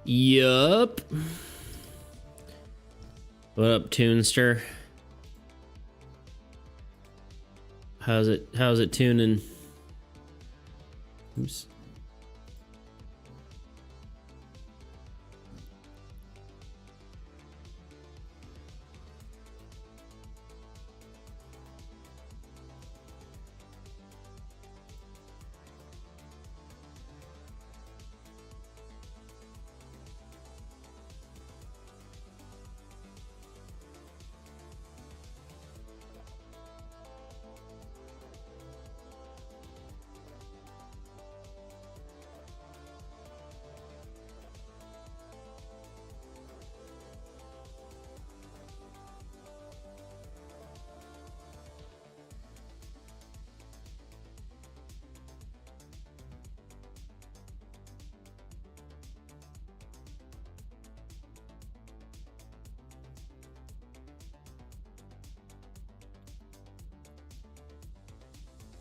Yup. What up, Tunester? How's it tuning? Oops.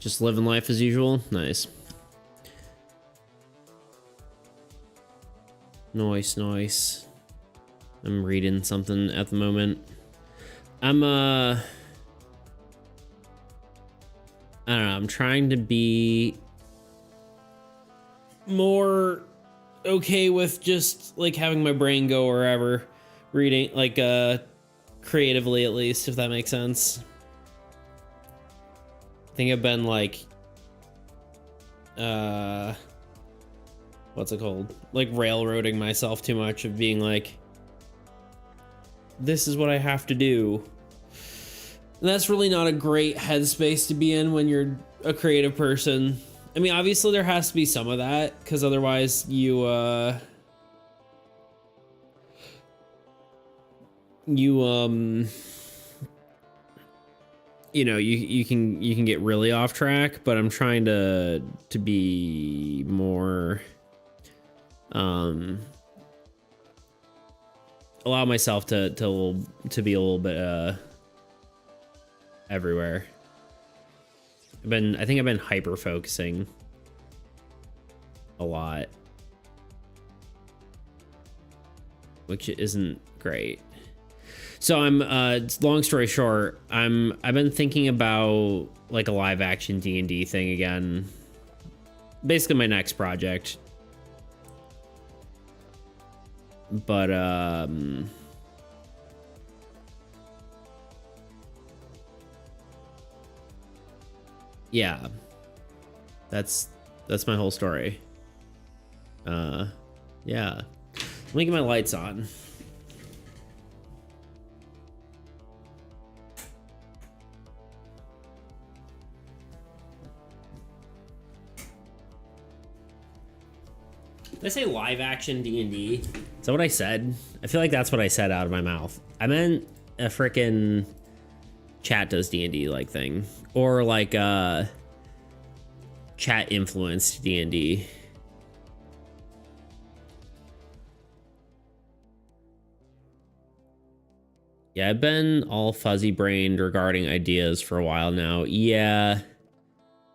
Just living life as usual. Nice. Nice. I'm reading something at the moment. I don't know, I'm trying to be more okay with just like having my brain go wherever, reading like creatively at least, if that makes sense. I think I've been like, what's it called? Like railroading myself too much of being like, this is what I have to do. And that's really not a great headspace to be in when you're a creative person. I mean, obviously there has to be some of that, because otherwise you know, you can get really off track, but I'm trying to be more allow myself to be a little bit everywhere. I think I've been hyper focusing a lot, which isn't great. So I'm long story short, I've been thinking about like a live action D&D thing again. Basically my next project. But yeah. That's my whole story. Yeah. Let me get my lights on. Did I say live action D&D? Is that what I said? I feel like that's what I said out of my mouth. I meant a frickin' chat does D&D like thing. Or like chat influenced D&D. Yeah, I've been all fuzzy brained regarding ideas for a while now. Yeah,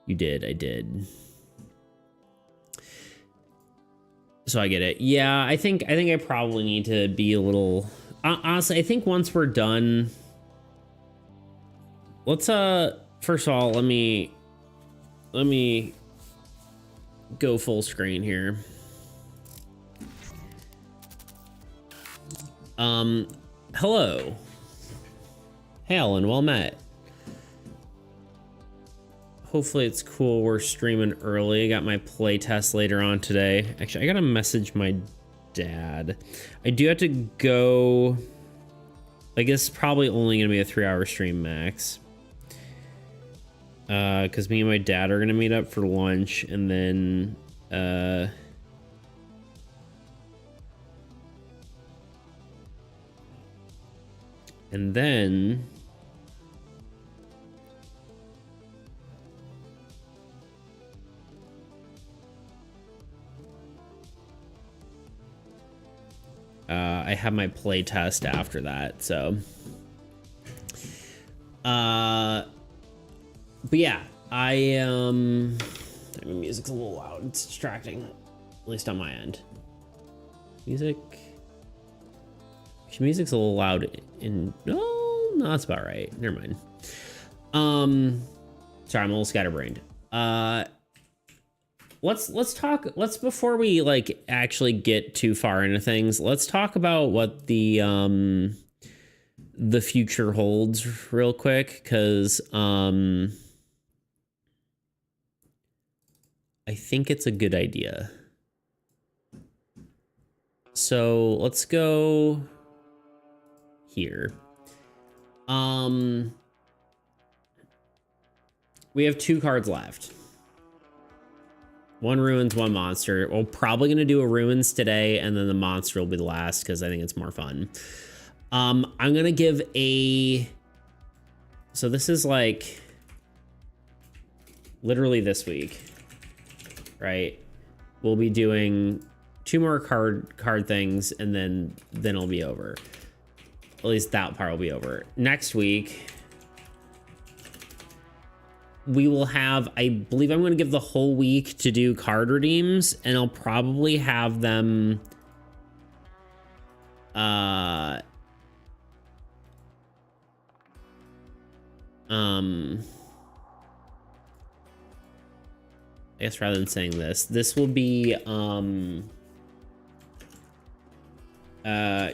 you did. I did. So I get it. Yeah, I think I probably need to be a little honestly, I think once we're done, let's first of all, let me go full screen here. Hello. Hey Alan, well met. Hopefully it's cool we're streaming early. I got my play test later on today. Actually, I gotta message my dad. I do have to go. I guess it's probably only gonna be a 3-hour stream max. Because me and my dad are gonna meet up for lunch, and then I have my play test after that, so but yeah, my music's a little loud. It's distracting, at least on my end. Music. Music's a little loud in... Oh, no, that's about right. Never mind. Sorry, I'm a little scatterbrained. Let's talk, before we like actually get too far into things, let's talk about what the future holds real quick, because I think it's a good idea. So let's go here. We have 2 cards left. 1 ruins, 1 monster. We're probably gonna do a ruins today, and then the monster will be the last because I think it's more fun. I'm gonna give a... So this is like literally this week, right? We'll be doing 2 more card things, and then it'll be over. At least that part will be over. Next week, we will have, I believe I'm going to give the whole week to do card redeems, and I'll probably have them I guess rather than saying this will be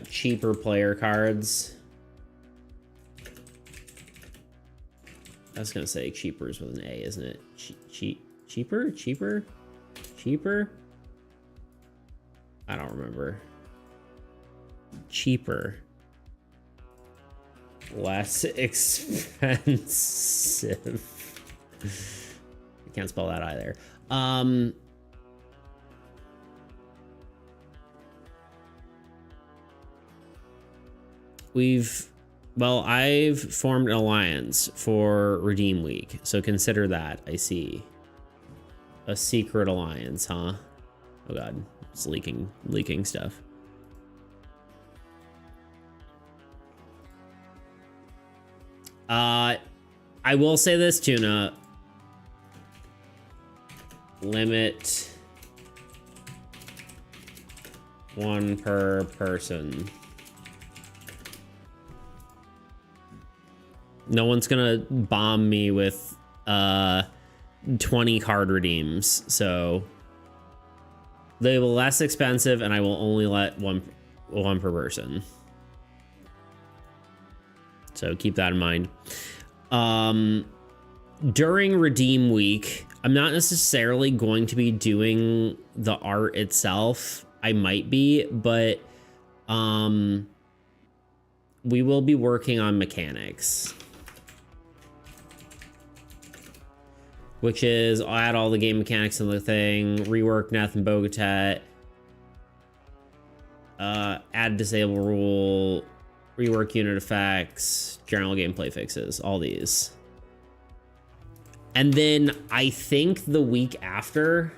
cheaper player cards. I was gonna say cheapers with an A, isn't it? Cheaper? I don't remember. Cheaper. Less expensive. I can't spell that either. I've formed an alliance for Redeem Week, so consider that. I see. A secret alliance, huh? Oh god, it's leaking stuff. I will say this, Tuna. Limit 1 per person. No one's gonna bomb me with 20 card redeems, so they will less expensive, and I will only let one per person. So keep that in mind. During Redeem Week, I'm not necessarily going to be doing the art itself. I might be, but we will be working on mechanics. Which is, I'll add all the game mechanics in the thing, rework Neth and Bogatet, add disable rule, rework unit effects, general gameplay fixes, all these. And then I think the week after,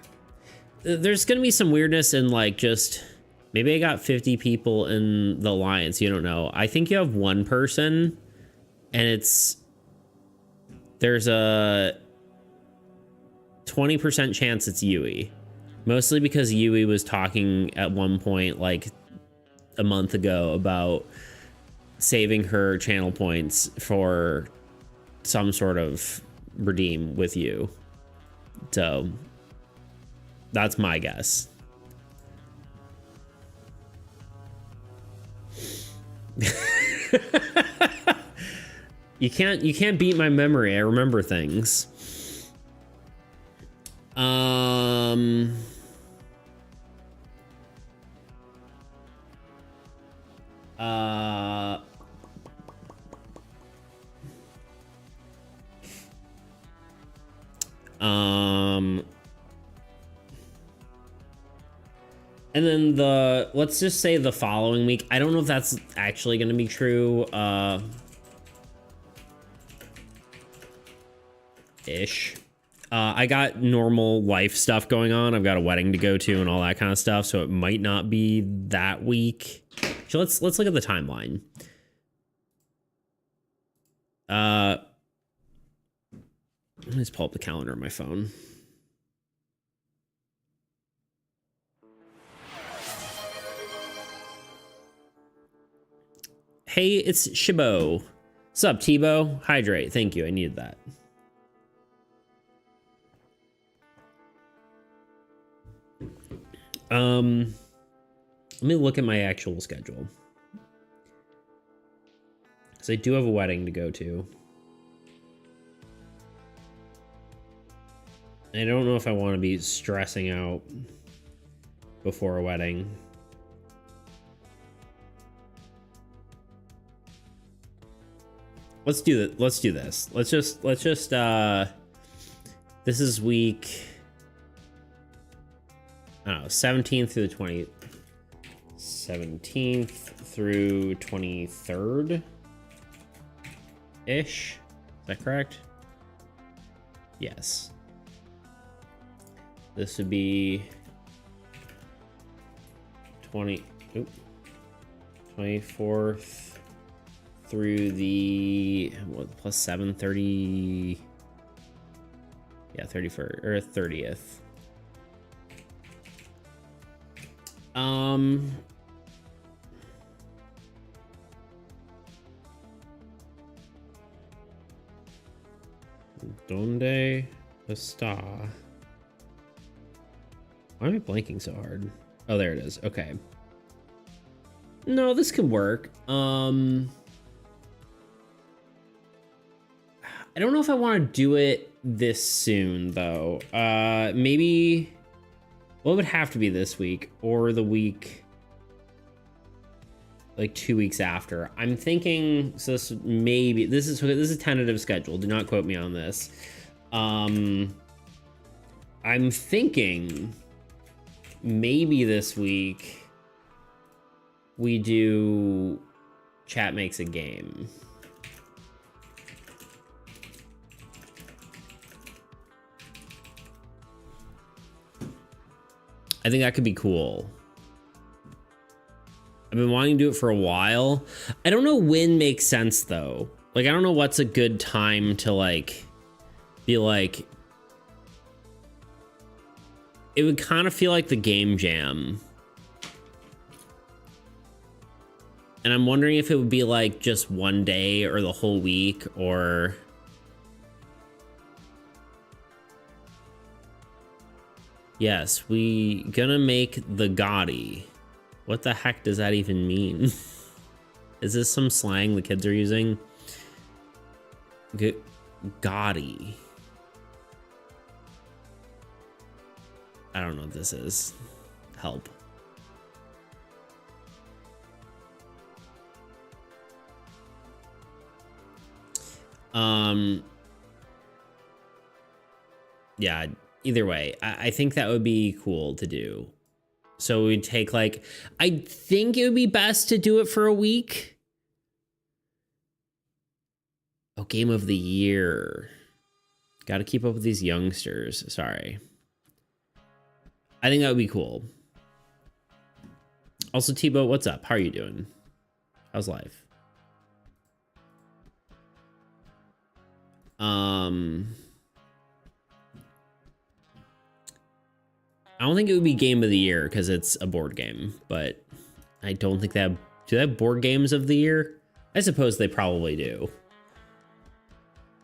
there's gonna be some weirdness in like just, maybe I got 50 people in the alliance, you don't know. I think you have 1 person, and there's a 20% chance it's Yui. Mostly because Yui was talking at one point, like a month ago, about saving her channel points for some sort of redeem with you. So that's my guess. You can't beat my memory. I remember things. And then let's just say the following week, I don't know if that's actually going to be true, ish. I got normal life stuff going on. I've got a wedding to go to and all that kind of stuff, so it might not be that week. So let's look at the timeline. Let me just pull up the calendar on my phone. Hey, it's Shibo. What's up, Tebow? Hydrate. Thank you. I needed that. Let me look at my actual schedule. Because I do have a wedding to go to. I don't know if I want to be stressing out before a wedding. Let's do that. Let's do this. Let's just this is week, I don't know, 17th through the 20th. 17th through 23rd ish. Is that correct? Yes. This would be 24th through the plus 7:30. Yeah, 31st or 30th. Donde está? Why am I blanking so hard? Oh, there it is. Okay. No, this could work. I don't know if I want to do it this soon, though. Maybe... Well, it would have to be this week or the week... like 2 weeks after. I'm thinking... So this maybe... This is a tentative schedule. Do not quote me on this. I'm thinking... Maybe this week... we do... Chat makes a game. I think that could be cool. I've been wanting to do it for a while. I don't know when makes sense though. Like, I don't know what's a good time to like be like, it would kind of feel like the game jam. And I'm wondering if it would be like just one day or the whole week or... Yes, we gonna make the Gotti. What the heck does that even mean? Is this some slang the kids are using? Gotti. I don't know what this is. Help. Yeah, either way, I think that would be cool to do. So we'd take like, I think it would be best to do it for a week. Oh, game of the year. Got to keep up with these youngsters. Sorry. I think that would be cool. Also, Tebow, what's up? How are you doing? How's life? I don't think it would be game of the year because it's a board game, but I don't think that... Do they have board games of the year? I suppose they probably do.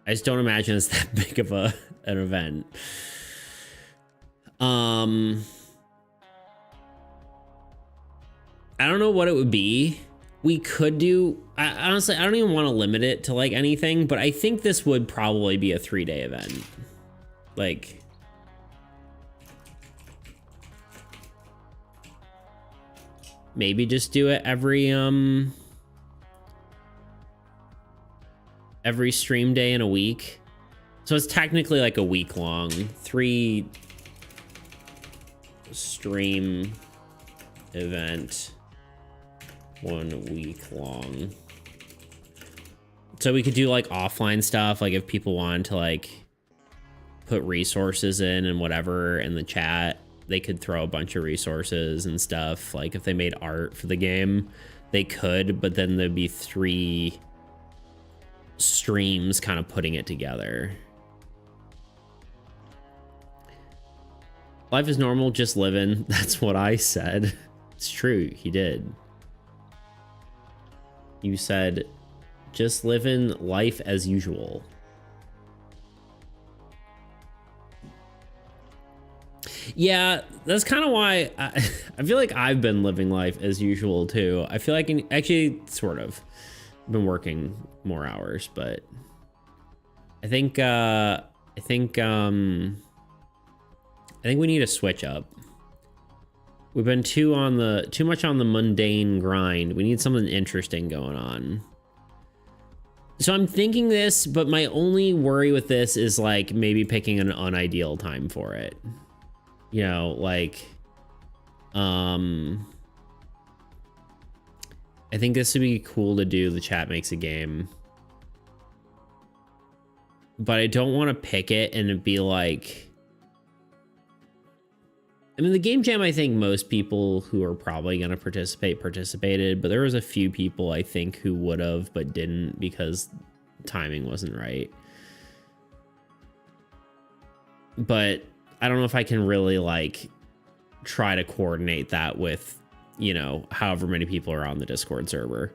I just don't imagine it's that big of an event. I don't know what it would be. We could do... honestly, I don't even want to limit it to like anything, but I think this would probably be a 3-day event. Like... Maybe just do it every stream day in a week. So it's technically like a week long. 3 stream event, 1 week long. So we could do like offline stuff, like if people wanted to like put resources in and whatever in the chat, they could throw a bunch of resources and stuff. Like if they made art for the game, they could, but then there'd be 3 streams kind of putting it together. Life is normal, just living. That's what I said. It's true, he did. You said, just living life as usual. Yeah, that's kind of why I feel like I've been living life as usual too. I feel like actually sort of been working more hours, but I think we need to switch up. We've been too much on the mundane grind. We need something interesting going on. So I'm thinking this, but my only worry with this is like maybe picking an unideal time for it. You know, like, I think this would be cool to do. The chat makes a game, but I don't want to pick it and it'd be like, I mean, the game jam, I think most people who are probably going to participated, but there was a few people I think who would have, but didn't because timing wasn't right. But I don't know if I can really like try to coordinate that with, you know, however many people are on the Discord server.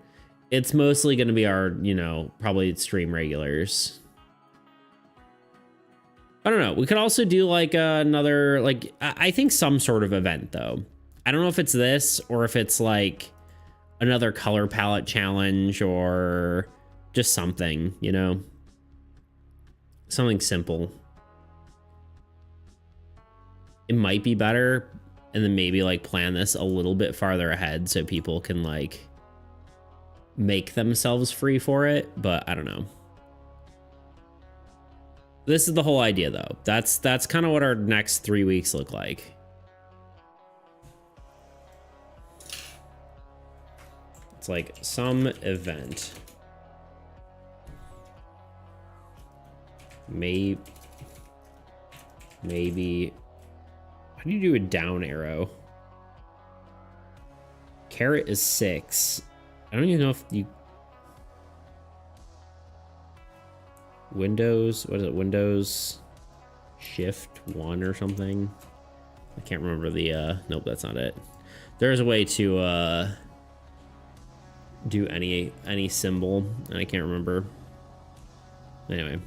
It's mostly going to be our, you know, probably stream regulars. I don't know. We could also do like another, like, I think some sort of event though. I don't know if it's this or if it's like another color palette challenge or just something, you know, something simple. It might be better, and then maybe like plan this a little bit farther ahead so people can like make themselves free for it, but I don't know. This is the whole idea though. That's kind of what our next 3 weeks look like. It's like some event. Maybe. How do you do a down arrow? Carrot is 6. I don't even know if you... Windows, what is it? Windows Shift 1 or something? I can't remember the, nope, that's not it. There's a way to, do any symbol, and I can't remember. Anyway.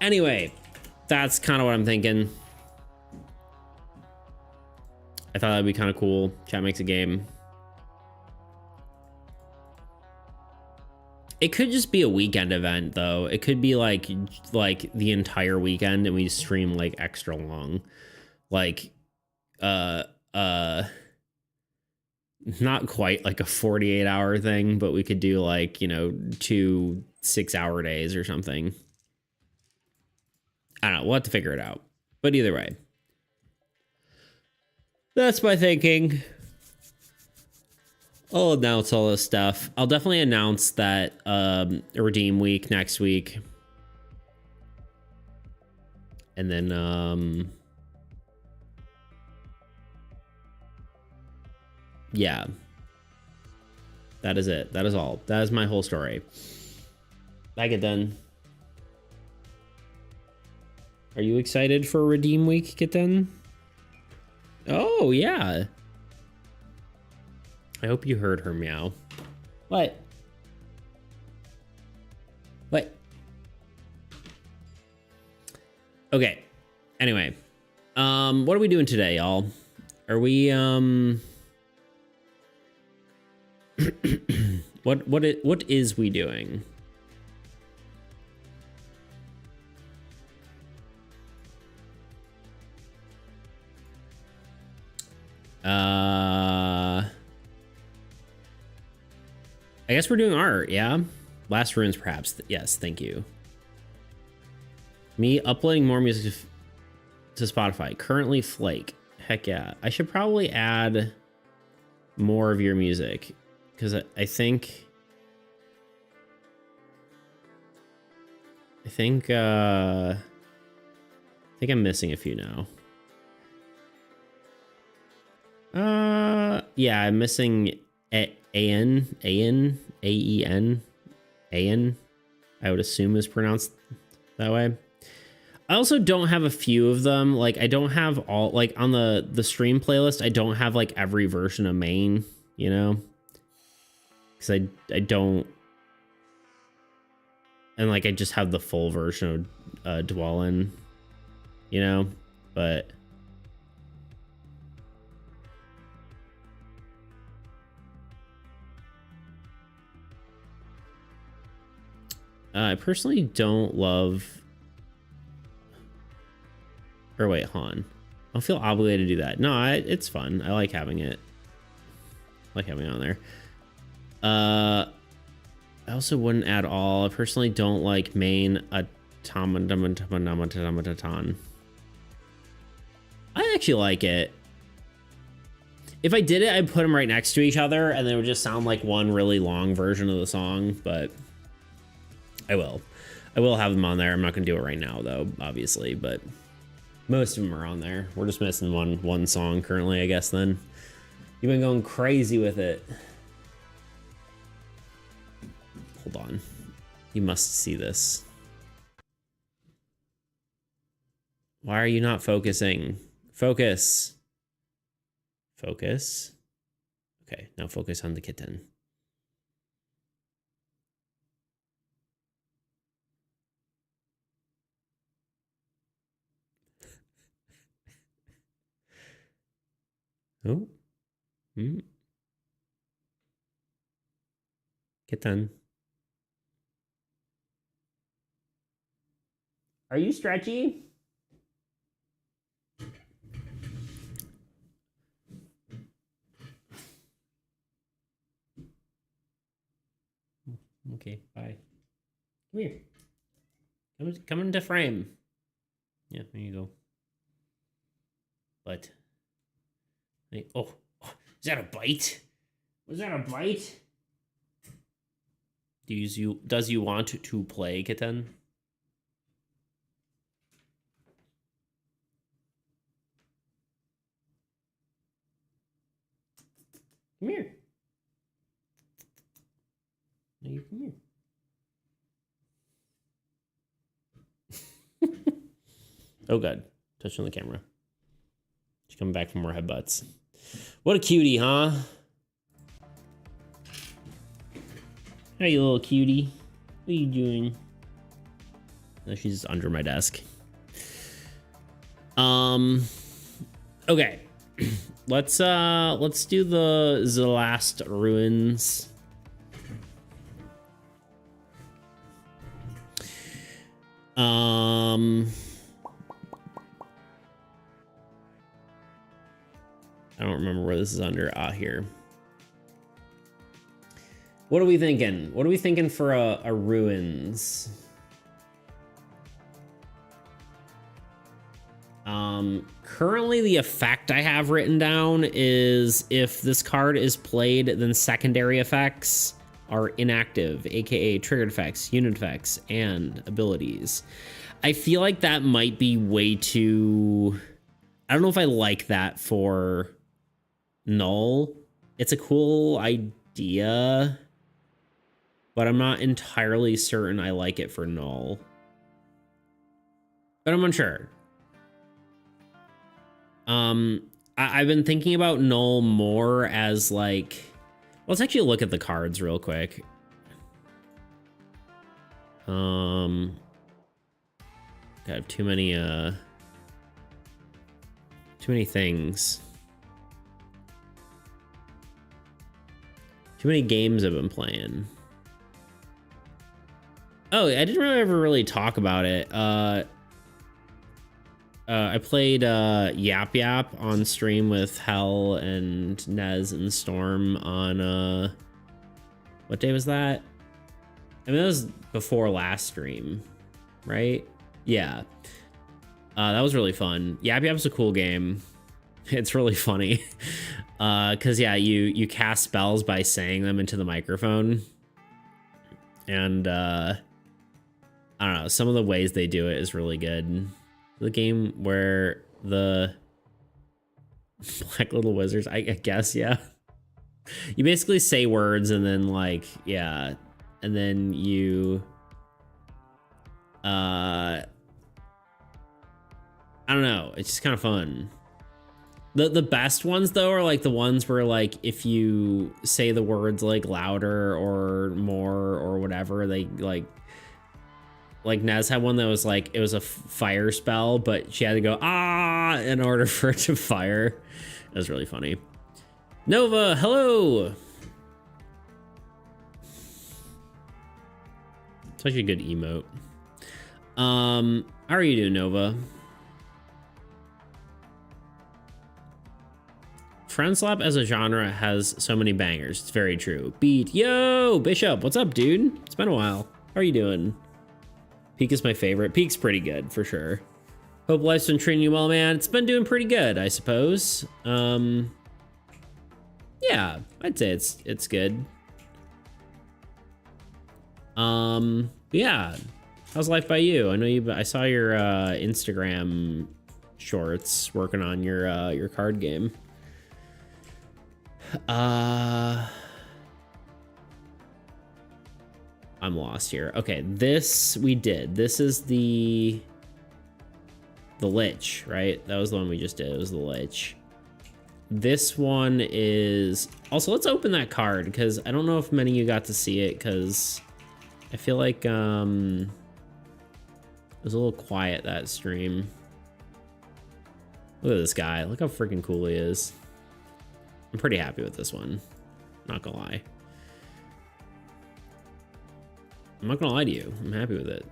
Anyway, that's kind of what I'm thinking. I thought that'd be kind of cool. Chat makes a game. It could just be a weekend event though. It could be like the entire weekend and we stream like extra long. Like not quite like a 48-hour thing, but we could do like, you know, 2 6-hour days or something. I don't know. We'll have to figure it out. But either way, that's my thinking. I'll announce all this stuff. I'll definitely announce that Redeem Week next week. And then, yeah. That is it. That is all. That is my whole story. I get done. Are you excited for Redeem Week, Kitten? Oh, yeah. I hope you heard her meow. What? What? Okay. Anyway. What are we doing today, y'all? Are we, what is we doing? I guess we're doing art, yeah? Last runes, perhaps. Yes, thank you. Me uploading more music to Spotify. Currently Flake. Heck yeah. I should probably add more of your music. Because I think I'm missing a few now. Yeah, I'm missing AEN, I would assume is pronounced that way. I also don't have a few of them. Like I don't have all, like on the stream playlist, I don't have like every version of main, you know? Cuz I don't, and like I just have the full version of Dwellin, you know? But I personally don't love, or wait, Han. I'll feel obligated to do that. No, it's fun. I like having it. I like having it on there. I also wouldn't at all. I personally don't like main automaton. I actually like it. If I did it, I'd put them right next to each other, and they would just sound like one really long version of the song. But I will have them on there. I'm not gonna do it right now, though, obviously. But most of them are on there. We're just missing one song currently, I guess. Then you've been going crazy with it. Hold on. You must see this. Why are you not focusing? Focus. Focus. Okay, now focus on the kitten. Oh. Kitten. Are you stretchy? Okay, bye. Come here. Come into frame. Yeah, there you go. But, oh, is that a bite? Was that a bite? Does you want to play, kitten? Come here. No, you come here. Oh, God. Touching the camera. She's coming back for more headbutts. What a cutie, huh? Hey, you little cutie. What are you doing? No, she's under my desk. Okay. Let's do the last ruins. I don't remember where this is under. Here. What are we thinking? What are we thinking for a ruins? Currently the effect I have written down is if this card is played, then secondary effects are inactive, aka triggered effects, unit effects, and abilities. I feel like that might be way too... I don't know if I like that for Null. It's a cool idea, but I'm not entirely certain I like it for Null. But I'm unsure. I've been thinking about Null more as like... Let's actually look at the cards real quick. I have too many things. Too many games I've been playing. Oh, I didn't ever really talk about it. I played Yap Yap on stream with Hell and Nez and Storm on what day was that? I mean, that was before last stream, right? Yeah. That was really fun. Yap Yap's a cool game. It's really funny. Cause yeah, you cast spells by saying them into the microphone. And I don't know, some of the ways they do it is really good. The game where the Black Little Wizards, I guess, yeah. You basically say words and then like, yeah, and then you I don't know. It's just kind of fun. The best ones though are like the ones where like if you say the words like louder or more or whatever, they like Nez had one that was like it was a fire spell, but she had to go in order for it to fire. That was really funny. Nova, hello. Such a good emote. How are you doing, Nova? Friend slap as a genre has so many bangers. It's very true. Beat, yo, Bishop, what's up, dude? It's been a while. How are you doing? Peak is my favorite. Peak's pretty good for sure. Hope life's been treating you well, man. It's been doing pretty good, I suppose. Yeah, I'd say it's good. Yeah. How's life by you? I know I saw your Instagram shorts working on your card game. I'm lost here. Okay, this we did. This is the Lich, right? That was the one we just did. It was the Lich. This one is also, let's open that card because I don't know if many of you got to see it because I feel like it was a little quiet that stream. Look at this guy. Look how freaking cool he is. I'm pretty happy with this one. Not gonna lie. I'm not gonna lie to you. I'm happy with it.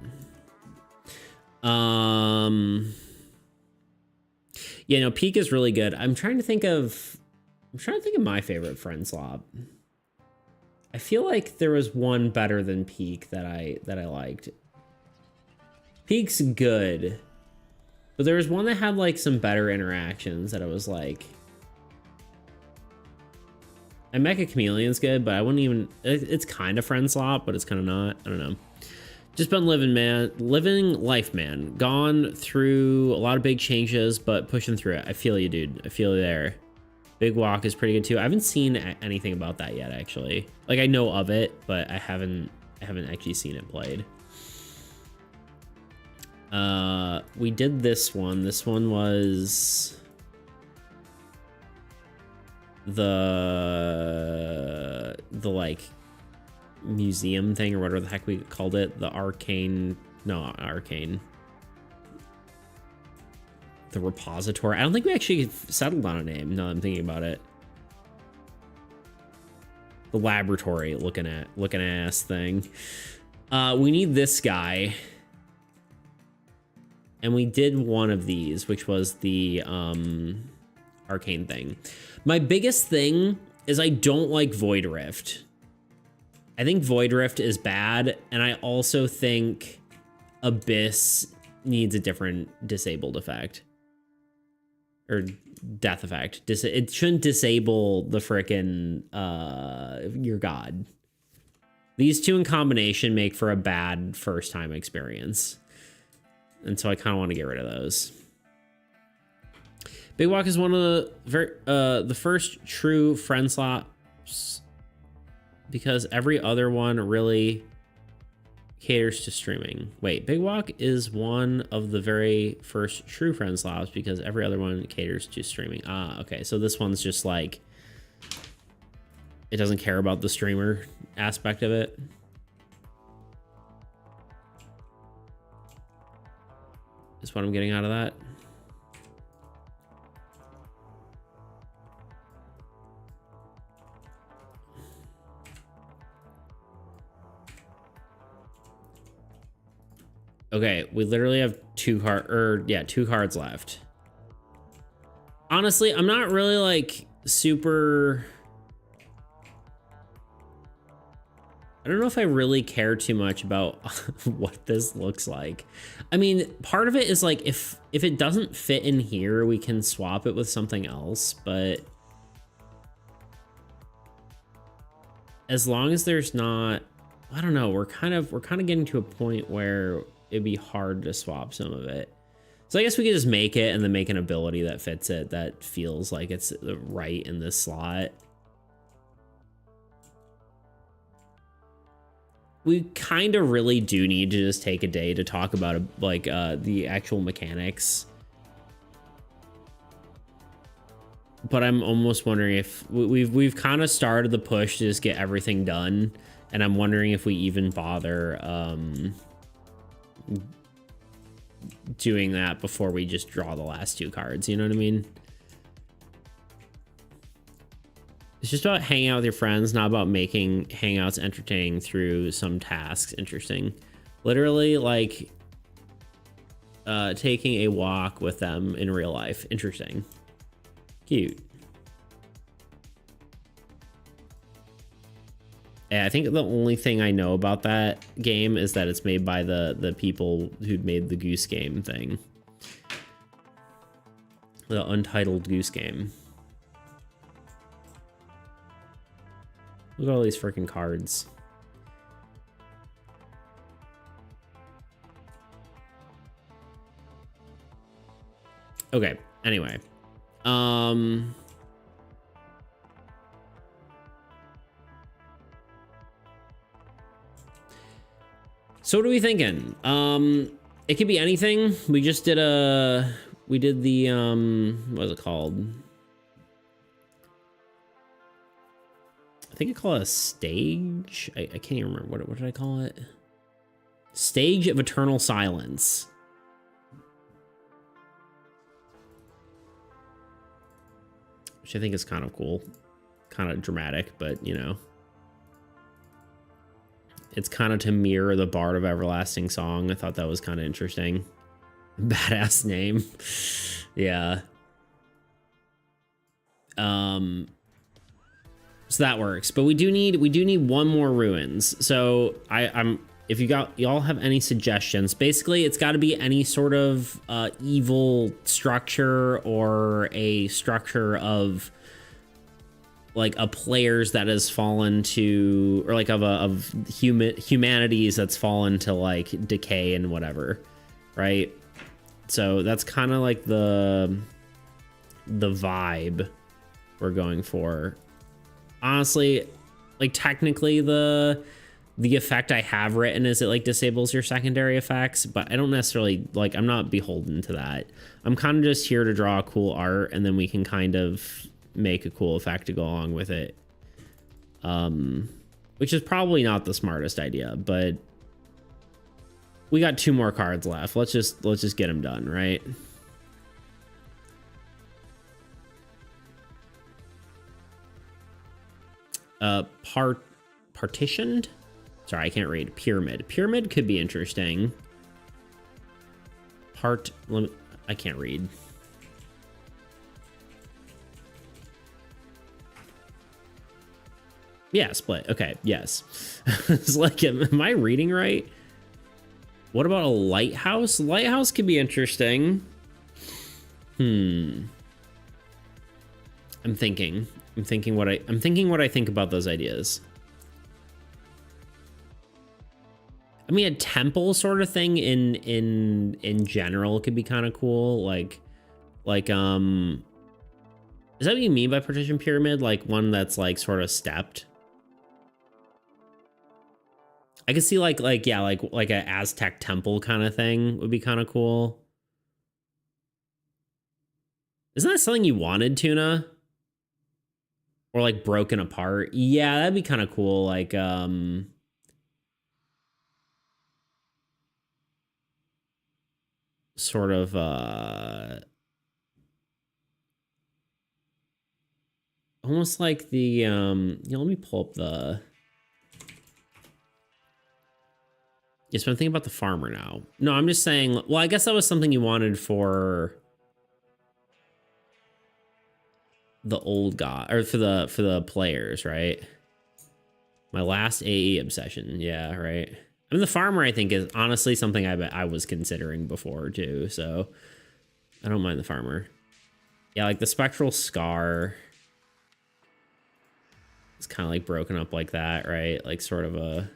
Yeah, no, Peak is really good. I'm trying to think of my favorite friend slop. I feel like there was one better than Peak that I liked. Peak's good, but there was one that had like some better interactions that I was like, I Mecha Chameleon's good, but I wouldn't even, it's kind of friend slop, but it's kind of not. I don't know. Just been living life, man. Gone through a lot of big changes, but pushing through it. I feel you, dude. I feel you there. Big Walk is pretty good too. I haven't seen anything about that yet, actually. Like I know of it, but I haven't actually seen it played. We did this one. This one was the like museum thing or whatever the heck we called it. The arcane, no, arcane. The repository. I don't think we actually settled on a name. Now I'm thinking about it. The laboratory looking ass thing. We need this guy. And we did one of these, which was the arcane thing. My biggest thing is I don't like Void Rift. I think Void Rift is bad, and I also think Abyss needs a different disabled effect. Or death effect. It shouldn't disable the frickin' your god. These two in combination make for a bad first time experience. And so I kind of want to get rid of those. Big Walk is one of the first true friend slots because every other one really caters to streaming. Wait, Big Walk is one of the very first true friend slots because every other one caters to streaming. Ah, okay. So this one's just like, it doesn't care about the streamer aspect of it. Is what I'm getting out of that. Okay, we literally have two cards left. Honestly, I'm not really like super, I don't know if I really care too much about what this looks like. I mean, part of it is like if it doesn't fit in here, we can swap it with something else, but as long as there's not, I don't know, we're kind of getting to a point where it'd be hard to swap some of it. So I guess we could just make it and then make an ability that fits it, that feels like it's right in this slot. We kind of really do need to just take a day to talk about like the actual mechanics but I'm almost wondering if we've kind of started the push to just get everything done, and I'm wondering if we even bother doing that before we just draw the last 2 cards. You know what I mean? It's just about hanging out with your friends, not about making hangouts entertaining through some tasks interesting. Literally, like taking a walk with them in real life. Interesting. Cute. Yeah, I think the only thing I know about that game is that it's made by the people who made the Goose Game thing. The Untitled Goose Game. Look at all these freaking cards. Okay, anyway. So what are we thinking? It could be anything. We just did we did the what was it called? I think I call it a stage. I can't even remember what did I call it? Stage of Eternal Silence. Which I think is kind of cool. Kind of dramatic, but you know. It's kind of to mirror the Bard of Everlasting song. I thought that was kind of interesting. Badass name. Yeah. So that works, but we do need 1 more ruins. So if y'all have any suggestions, basically it's got to be any sort of evil structure or a structure of like a players that has fallen to, or like of humanities that's fallen to like decay and whatever, right? So that's kind of like the vibe we're going for. Honestly, like technically the effect I have written is it like disables your secondary effects, but I don't necessarily like, I'm not beholden to that. I'm kind of just here to draw cool art, and then we can kind of make a cool effect to go along with it. Which is probably not the smartest idea, but we got 2 more cards left. Let's just get them done, right? Partitioned? Sorry, I can't read. Pyramid. Pyramid could be interesting. I can't read. Yeah, split. Okay, yes. It's like, am I reading right? What about a lighthouse? Lighthouse could be interesting. I'm thinking what I think about those ideas. I mean, a temple sort of thing in general could be kind of cool. Like, is that what you mean by partition pyramid? Like one that's like sort of stepped? I could see like an Aztec temple kind of thing would be kind of cool. Isn't that something you wanted, Tuna? Or like broken apart? Yeah, that'd be kind of cool. Like, sort of, almost like the, you know, let me pull up the, yes, but I'm thinking about the farmer now. No, I'm just saying, well, I guess that was something you wanted for the old guy, or for the players, right? My last AE obsession. Yeah, right. I mean, the farmer, I think, is honestly something I was considering before too, so I don't mind the farmer. Yeah, like the spectral scar. It's kind of like broken up like that, right? Like sort of a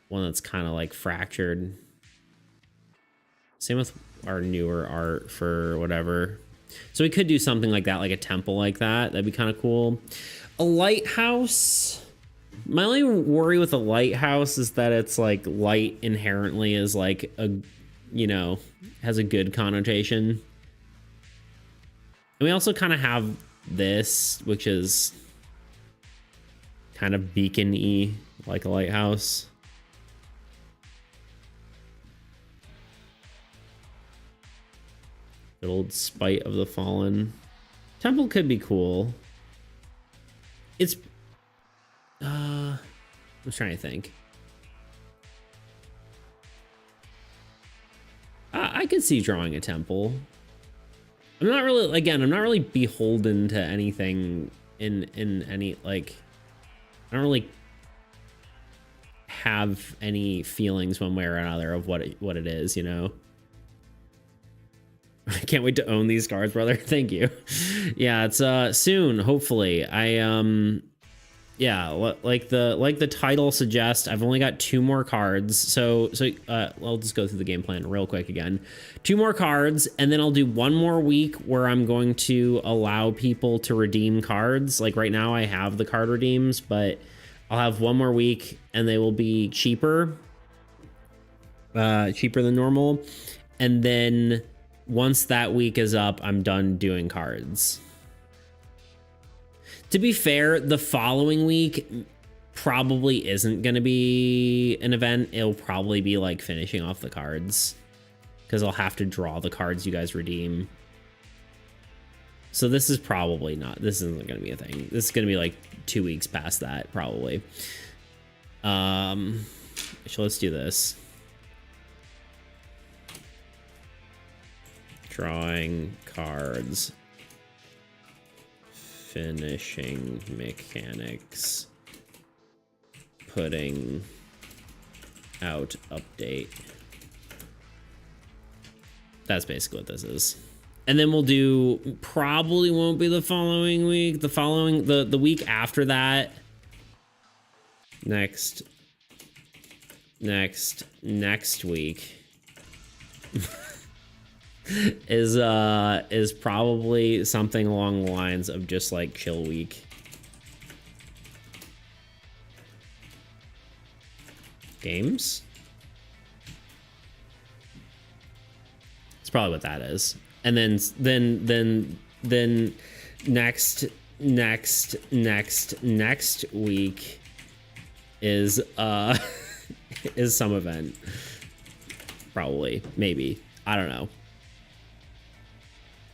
one that's kind of like fractured. Same with our newer art for whatever. So we could do something like that, like a temple like that. That'd be kind of cool. A lighthouse. My only worry with a lighthouse is that it's like light inherently is like a, you know, has a good connotation. And we also kind of have this, which is kind of beacon-y, like a lighthouse. Good old Spite of the Fallen. Temple could be cool. It's... I'm trying to think. I could see drawing a temple. I'm not really, again, I'm not really beholden to anything in any, like, I don't really have any feelings one way or another of what it is, you know? I can't wait to own these cards, brother. Thank you. Yeah, it's soon, hopefully. Yeah, like the title suggests, I've only got 2 more cards. So I'll just go through the game plan real quick again. 2 more cards, and then I'll do 1 more week where I'm going to allow people to redeem cards. Like right now I have the card redeems, but I'll have 1 more week and they will be cheaper than normal. And then once that week is up, I'm done doing cards. To be fair, the following week probably isn't going to be an event. It'll probably be like finishing off the cards because I'll have to draw the cards you guys redeem. So this is probably not, this isn't going to be a thing. This is going to be like 2 weeks past that probably. So let's do this. Drawing cards. Finishing mechanics, putting out update. That's basically what this is. And then we'll do, probably won't be the following week, the week after that. Next week. is probably something along the lines of just like chill week. Games? It's probably what that is. And then next week is is some event. Probably, maybe. I don't know.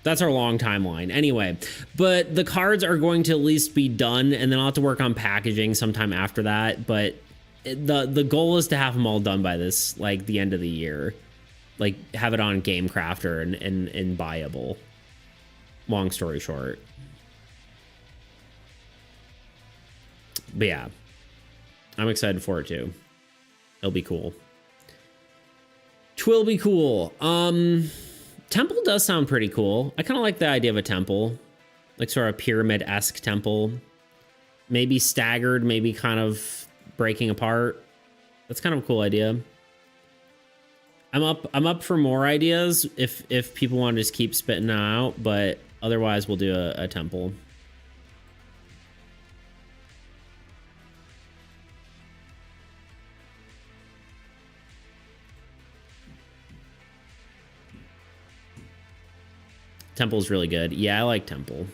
That's our long timeline. Anyway, but the cards are going to at least be done, and then I'll have to work on packaging sometime after that. But the goal is to have them all done by this, like, the end of the year. Like, have it on Game Crafter and buyable. Long story short. But yeah, I'm excited for it too. It'll be cool. Twill be cool. Temple does sound pretty cool. I kind of like the idea of a temple, like sort of pyramid-esque temple, maybe staggered, maybe kind of breaking apart. That's kind of a cool idea. I'm up for more ideas if people want to just keep spitting them out, but otherwise we'll do a temple. Temple's really good. Yeah, I like Temple.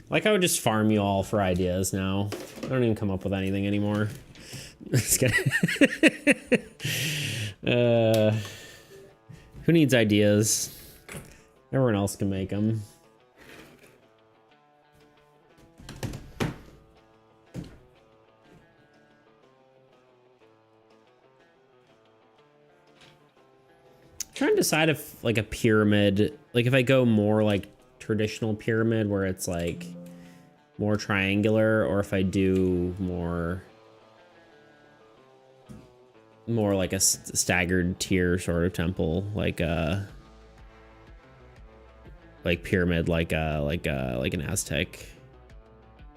Like I would just farm you all for ideas now. I don't even come up with anything anymore. Just kidding. Who needs ideas? Everyone else can make them. Trying to decide if like a pyramid, like if I go more like traditional pyramid where it's like more triangular, or if I do more like a staggered tier sort of temple, like pyramid, like an Aztec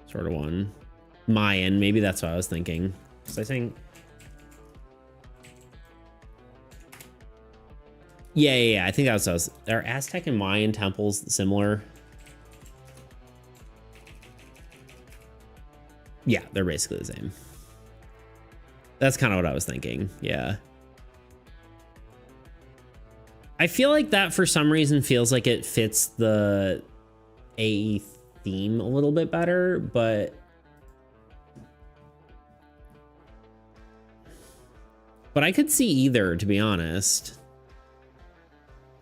sort of one. Mayan, maybe that's what I was thinking. So I think yeah. I think that was. Are Aztec and Mayan temples similar? Yeah, they're basically the same. That's kind of what I was thinking. Yeah. I feel like that for some reason feels like it fits the AE theme a little bit better, but I could see either, to be honest.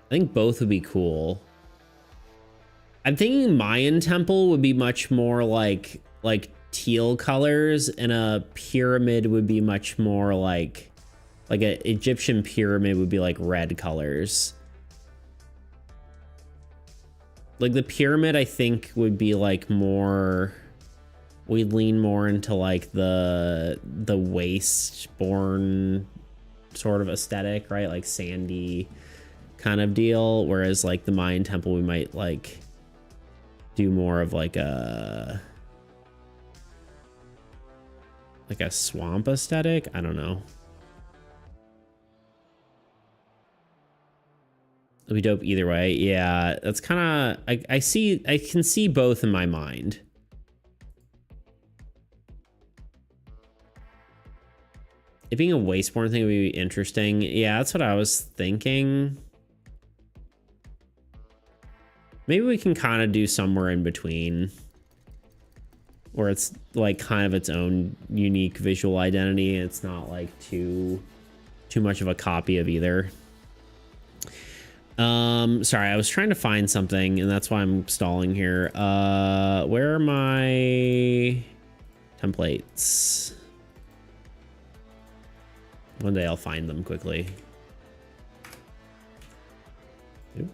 I think both would be cool. I'm thinking Mayan temple would be much more like teal colors, and a pyramid would be much more like an Egyptian pyramid would be like red colors. Like the pyramid, I think would be like more, we'd lean more into like the waste-born sort of aesthetic, right? Like sandy kind of deal. Whereas like the Mayan temple, we might like do more of like a swamp aesthetic. I don't know. It'll be dope either way. Yeah, that's kind of, I can see both in my mind. It being a wasteborne thing would be interesting. Yeah, that's what I was thinking. Maybe we can kind of do somewhere in between, where it's like kind of its own unique visual identity. It's not like too much of a copy of either. Sorry, I was trying to find something, and that's why I'm stalling here. Where are my templates? One day I'll find them quickly. Oop.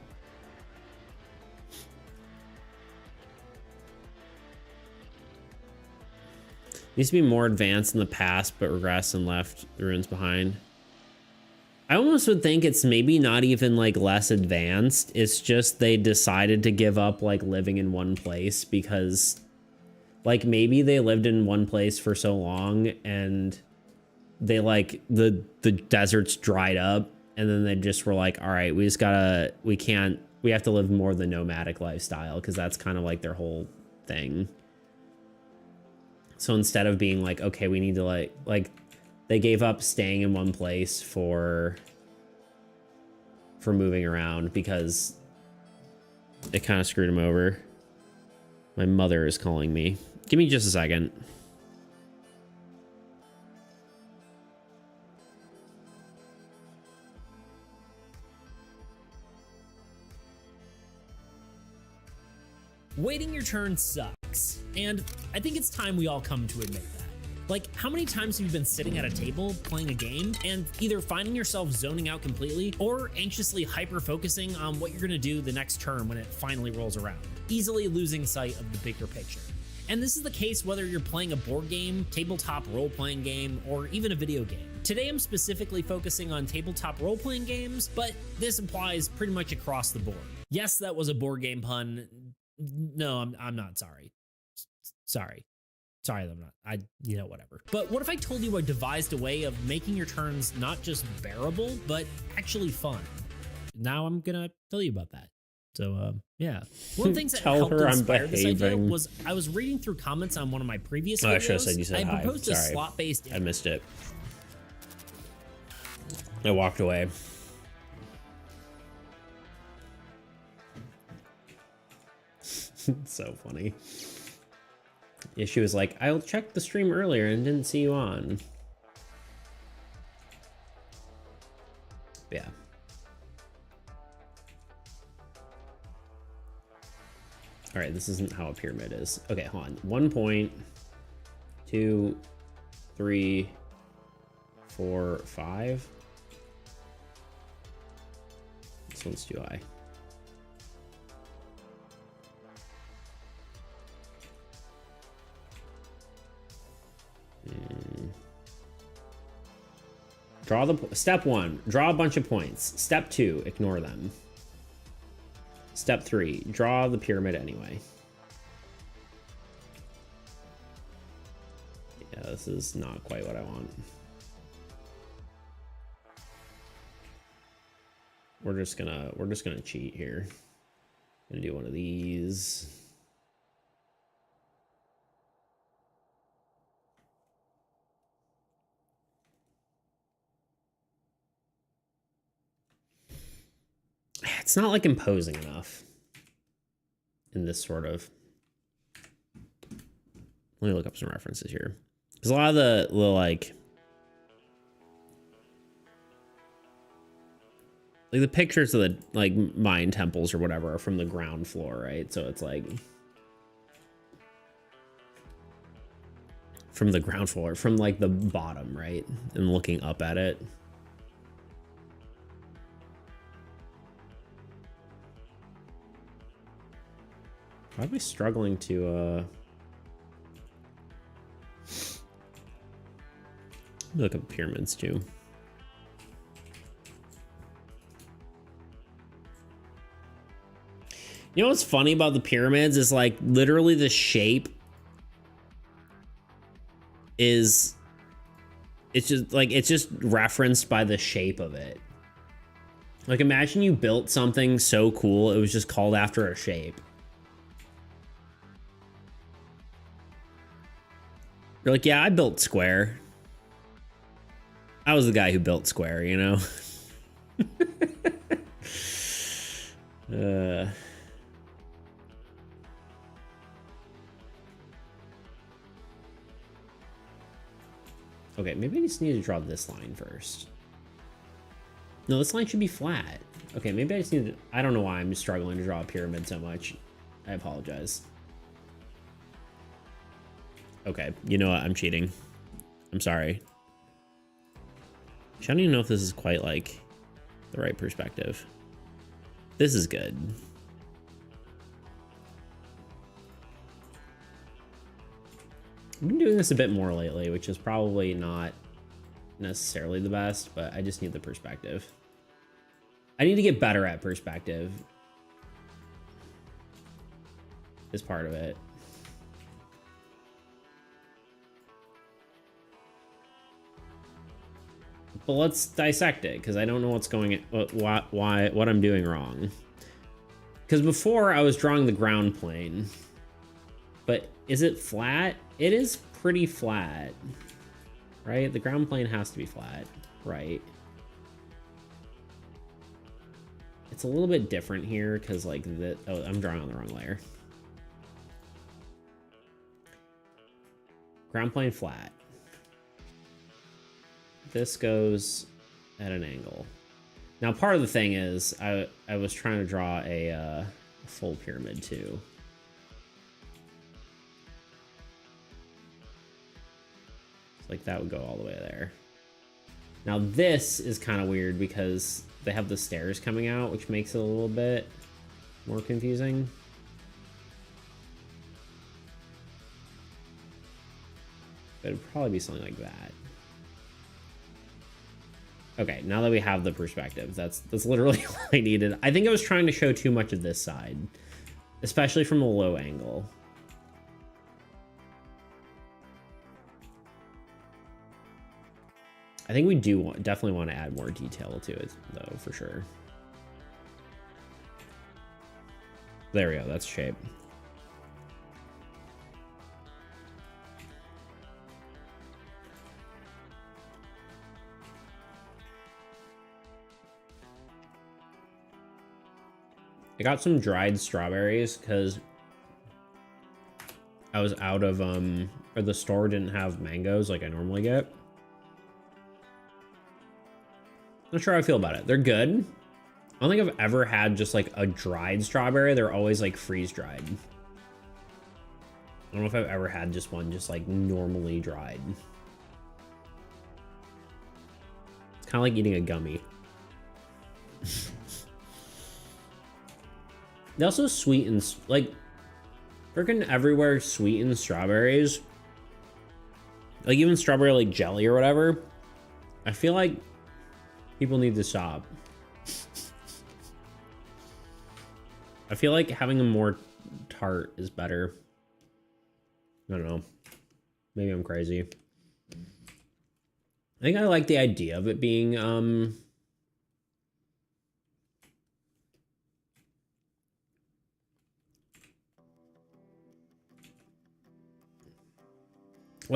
Needs to be more advanced in the past, but regressed and left the ruins behind. I almost would think it's maybe not even like less advanced. It's just they decided to give up like living in one place because like maybe they lived in one place for so long and they like the deserts dried up, and then they just were like, all right, we have to live more the nomadic lifestyle, because that's kind of like their whole thing. So instead of being like, okay, we need to like they gave up staying in one place for moving around because it kind of screwed them over. My mother is calling me. Give me just a second. Waiting your turn sucks, and I think it's time we all come to admit that. Like, how many times have you been sitting at a table playing a game and either finding yourself zoning out completely or anxiously hyper-focusing on what you're gonna do the next turn when it finally rolls around, easily losing sight of the bigger picture? And this is the case whether you're playing a board game, tabletop role-playing game, or even a video game. Today I'm specifically focusing on tabletop role-playing games, but this applies pretty much across the board. Yes, that was a board game pun. No, I'm not sorry. Sorry, I'm not. Whatever. But what if I told you I devised a way of making your turns not just bearable, but actually fun? Now I'm gonna tell you about that. So, yeah. One of the things that helped inspire this idea was I was reading through comments on one of my previous videos. I should have said you said hi. I proposed Sorry. a slot-based... I missed it. I walked away. So funny. Yeah, she was like, I'll check the stream earlier and didn't see you on. Yeah. All right, this isn't how a pyramid is. Okay, hold on. 1 point, 2, 3, 4, 5. This one's too high. Step 1, draw a bunch of points. Step 2, ignore them. Step 3, draw the pyramid anyway. Yeah, this is not quite what I want. We're just gonna cheat here. Gonna do one of these. It's not like imposing enough in this sort of. Let me look up some references here. Because a lot of the like the pictures of the like Mayan temples or whatever are from the ground floor, right? So it's like from the ground floor, from like the bottom, right? And looking up at it. Why am I struggling to look up pyramids too? You know what's funny about the pyramids is like literally the shape is, it's just referenced by the shape of it. Like imagine you built something so cool it was just called after a shape. You're like, yeah, I built square. I was the guy who built square, you know? Okay, maybe I just need to draw this line first. No, this line should be flat. Okay, maybe I just need to... I don't know why I'm struggling to draw a pyramid so much. I apologize. Okay, you know what? I'm cheating. I'm sorry. I don't even know if this is quite like the right perspective. This is good. I've been doing this a bit more lately, which is probably not necessarily the best, but I just need the perspective. I need to get better at perspective. Is part of it. But let's dissect it, because I don't know what's going, what I'm doing wrong. Because before I was drawing the ground plane, but is it flat? It is pretty flat, right? The ground plane has to be flat, right? It's a little bit different here because like the, oh, I'm drawing on the wrong layer. Ground plane flat. This goes at an angle. Now, part of the thing is I was trying to draw a full pyramid too. Like that would go all the way there. Now this is kind of weird because they have the stairs coming out, which makes it a little bit more confusing. But it'd probably be something like that. Okay, now that we have the perspective, that's literally all I needed. I think I was trying to show too much of this side, especially from a low angle. I think we do definitely want to add more detail to it, though, for sure. There we go, that's shape. I got some dried strawberries because I was out of, or the store didn't have mangoes like I normally get. Not sure how I feel about it. They're good. I don't think I've ever had just like a dried strawberry. They're always like freeze dried. I don't know if I've ever had just one just like normally dried. It's kind of like eating a gummy. They also sweeten, like, freaking everywhere sweeten strawberries. Like even strawberry like jelly or whatever. I feel like people need to stop. I feel like having a more tart is better. I don't know. Maybe I'm crazy. I think I like the idea of it being, well,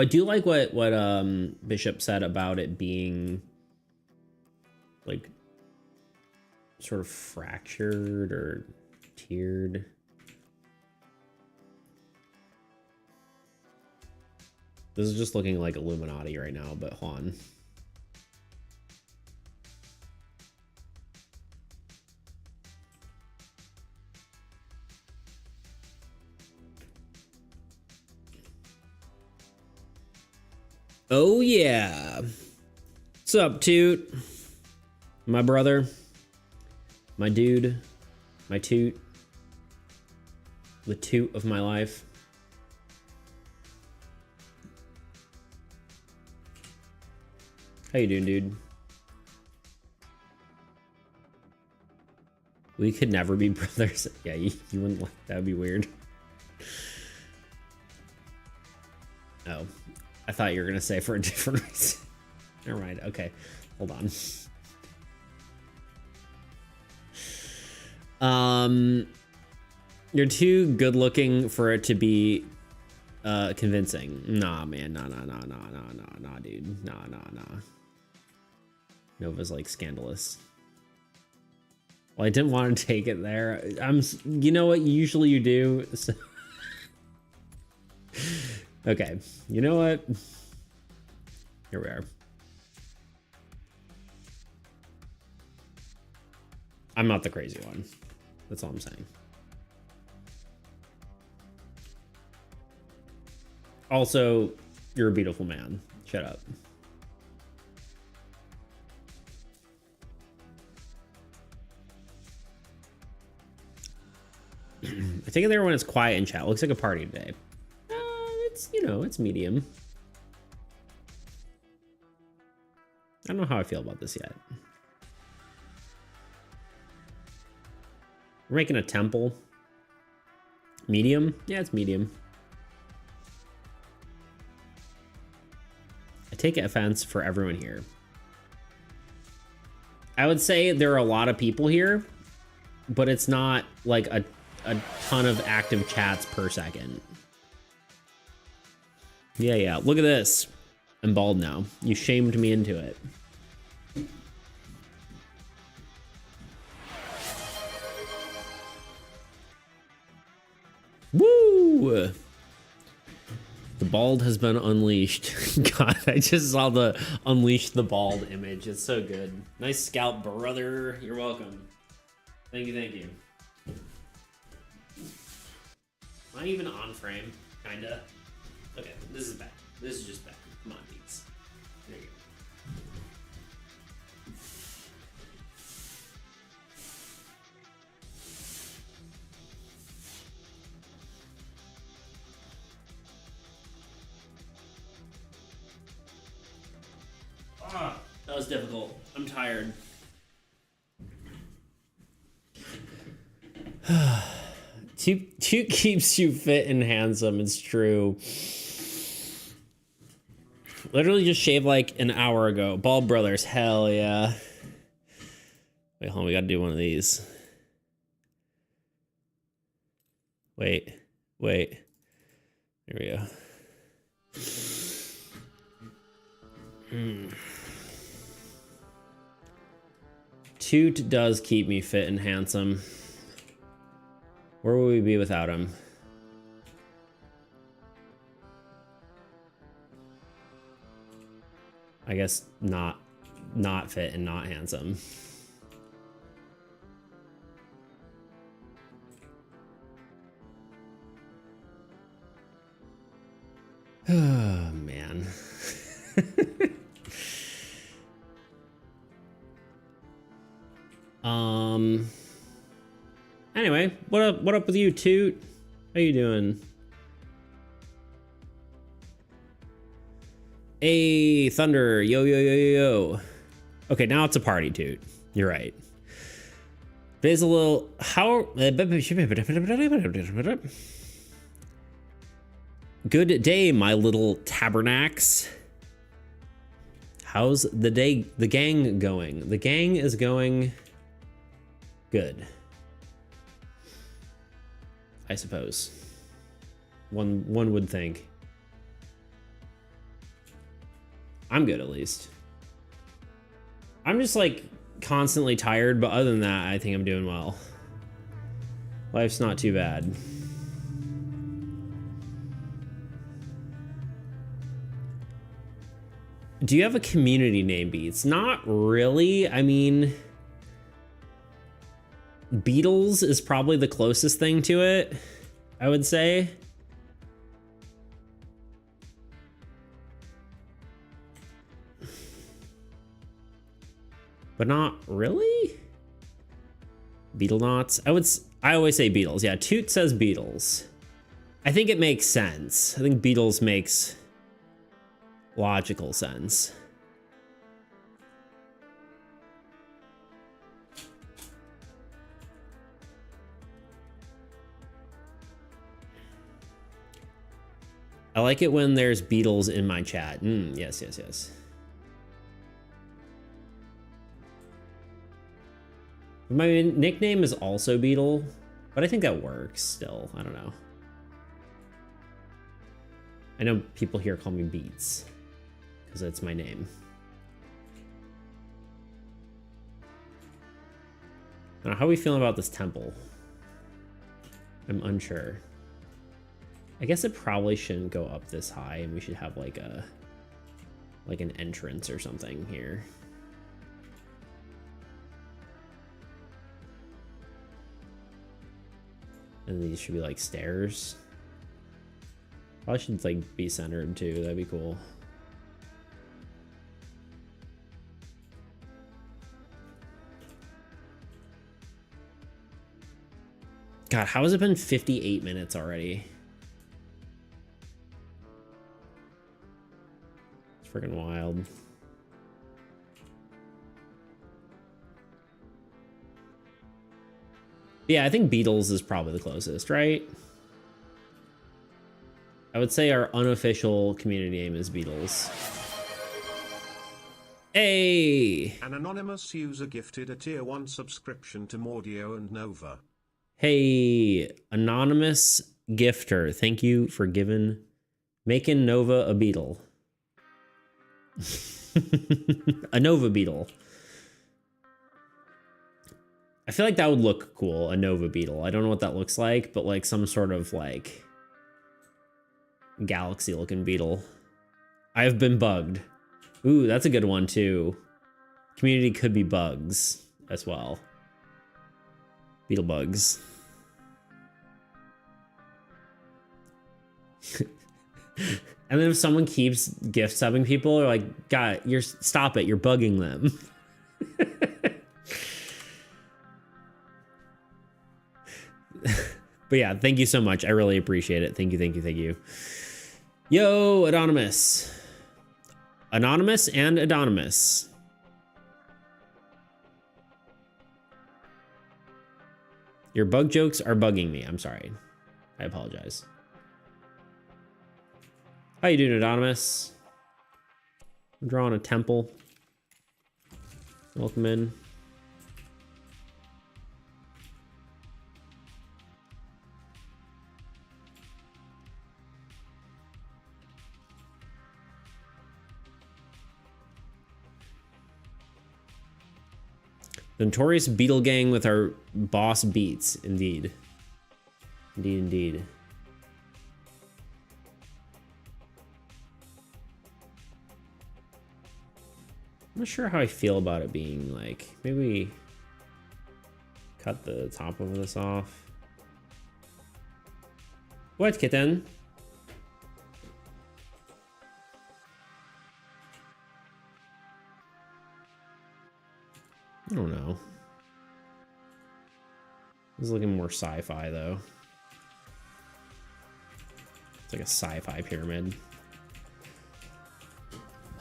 I do like what Bishop said about it being like sort of fractured or tiered. This is just looking like Illuminati right now, but hold on. Oh yeah. What's up, Toot? My brother. My dude. My toot. The toot of my life. How you doing, dude? We could never be brothers. Yeah, you wouldn't like that. Would be weird. Oh, I thought you were gonna say for a different reason. Never mind. Okay, hold on. You're too good looking for it to be convincing. Nah, man. Nah, dude. Nah. Nova's like scandalous. Well, I didn't want to take it there. You know what? Usually you do. So. Okay. You know what? Here we are. I'm not the crazy one. That's all I'm saying. Also, you're a beautiful man. Shut up. I take it there when it's quiet in chat. Looks like a party today. It's, you know, it's medium. I don't know how I feel about this yet. We're making a temple. Medium? Yeah, it's medium. I take offense for everyone here. I would say there are a lot of people here, but it's not like a ton of active chats per second. Yeah. Look at this. I'm bald now. You shamed me into it. Woo! The bald has been unleashed. God, I just saw the unleash the bald image. It's so good. Nice scalp, brother. You're welcome. Thank you. Am I even on frame? Kinda. Okay, this is bad. This is just bad. Come on, beats. There you go. Ah, that was difficult. I'm tired. Toot keeps you fit and handsome. It's true. Literally just shaved like an hour ago. Bald Brothers. Hell yeah. Wait, hold on. We got to do one of these. Wait. There we go. Toot does keep me fit and handsome. Where would we be without him? I guess not fit and not handsome. Oh, man. Anyway, what up with you, Toot? How you doing? Hey, Thunder. Yo. Okay, now it's a party, Toot. You're right. Today's a little... Good day, my little tabernacles. How's the gang going? The gang is going good, I suppose. One would think. I'm good, at least. I'm just like constantly tired, but other than that, I think I'm doing well. Life's not too bad. Do you have a community name, Beats? Not really. I mean, Beatles is probably the closest thing to it, I would say. But not really. Beetlenauts. I always say Beatles. Yeah, Toot says Beatles. I think it makes sense. I think Beatles makes logical sense. I like it when there's Beatles in my chat. Yes, yes, yes. My nickname is also Beetle, but I think that works still. I don't know. I know people here call me Beats because it's my name. I don't know, how are we feeling about this temple? I'm unsure. I guess it probably shouldn't go up this high, and we should have like an entrance or something here. And these should be like stairs. Probably should like be centered too. That'd be cool. God, how has it been 58 minutes already? It's freaking wild. Yeah, I think Beatles is probably the closest, right? I would say our unofficial community name is Beatles. Hey! An anonymous user gifted a tier 1 subscription to Mordio and Nova. Hey, anonymous gifter. Thank you for making Nova a beetle. A Nova beetle. I feel like that would look cool, a Nova beetle. I don't know what that looks like, but like some sort of like galaxy looking beetle. I've been bugged. Ooh, that's a good one too. Community could be bugs as well. Beetle bugs. And then if someone keeps gift subbing people, they're like, God, stop it, you're bugging them. But yeah, thank you so much. I really appreciate it. Thank you, thank you, thank you. Yo, Anonymous. Anonymous and Anonymous. Your bug jokes are bugging me. I'm sorry. I apologize. How you doing, Anonymous? I'm drawing a temple. Welcome in. The notorious Beetle Gang with our boss Beats, indeed. Indeed, indeed. I'm not sure how I feel about it being like, maybe cut the top of this off. What, kitten? I don't know. This is looking more sci-fi though. It's like a sci-fi pyramid.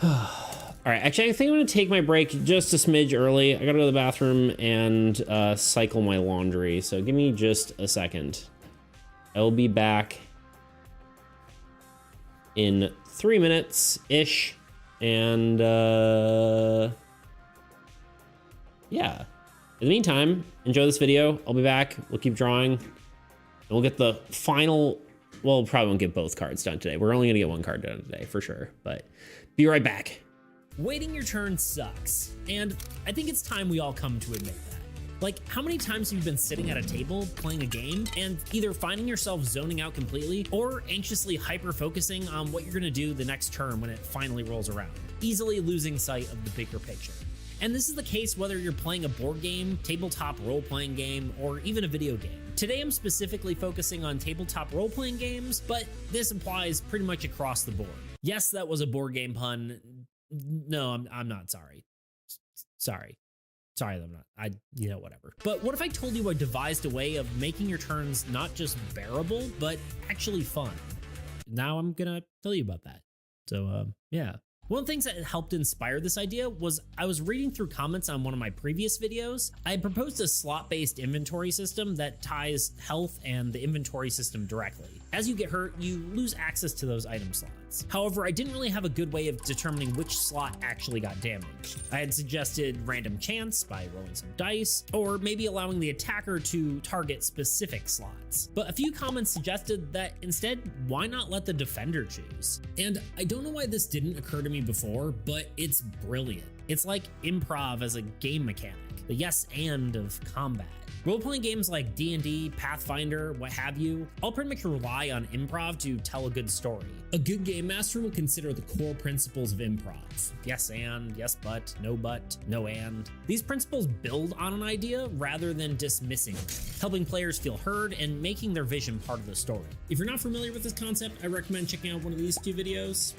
All right, actually, I think I'm gonna take my break just a smidge early. I gotta go to the bathroom and cycle my laundry. So give me just a second. I'll be back in 3 minutes-ish. And yeah. In the meantime, enjoy this video. I'll be back. We'll keep drawing. And we'll get the final... Well, probably won't get both cards done today. We're only gonna get one card done today, for sure. But be right back. Waiting your turn sucks, and I think it's time we all come to admit that. Like, how many times have you been sitting at a table playing a game and either finding yourself zoning out completely or anxiously hyper-focusing on what you're gonna do the next turn when it finally rolls around, easily losing sight of the bigger picture? And this is the case whether you're playing a board game, tabletop role-playing game, or even a video game. Today I'm specifically focusing on tabletop role-playing games, but this applies pretty much across the board. Yes, that was a board game pun. No, I'm not sorry. Sorry, I'm not. Whatever. But what if I told you I devised a way of making your turns not just bearable, but actually fun? Now I'm gonna tell you about that. So, yeah. One of the things that helped inspire this idea was I was reading through comments on one of my previous videos. I had proposed a slot-based inventory system that ties health and the inventory system directly. As you get hurt, you lose access to those item slots. However, I didn't really have a good way of determining which slot actually got damaged. I had suggested random chance by rolling some dice, or maybe allowing the attacker to target specific slots. But a few comments suggested that instead, why not let the defender choose? And I don't know why this didn't occur to me before, but it's brilliant. It's like improv as a game mechanic, the yes and of combat. Role-playing games like D&D, Pathfinder, what have you, all pretty much rely on improv to tell a good story. A good game master will consider the core principles of improv. Yes and, yes but, no and. These principles build on an idea rather than dismissing it, helping players feel heard and making their vision part of the story. If you're not familiar with this concept, I recommend checking out one of these two videos.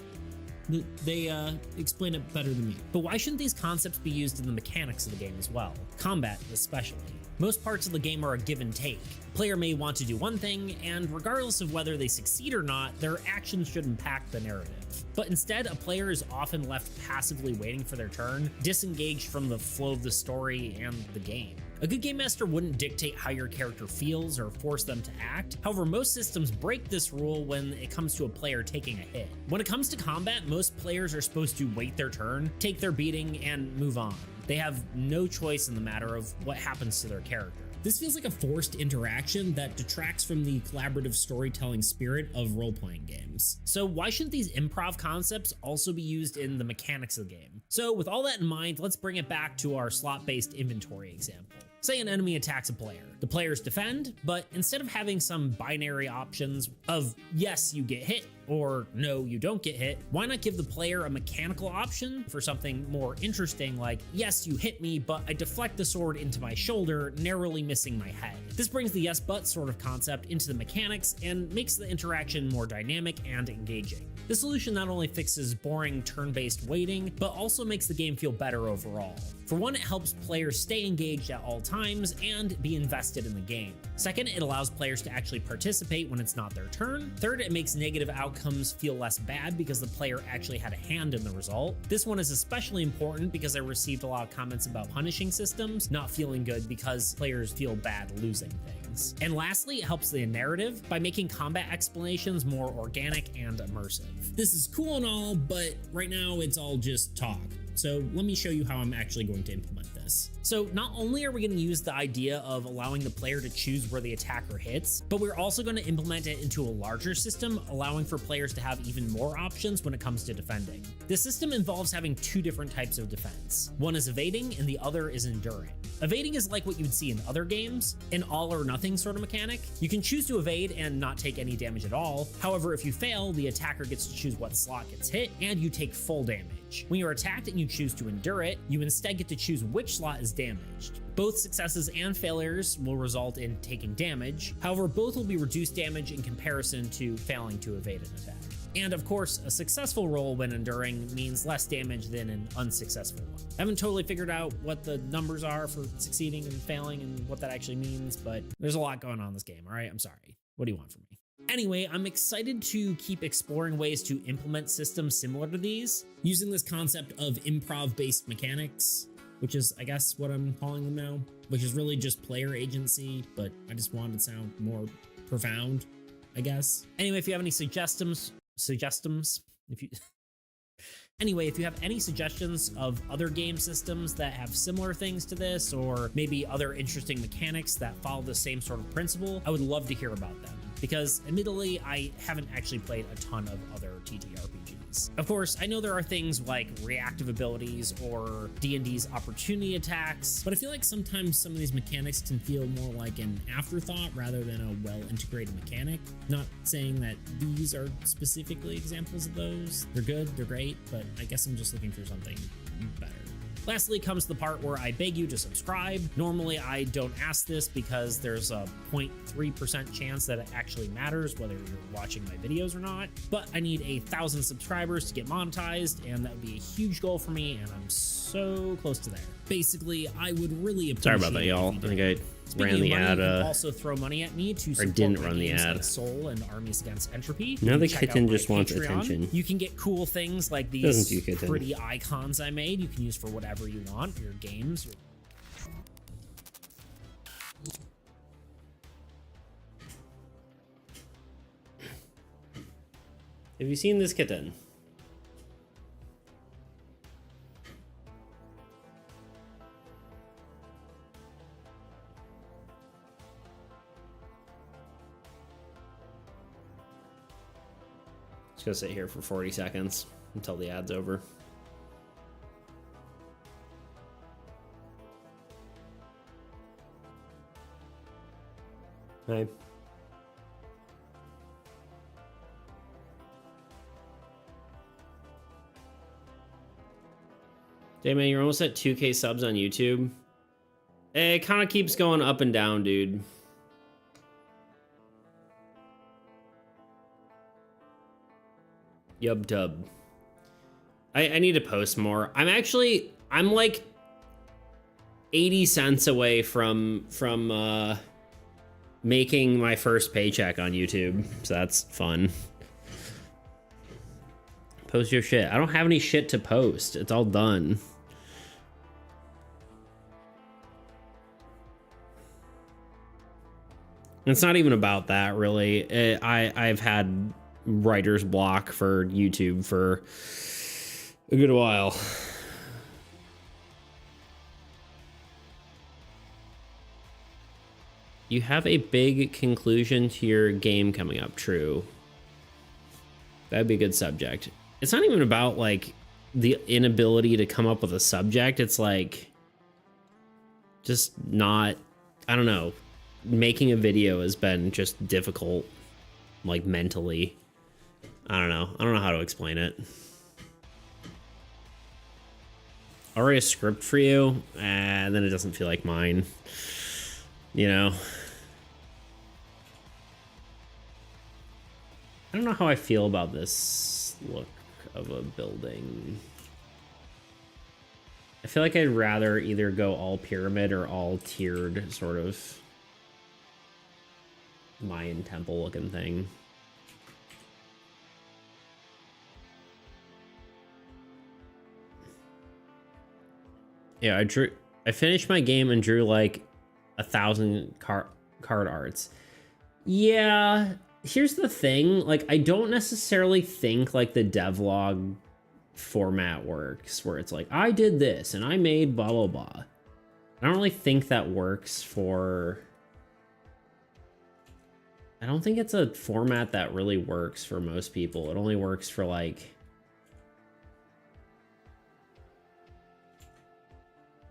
They explain it better than me. But why shouldn't these concepts be used in the mechanics of the game as well? Combat especially. Most parts of the game are a give and take. Player may want to do one thing, and regardless of whether they succeed or not, their actions should impact the narrative. But instead, a player is often left passively waiting for their turn, disengaged from the flow of the story and the game. A good game master wouldn't dictate how your character feels or force them to act. However, most systems break this rule when it comes to a player taking a hit. When it comes to combat, most players are supposed to wait their turn, take their beating, and move on. They have no choice in the matter of what happens to their character. This feels like a forced interaction that detracts from the collaborative storytelling spirit of role-playing games. So why shouldn't these improv concepts also be used in the mechanics of the game? So with all that in mind, let's bring it back to our slot-based inventory example. Say an enemy attacks a player. The players defend, but instead of having some binary options of yes, you get hit, or no, you don't get hit, why not give the player a mechanical option for something more interesting like, yes, you hit me, but I deflect the sword into my shoulder, narrowly missing my head. This brings the yes but sort of concept into the mechanics and makes the interaction more dynamic and engaging. The solution not only fixes boring turn-based waiting, but also makes the game feel better overall. For one, it helps players stay engaged at all times and be invested in the game. Second, it allows players to actually participate when it's not their turn. Third, it makes negative outcomes feel less bad because the player actually had a hand in the result. This one is especially important because I received a lot of comments about punishing systems not feeling good because players feel bad losing things. And lastly, it helps the narrative by making combat explanations more organic and immersive. This is cool and all, but right now it's all just talk. So let me show you how I'm actually going to implement this. So not only are we going to use the idea of allowing the player to choose where the attacker hits, but we're also going to implement it into a larger system, allowing for players to have even more options when it comes to defending. The system involves having two different types of defense. One is evading and the other is enduring. Evading is like what you would see in other games, an all or nothing sort of mechanic. You can choose to evade and not take any damage at all. However, if you fail, the attacker gets to choose what slot gets hit and you take full damage. When you're attacked and you choose to endure it, you instead get to choose which slot is damaged. Both successes and failures will result in taking damage. However, both will be reduced damage in comparison to failing to evade an attack. And of course, a successful roll when enduring means less damage than an unsuccessful one. I haven't totally figured out what the numbers are for succeeding and failing and what that actually means, but there's a lot going on in this game, all right? I'm sorry. What do you want from me? Anyway, I'm excited to keep exploring ways to implement systems similar to these, using this concept of improv-based mechanics, which is, I guess, what I'm calling them now, which is really just player agency, but I just wanted to sound more profound, I guess. Anyway, if you have any suggestions, if you have any suggestions of other game systems that have similar things to this, or maybe other interesting mechanics that follow the same sort of principle, I would love to hear about them, because admittedly, I haven't actually played a ton of other TTRPGs. abilities. Of course, I know there are things like reactive abilities or D&D's opportunity attacks, but I feel like sometimes some of these mechanics can feel more like an afterthought rather than a well-integrated mechanic. Not saying that these are specifically examples of those. They're good, they're great, but I guess I'm just looking for something better. Lastly comes the part where I beg you to subscribe. Normally I don't ask this because there's a 0.3% chance that it actually matters whether you're watching my videos or not, but I need 1,000 subscribers to get monetized, and that would be a huge goal for me, and I'm so close to there. Basically, I would really appreciate. Sorry about that, y'all. I think I ran the ad. Also throw money at me to or support didn't my run the games ad. like Soul and Armies Against Entropy. Now the Check out kitten my just wants Patreon. attention. You can get cool things like Doesn't these you, kitten? pretty icons I made. You can use for whatever you want, your games. Have you seen this kitten? Just gonna sit here for 40 seconds until the ad's over. Hi. Hey man, you're almost at 2K subs on YouTube. It kind of keeps going up and down, dude. Yub dub. I need to post more. I'm like 80 cents away from making my first paycheck on YouTube, so that's fun. Post your shit. I don't have any shit to post. It's all done. It's not even about that, really. I've had writer's block for YouTube for a good while. You have a big conclusion to your game coming up. True. That'd be a good subject. It's not even about like the inability to come up with a subject. It's like just not, I don't know. Making a video has been just difficult, like mentally. I don't know how to explain it. I'll write a script for you, and then it doesn't feel like mine. You know? I don't know how I feel about this look of a building. I feel like I'd rather either go all pyramid or all tiered, sort of Mayan temple looking thing. Yeah, I finished my game and drew like 1,000 card arts. Yeah, here's the thing, like I don't necessarily think like the devlog format works, where it's like I did this and I made blah blah blah. I don't really think that works for, I don't think it's a format that really works for most people. It only works for like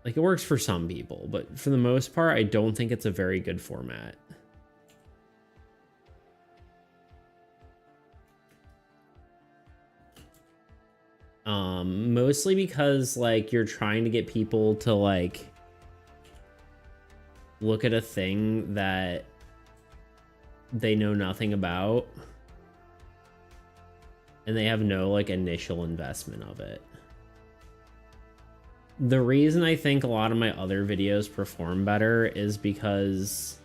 it works for some people, but for the most part, I don't think it's a very good format. Mostly because like you're trying to get people to like look at a thing that they know nothing about, and they have no like initial investment of it. The reason I think a lot of my other videos perform better is because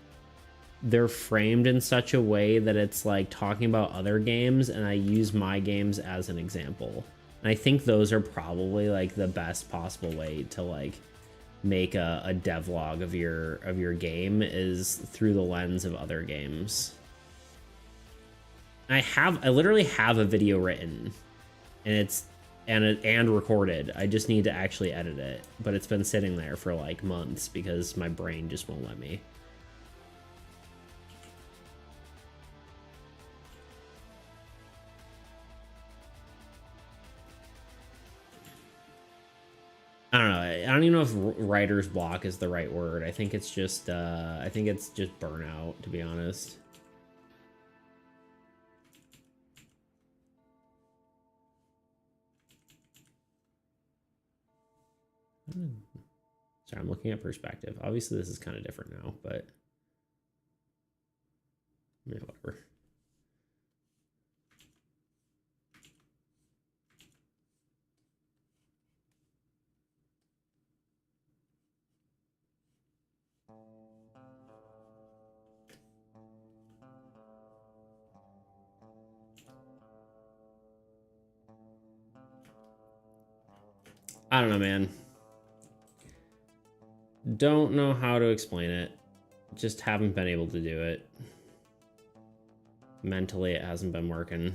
they're framed in such a way that it's like talking about other games, and I use my games as an example. And I think those are probably like the best possible way to like make a devlog of your game, is through the lens of other games. I literally have a video written, and it's and recorded. I just need to actually edit it, but it's been sitting there for like months because my brain just won't let me. I don't know. I don't even know if writer's block is the right word. I think it's just burnout, to be honest. Sorry, I'm looking at perspective. Obviously, this is kind of different now, but yeah, whatever. I don't know, man. Don't know how to explain it. Just haven't been able to do it. Mentally, it hasn't been working.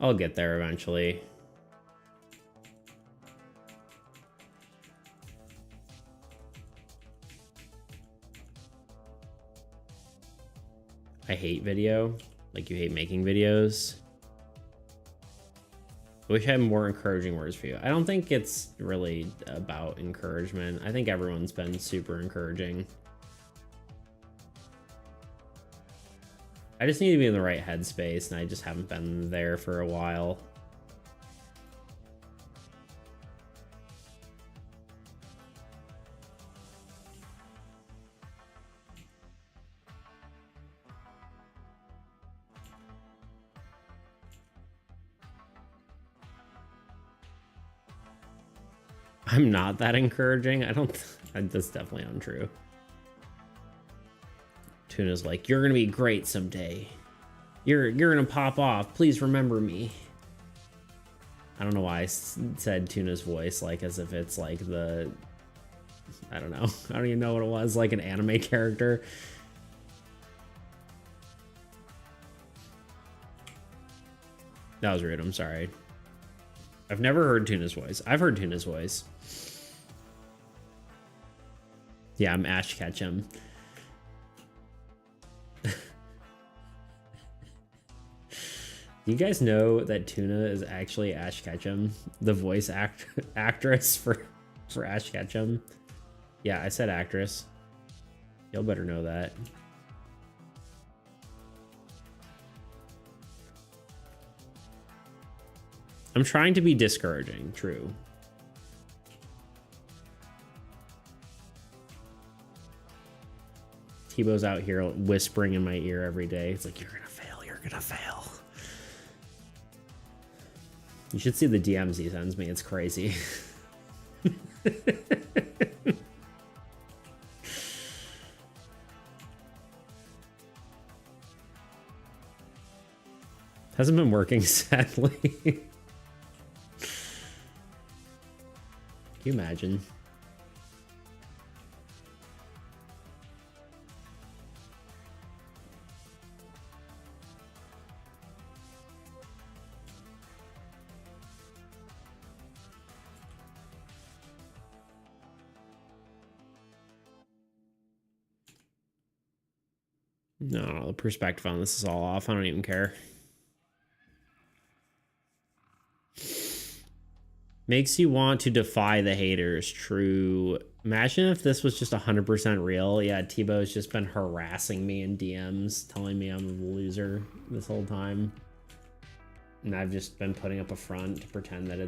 I'll get there eventually. I hate video. Like, you hate making videos. I wish I had more encouraging words for you. I don't think it's really about encouragement. I think everyone's been super encouraging. I just need to be in the right headspace, and I just haven't been there for a while. I'm not that encouraging. That's definitely untrue. Tuna's like, you're gonna be great someday. You're gonna pop off. Please remember me. I don't know why I said Tuna's voice like as if it's like the, I don't know. I don't even know what it was, like an anime character. That was rude, I'm sorry. I've never heard Tuna's voice. I've heard Tuna's voice. Yeah, I'm Ash Ketchum. You guys know that Tuna is actually Ash Ketchum, the voice actress for Ash Ketchum? Yeah, I said actress. Y'all better know that. I'm trying to be discouraging, true. Tebow's out here whispering in my ear every day. It's like, you're gonna fail, you're gonna fail. You should see the DMs he sends me, it's crazy. Hasn't been working, sadly. Can you imagine? No, the perspective on this is all off. I don't even care. Makes you want to defy the haters. True. Imagine if this was just 100% real. Yeah, Tebow's just been harassing me in DMs, telling me I'm a loser this whole time. And I've just been putting up a front to pretend that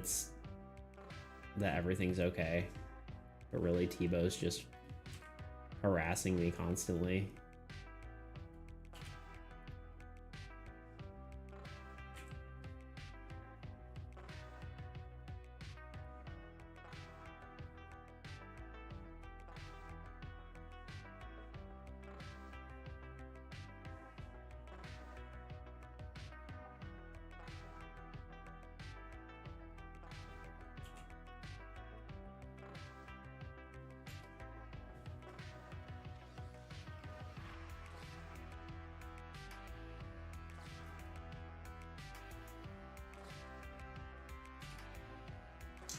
that everything's okay. But really, Tebow's just harassing me constantly.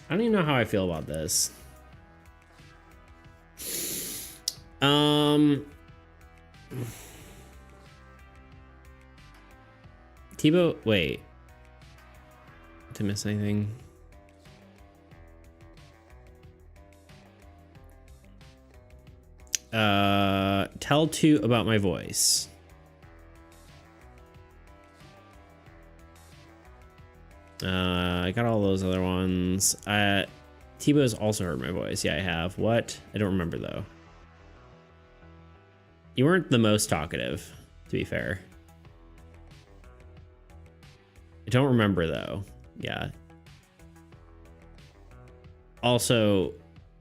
I don't even know how I feel about this. Tebow, wait. Did I miss anything? Tell two about my voice. I got all those other ones. Tebow's also heard my voice. Yeah, I have. What? I don't remember though. You weren't the most talkative, to be fair. I don't remember though. Yeah. Also,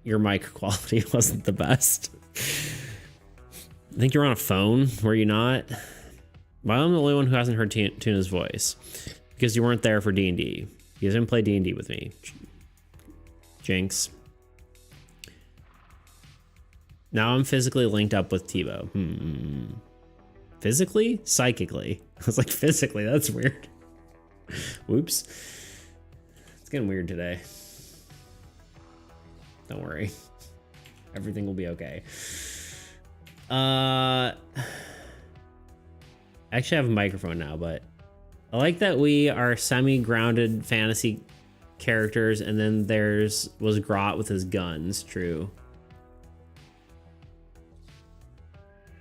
your mic quality wasn't the best. I think you're on a phone, were you not? Well, I'm the only one who hasn't heard Tuna's voice because you weren't there for D&D. You didn't play D&D with me. Jinx. Now I'm physically linked up with Tebow. Physically? Psychically. I was like, physically, that's weird. Whoops. It's getting weird today. Don't worry. Everything will be okay. I actually have a microphone now, but I like that we are semi-grounded fantasy characters, and then was Grot with his guns. True.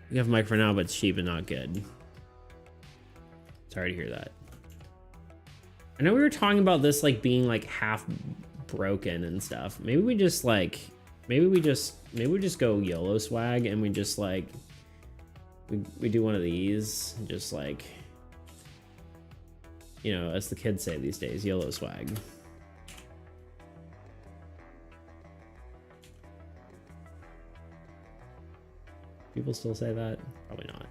We have a microphone now, but it's cheap and not good. Sorry to hear that. I know we were talking about this like being like half broken and stuff. Maybe we just go YOLO swag and we just like we do one of these, just like, you know, as the kids say these days, YOLO swag. People still say that? Probably not.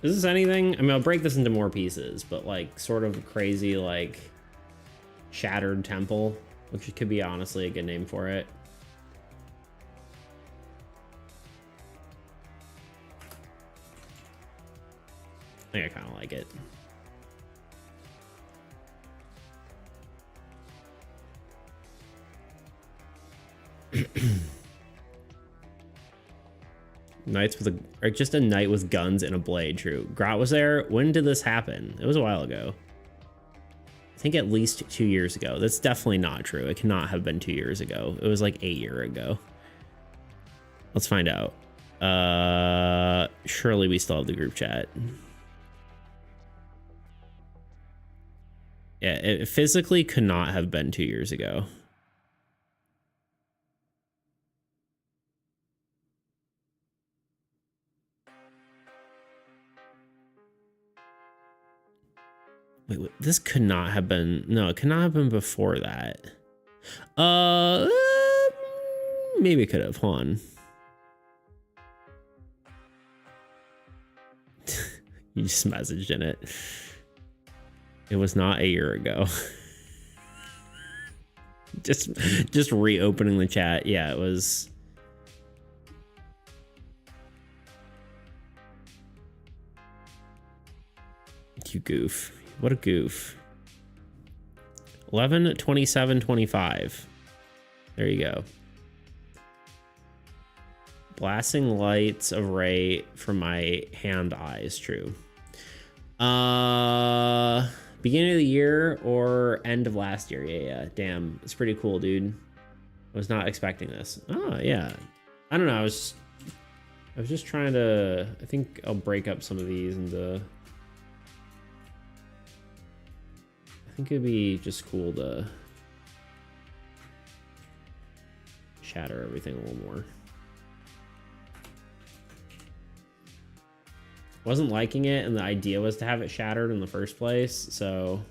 Is this anything? I mean, I'll break this into more pieces, but like sort of crazy, like shattered temple, which could be honestly a good name for it. I think I kind of like it. Knights with or just a knight with guns and a blade. True. Grot was there. When did this happen? It was a while ago. I think at least 2 years ago. That's definitely not true. It cannot have been 2 years ago. It was like 8 years ago. Let's find out. Surely we still have the group chat. Yeah, it physically could not have been 2 years ago. Wait, this could not have been. No, it could not have been before that. Maybe it could have. Hold on. You just messaged in it. It was not a year ago. just reopening the chat. Yeah, it was. You goof. What a goof. 11/27/25. There you go. Blasting lights of ray from my hand eyes. True. Beginning of the year or end of last year. Yeah. Damn, it's pretty cool, dude. I was not expecting this. Oh yeah. I don't know. I was just trying to. I think I'll break up some of these into. I think it'd be just cool to shatter everything a little more. Wasn't liking it, and the idea was to have it shattered in the first place, so...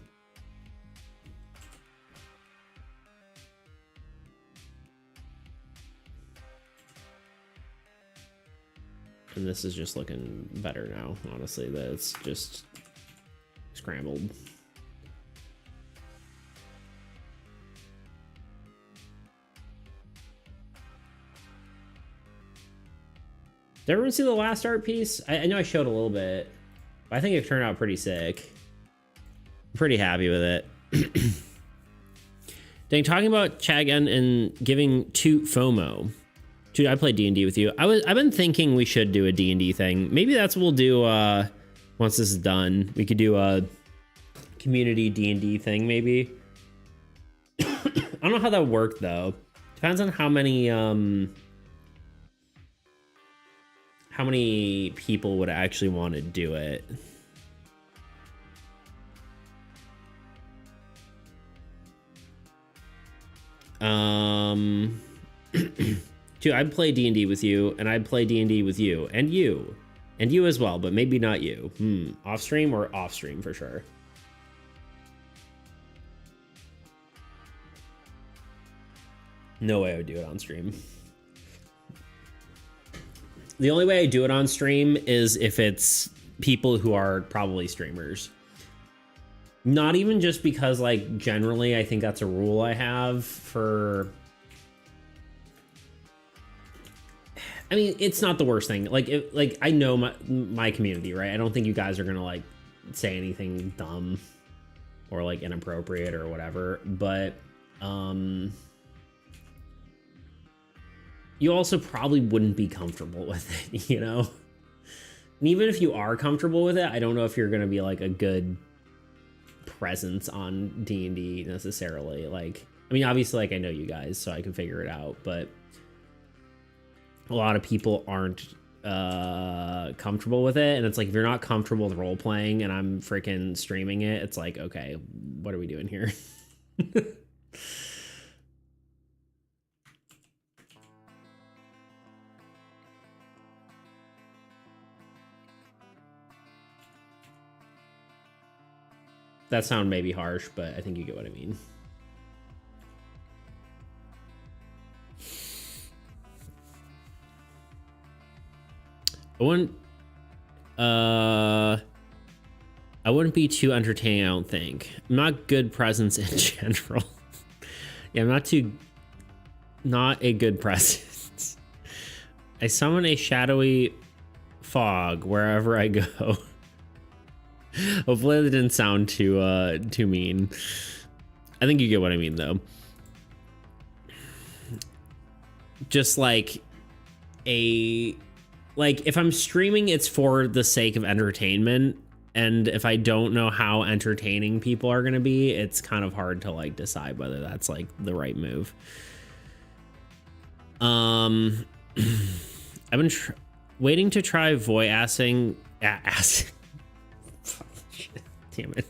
And this is just looking better now, honestly, that it's just scrambled. Did everyone see the last art piece? I know I showed a little bit, but I think it turned out pretty sick. I'm pretty happy with it. Dang, talking about Chagan and giving to FOMO. Dude, I played D&D with you. I've been thinking we should do a D&D thing. Maybe that's what we'll do once this is done. We could do a community D&D thing, maybe. I don't know how that would work, though. Depends on how many people would actually want to do it. Dude, I'd play D&D with you, and I'd play D&D with you, and you as well, but maybe not you. Off stream or off stream for sure. No way I would do it on stream. The only way I do it on stream is if it's people who are probably streamers. Not even just because, like, generally I think that's a rule I have for... I mean, it's not the worst thing. Like, I know my community, right? I don't think you guys are gonna, like, say anything dumb or, like, inappropriate or whatever, but, you also probably wouldn't be comfortable with it, you know? And even if you are comfortable with it, I don't know if you're gonna be, like, a good presence on D&D necessarily. Like, I mean, obviously, like, I know you guys, so I can figure it out, but a lot of people aren't comfortable with it, and it's like, if you're not comfortable with role playing and I'm freaking streaming it, it's like, okay, what are we doing here? That sound may be harsh, but I think you get what I mean. I wouldn't be too entertaining, I don't think. I'm not good presence in general. Yeah, I'm not a good presence. I summon a shadowy fog wherever I go. Hopefully that didn't sound too mean. I think you get what I mean, though. Just like if I'm streaming, it's for the sake of entertainment, and if I don't know how entertaining people are gonna be, it's kind of hard to, like, decide whether that's, like, the right move. I've been waiting to try voicing damn it,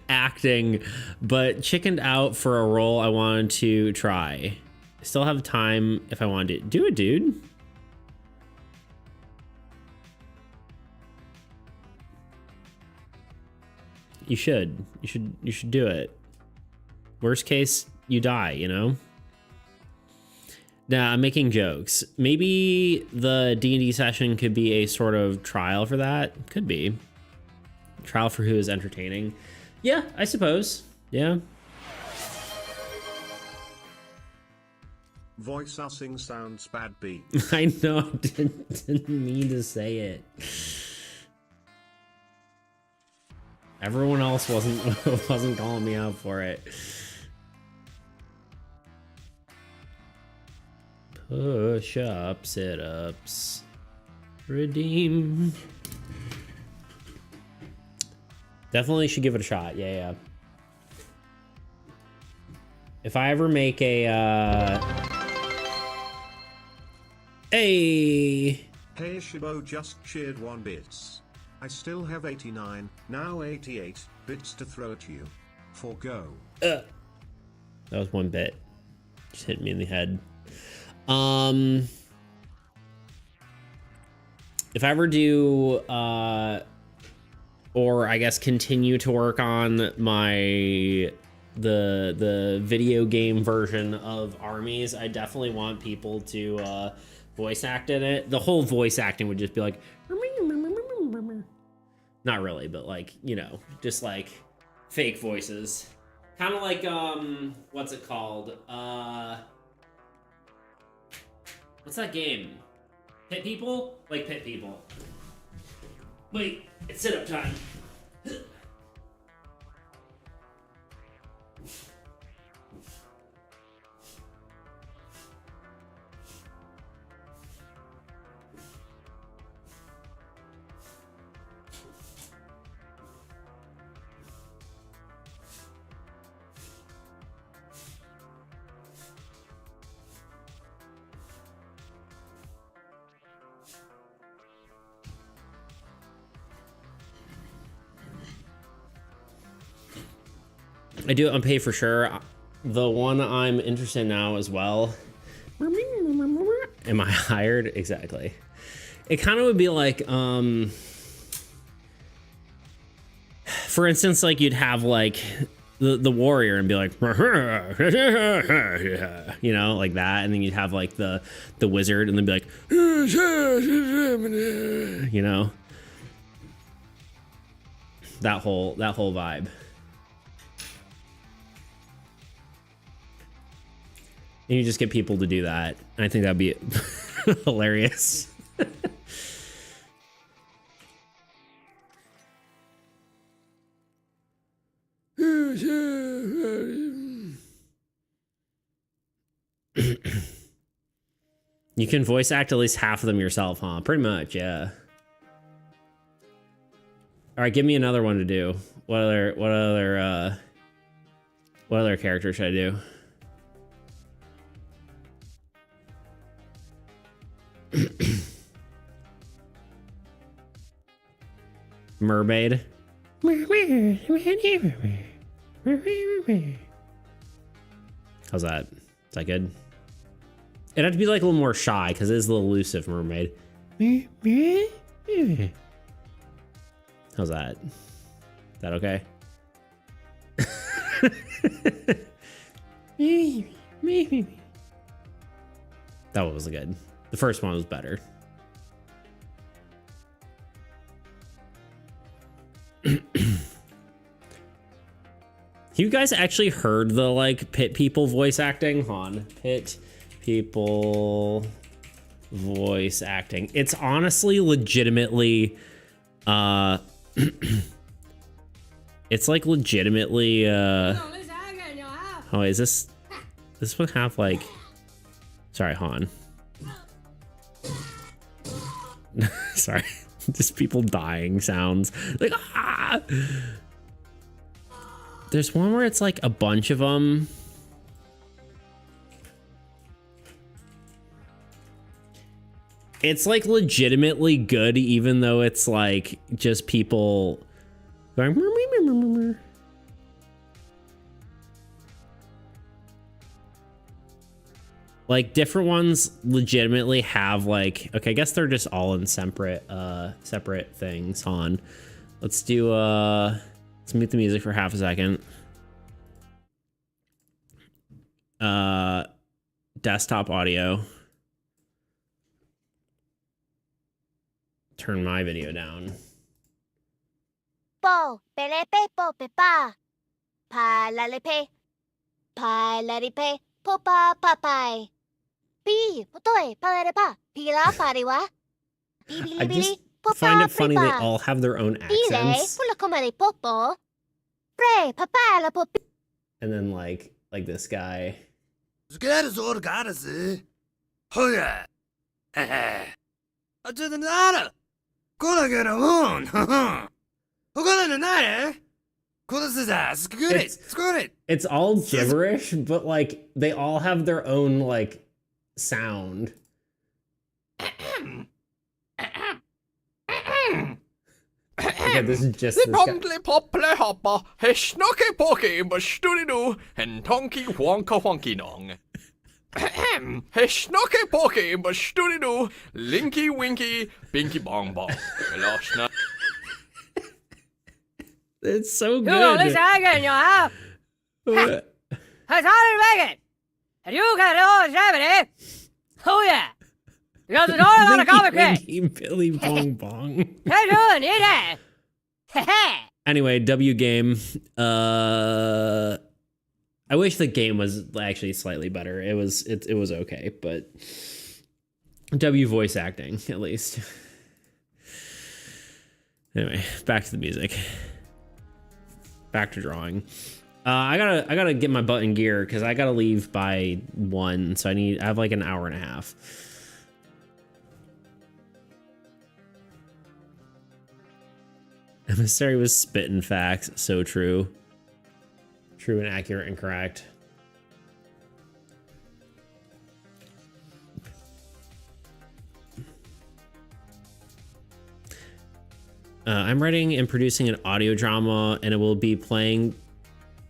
acting, but chickened out for a role I wanted to try. I still have time if I wanted to do it, dude. You should do it. Worst case, you die, you know? Nah, I'm making jokes. Maybe the D&D session could be a sort of trial for that. Could be. Trial for who is entertaining. Yeah, I suppose. Yeah. Voice ussing sounds bad B. I know, I didn't mean to say it. Everyone else wasn't calling me out for it. Push up, sit ups, redeem. Definitely should give it a shot. Yeah. If I ever make a Hey Shibo just cheered 1 bits. I still have 89, now 88 bits to throw at you. Forgo. That was 1 bit. Just hit me in the head. if I ever do, or I guess continue to work on my the video game version of Armies, I definitely want people to voice act in it. The whole voice acting would just be like, not really, but like, you know, just like fake voices. Kind of like, what's it called? What's that game? Pit People? Like Pit People. Wait, it's sit-up time. I do it on pay for sure. The one I'm interested in now as well. Am I hired? Exactly. It kind of would be like, for instance, like you'd have like the warrior and be like, you know, like that, and then you'd have like the wizard and then be like, you know, that whole vibe. And you just get people to do that. I think that'd be hilarious. You can voice act at least half of them yourself, huh? Pretty much, yeah. All right, give me another one to do. What other character should I do? Mermaid. How's that? Is that good? It'd have to be like a little more shy because it is a little elusive, mermaid. How's that? Is that okay? That one was good. The first one was better. You guys actually heard the like pit people voice acting? Hold on. Pit people voice acting. It's honestly legitimately it's like legitimately oh, is this one have like, sorry, Han. Sorry, just people dying sounds like ah. There's one where it's like a bunch of them. It's like legitimately good, even though it's like just people going. Like different ones legitimately have like, okay, I guess they're just all in separate things. On, let's do let's mute the music for half a second. Desktop audio. Turn my video down. Po, pelepe, po, pepa. Pa, lalipe. Pa, lalipe. Popa, papai. Pi, potoi, palerepa. Pila, pariwa. I just find it funny they all have their own accents. And then like this guy. It's all gibberish, but like they all have their own like sound. Okay, this is just this guy. Hey, schnocky porky, but stooty doo, linky winky, binky bong bong. Hello, schnock. It's so You know this good. again, you have. That's how you make it. And you got it all Germany. Oh yeah. Because it's all about a comic cake. Winky Billy Bong Bong. Hey, doing it? Anyway, W game. I wish the game was actually slightly better. It was okay, but W voice acting at least. Anyway, back to the music. Back to drawing. I gotta get my butt in gear because I gotta leave by 1, so I have like an hour and a half. Emissary was spitting facts, so true. True and accurate and correct. I'm writing and producing an audio drama, and we'll be playing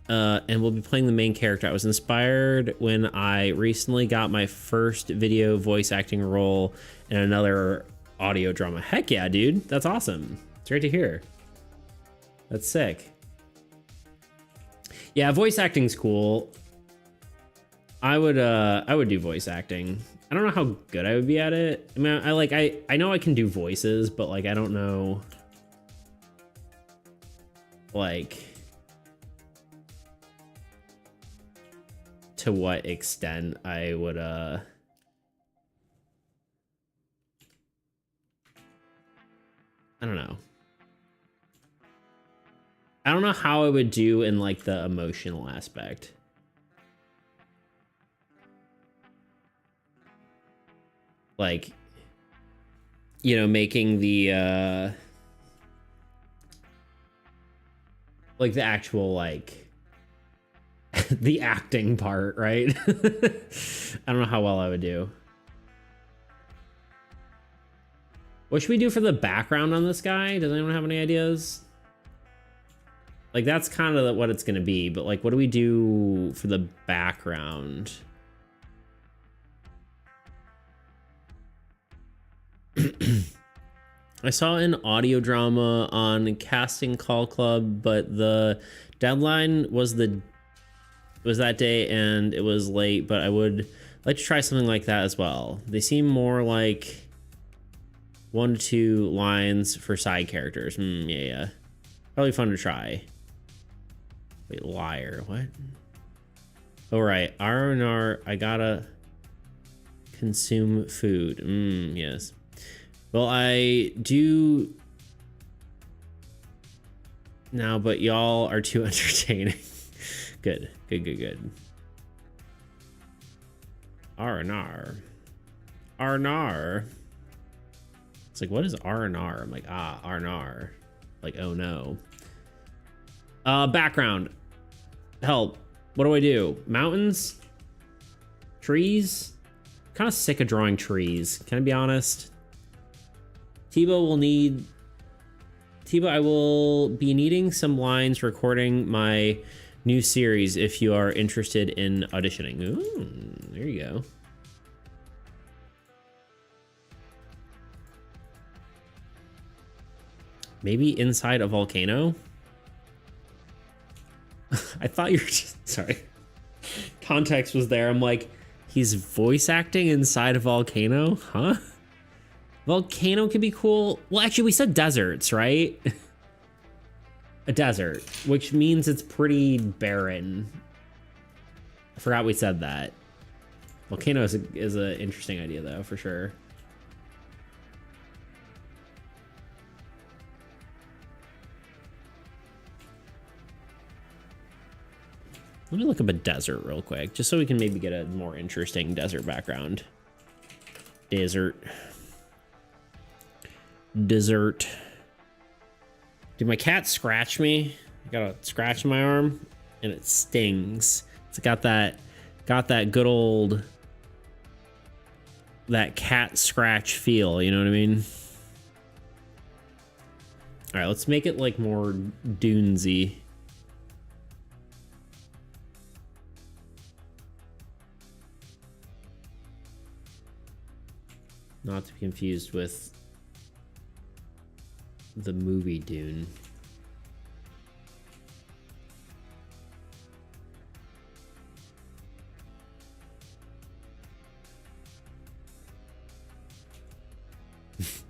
the main character. I was inspired when I recently got my first video voice acting role in another audio drama. Heck yeah, dude. That's awesome. It's great to hear. That's sick. Yeah, voice acting's cool. I would do voice acting. I don't know how good I would be at it. I mean, I know I can do voices, but like I don't know like to what extent I would I don't know. I don't know how I would do in like the emotional aspect. Like, you know, making the like the actual like the acting part, right? I don't know how well I would do. What should we do for the background on this guy? Does anyone have any ideas? Like, that's kind of what it's going to be, but like, what do we do for the background? I saw an audio drama on Casting Call Club, but the deadline was that day and it was late, but I would like to try something like that as well. They seem more like 1 to 2 lines for side characters. Yeah. Probably fun to try. Wait, liar, what? All right, R&R, I gotta consume food. Yes. Well, I do now, but y'all are too entertaining. Good. R&R. R&R. It's like, what is R&R? I'm like, R&R. Like, oh no. Background. Help. What do I do? Mountains? Trees? I'm kind of sick of drawing trees. Can I be honest? Tebow, I will be needing some lines recording my new series if you are interested in auditioning. Ooh, there you go. Maybe inside a volcano? I thought you were just, sorry. Context was there. I'm like, he's voice acting inside a volcano? Huh? Volcano could be cool. Well, actually, we said deserts, right? A desert, which means it's pretty barren. I forgot we said that. Volcano is an interesting idea, though, for sure. Let me look up a desert real quick, just so we can maybe get a more interesting desert background. Desert. Did my cat scratch me? I got a scratch in my arm, and it stings. It's got that good old, that cat scratch feel, you know what I mean? All right, let's make it like more dunesy. Not to be confused with the movie Dune.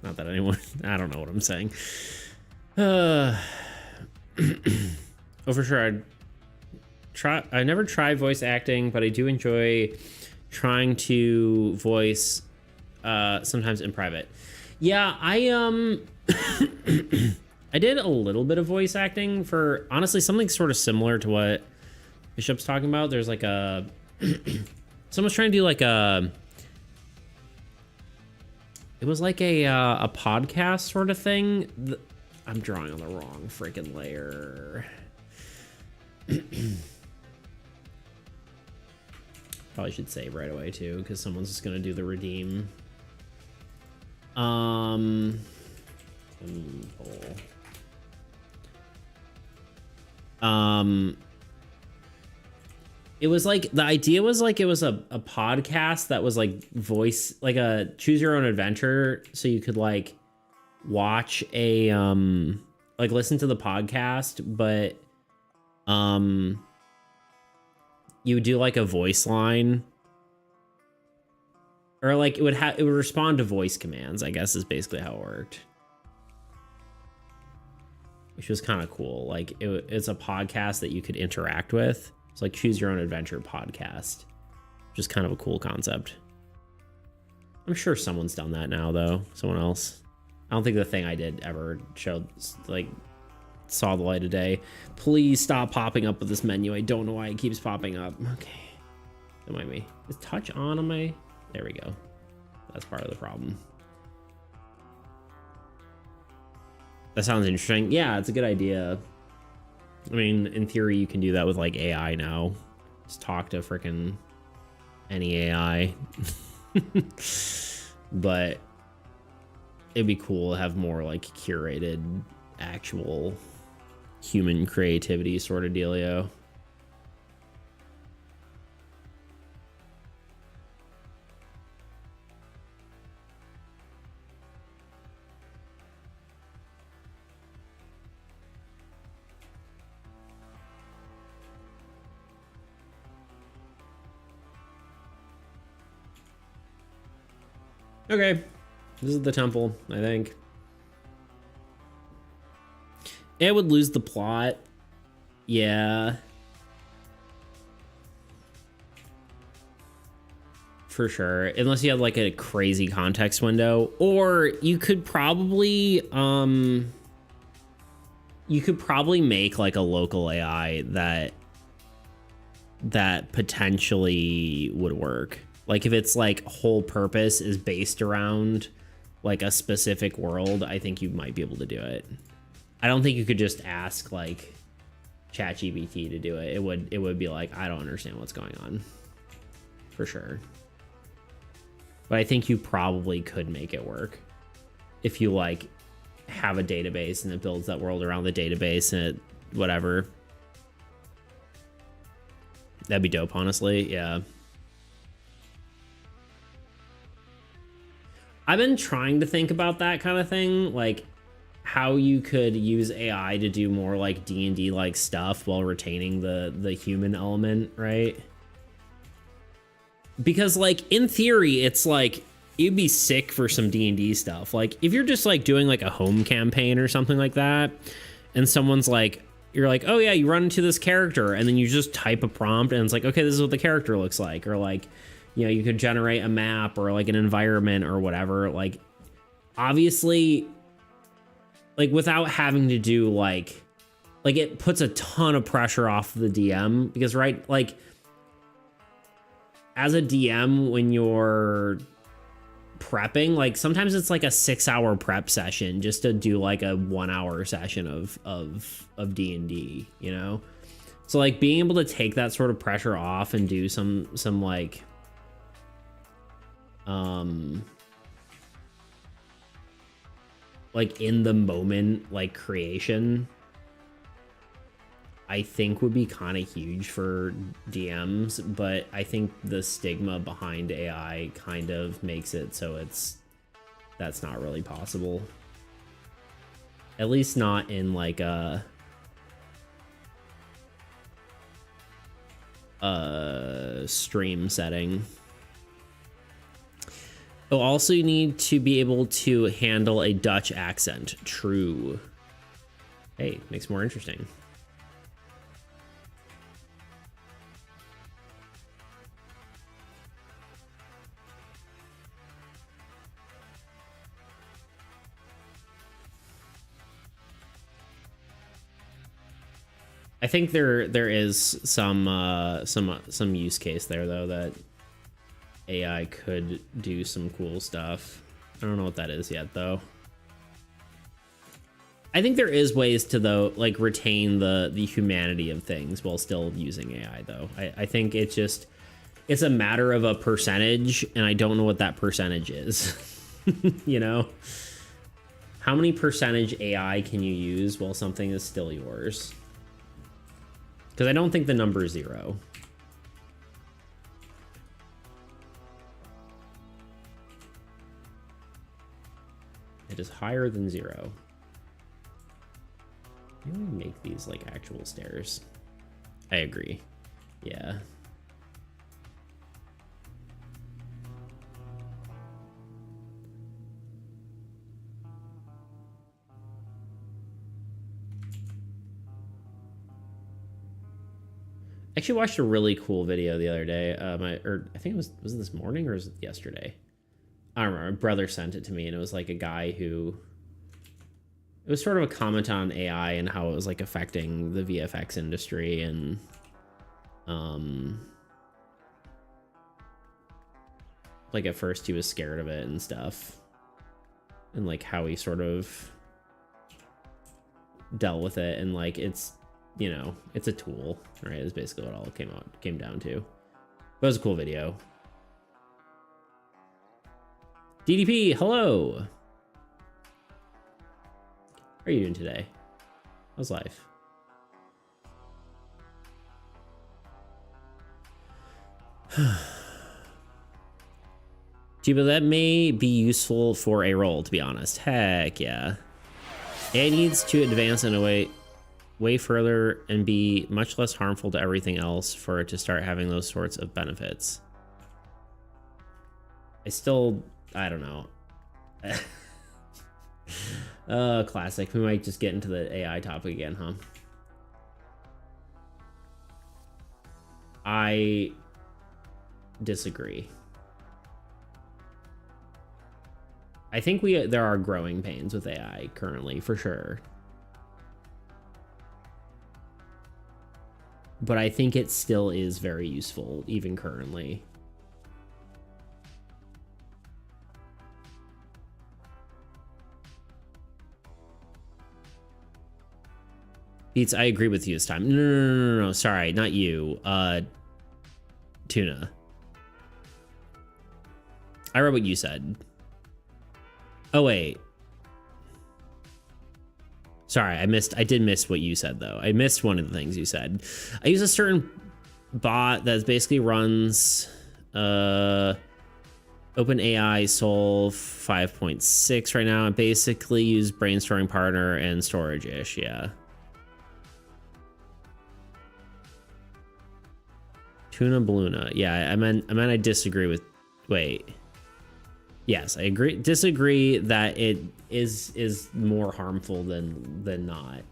Not that anyone, I don't know what I'm saying. Oh, for sure. I never tried voice acting, but I do enjoy trying to voice sometimes in private. Yeah, I I did a little bit of voice acting for honestly something sort of similar to what Bishop's talking about. There's like a someone's trying to do like a it was like a podcast sort of thing. I'm drawing on the wrong freaking layer. Probably should save right away too, because someone's just gonna do the redeem. It was like the idea was like it was a podcast that was like voice, like a choose your own adventure, so you could like watch a like listen to the podcast, but you would do like a voice line, or like it would respond to voice commands, I guess is basically how it worked, which was kind of cool. Like it's a podcast that you could interact with. It's like choose your own adventure podcast, which is kind of a cool concept. I'm sure someone's done that now though, someone else. I don't think the thing I did ever showed, like, saw the light of day. Please stop popping up with this menu. I don't know why it keeps popping up. Okay. Don't mind me. Is touch on my... There we go. That's part of the problem. That sounds interesting. Yeah, it's a good idea. I mean, in theory, you can do that with, like, AI now. Just talk to frickin' any AI. But it'd be cool to have more, like, curated, actual human creativity sort of dealio. Okay, this is the temple, I think. It would lose the plot. Yeah. For sure. Unless you had like a crazy context window. Or you could probably make like a local AI that potentially would work. Like if its like whole purpose is based around like a specific world, I think you might be able to do it. I don't think you could just ask like ChatGPT to do it. It would be like, I don't understand what's going on. For sure. But I think you probably could make it work if you like have a database and it builds that world around the database and it whatever. That'd be dope, honestly. Yeah. I've been trying to think about that kind of thing, like how you could use AI to do more like D&D like stuff while retaining the human element, right? Because like in theory, it's like you'd be sick for some D&D stuff. Like if you're just like doing like a home campaign or something like that, and someone's like, you're like, oh yeah, you run into this character, and then you just type a prompt and it's like, okay, this is what the character looks like, or like, you know, you could generate a map or like an environment or whatever. Like obviously, like without having to do like it puts a ton of pressure off the DM, because right, like as a DM, when you're prepping, like sometimes it's like a 6-hour prep session just to do like a 1-hour session of D&D, you know? So like being able to take that sort of pressure off and do some like in the moment like creation, I think would be kind of huge for DMs. But I think the stigma behind AI kind of makes it so it's that's not really possible. At least not in like a stream setting. Oh, also you need to be able to handle a Dutch accent. True. Hey, makes more interesting. I think there is some use case there though that AI could do some cool stuff. I don't know what that is yet though. I think there is ways to though like retain the humanity of things while still using AI though. I think it's a matter of a percentage, and I don't know what that percentage is. You know? How many percentage AI can you use while something is still yours? Because I don't think the number is 0. It is higher than 0. Maybe we make these like actual stairs. I agree. Yeah. Actually watched a really cool video the other day. I think was it this morning or was it yesterday? I don't remember. My brother sent it to me, and it was like a guy who, it was sort of a comment on AI and how it was like affecting the VFX industry, and like at first he was scared of it and stuff, and like how he sort of dealt with it, and like it's, you know, it's a tool, right? Is basically what all it came down to. But it was a cool video. DDP, hello. How are you doing today? How's life? Gee, but that may be useful for a role, to be honest. Heck yeah. AI needs to advance in a way further and be much less harmful to everything else for it to start having those sorts of benefits. I don't know. Classic. We might just get into the AI topic again, huh? I disagree. I think there are growing pains with AI currently, for sure. But I think it still is very useful, even currently. Beats, I agree with you this time. No, sorry, not you. Tuna. I read what you said. Oh, wait. Sorry, I did miss what you said, though. I missed one of the things you said. I use a certain bot that basically runs OpenAI Sol 5.6 right now. I basically use Brainstorming Partner and Storage-ish, yeah. Tuna Baluna. Yeah, I meant I disagree with... Wait. Yes, I disagree that it is more harmful than not.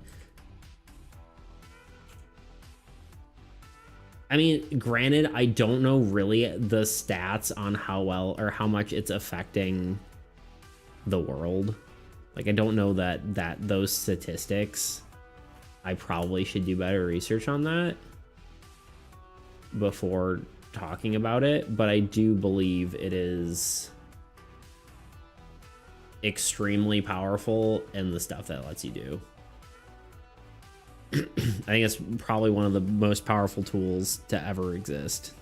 I mean, granted, I don't know really the stats on how well or how much it's affecting the world. Like, I don't know that those statistics. I probably should do better research on that before talking about it, but I do believe it is extremely powerful in the stuff that it lets you do. I think it's probably one of the most powerful tools to ever exist.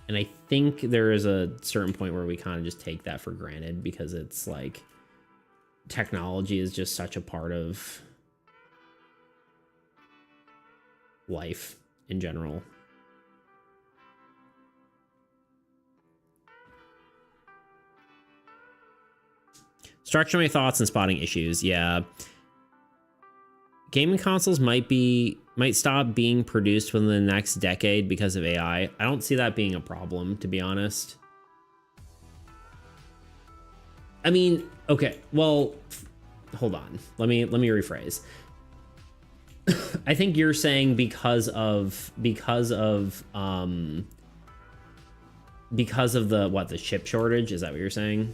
And I think there is a certain point where we kind of just take that for granted because it's like technology is just such a part of life in general. Structure my thoughts and spotting issues. Yeah. Gaming consoles might stop being produced within the next decade because of AI. I don't see that being a problem, to be honest. I mean, okay, well, hold on. Let me rephrase. I think you're saying because of the the chip shortage, is that what you're saying?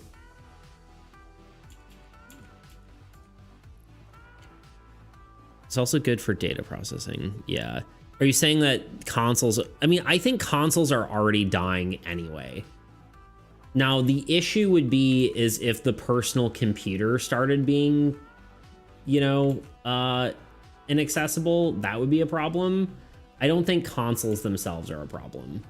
It's also good for data processing. Yeah. Are you saying that consoles... I mean, I think consoles are already dying anyway. Now, the issue would be is if the personal computer started being, you know, inaccessible, that would be a problem. I don't think consoles themselves are a problem.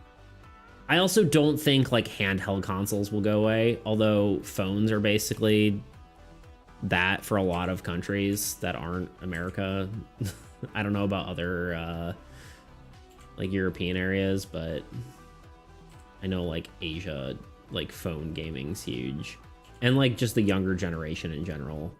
I also don't think, like, handheld consoles will go away, although phones are basically... that for a lot of countries that aren't America. I don't know about other like European areas, but I know like Asia, like phone gaming's huge, and like just the younger generation in general.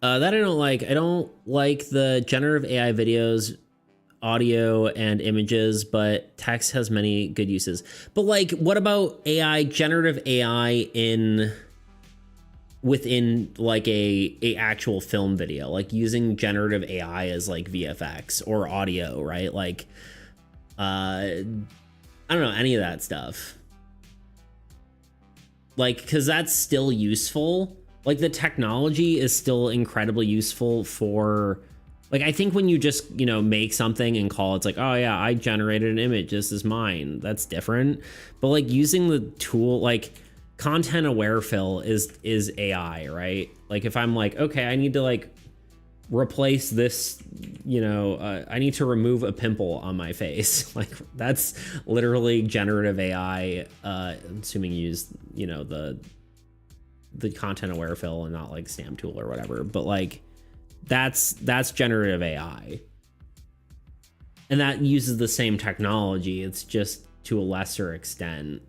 That I don't like. I don't like the generative AI videos, audio, and images, but text has many good uses. But like, what about AI, generative AI within like a actual film video, like using generative AI as like VFX or audio, right? Like, I don't know, any of that stuff. Like, because that's still useful. Like, the technology is still incredibly useful for, like, I think when you just, you know, make something and call it's like, oh yeah, I generated an image, this is mine, that's different. But like using the tool, like content aware fill is AI, right? Like if I'm like, okay, I need to like replace this, you know, I need to remove a pimple on my face. Like that's literally generative AI, assuming you use, you know, the content aware fill and not like stamp tool or whatever, but like that's generative AI, and that uses the same technology, it's just to a lesser extent.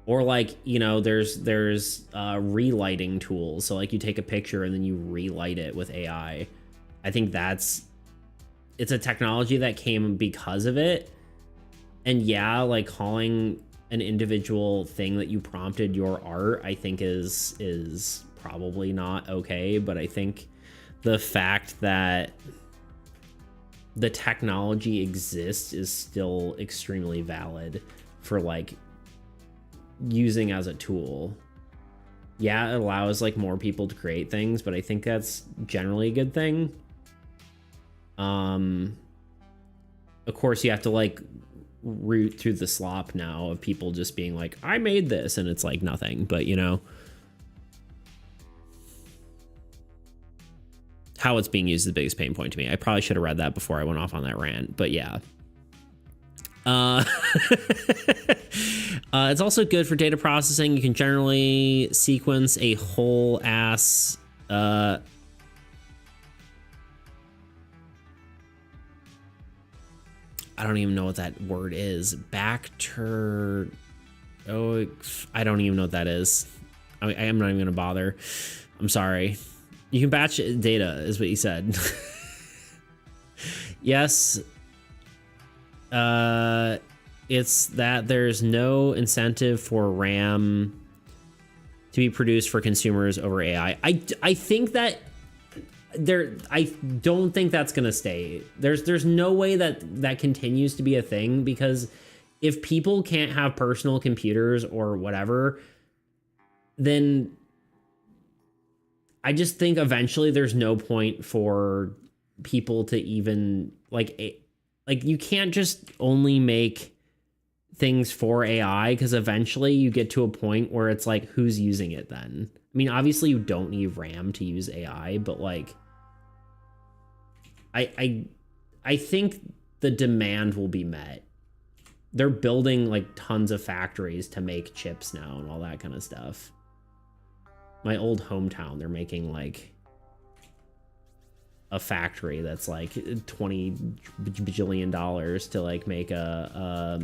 Or like, you know, there's relighting tools, so like you take a picture and then you relight it with AI. I think it's a technology that came because of it. And yeah, like calling an individual thing that you prompted your art, I think is probably not okay, but I think the fact that the technology exists is still extremely valid for like using as a tool. Yeah, it allows like more people to create things, but I think that's generally a good thing. Of course you have to like root through the slop now of people just being like, I made this, and it's like nothing, but you know how it's being used is the biggest pain point to me. I probably should have read that before I went off on that rant, but yeah. It's also good for data processing. You can generally sequence a whole ass I don't even know what that word is. Oh, I don't even know what that is. I am not even gonna bother. I'm sorry. You can batch data, is what you said. Yes. It's that there's no incentive for RAM to be produced for consumers over AI. I think that I don't think that's gonna stay. There's no way that continues to be a thing, because if people can't have personal computers or whatever, then I just think eventually there's no point for people to even like you can't just only make things for AI, because eventually you get to a point where it's like, who's using it then? I mean, obviously you don't need RAM to use AI, but like I think the demand will be met. They're building like tons of factories to make chips now and all that kind of stuff. My old hometown, they're making like a factory that's like $20 bajillion to like make a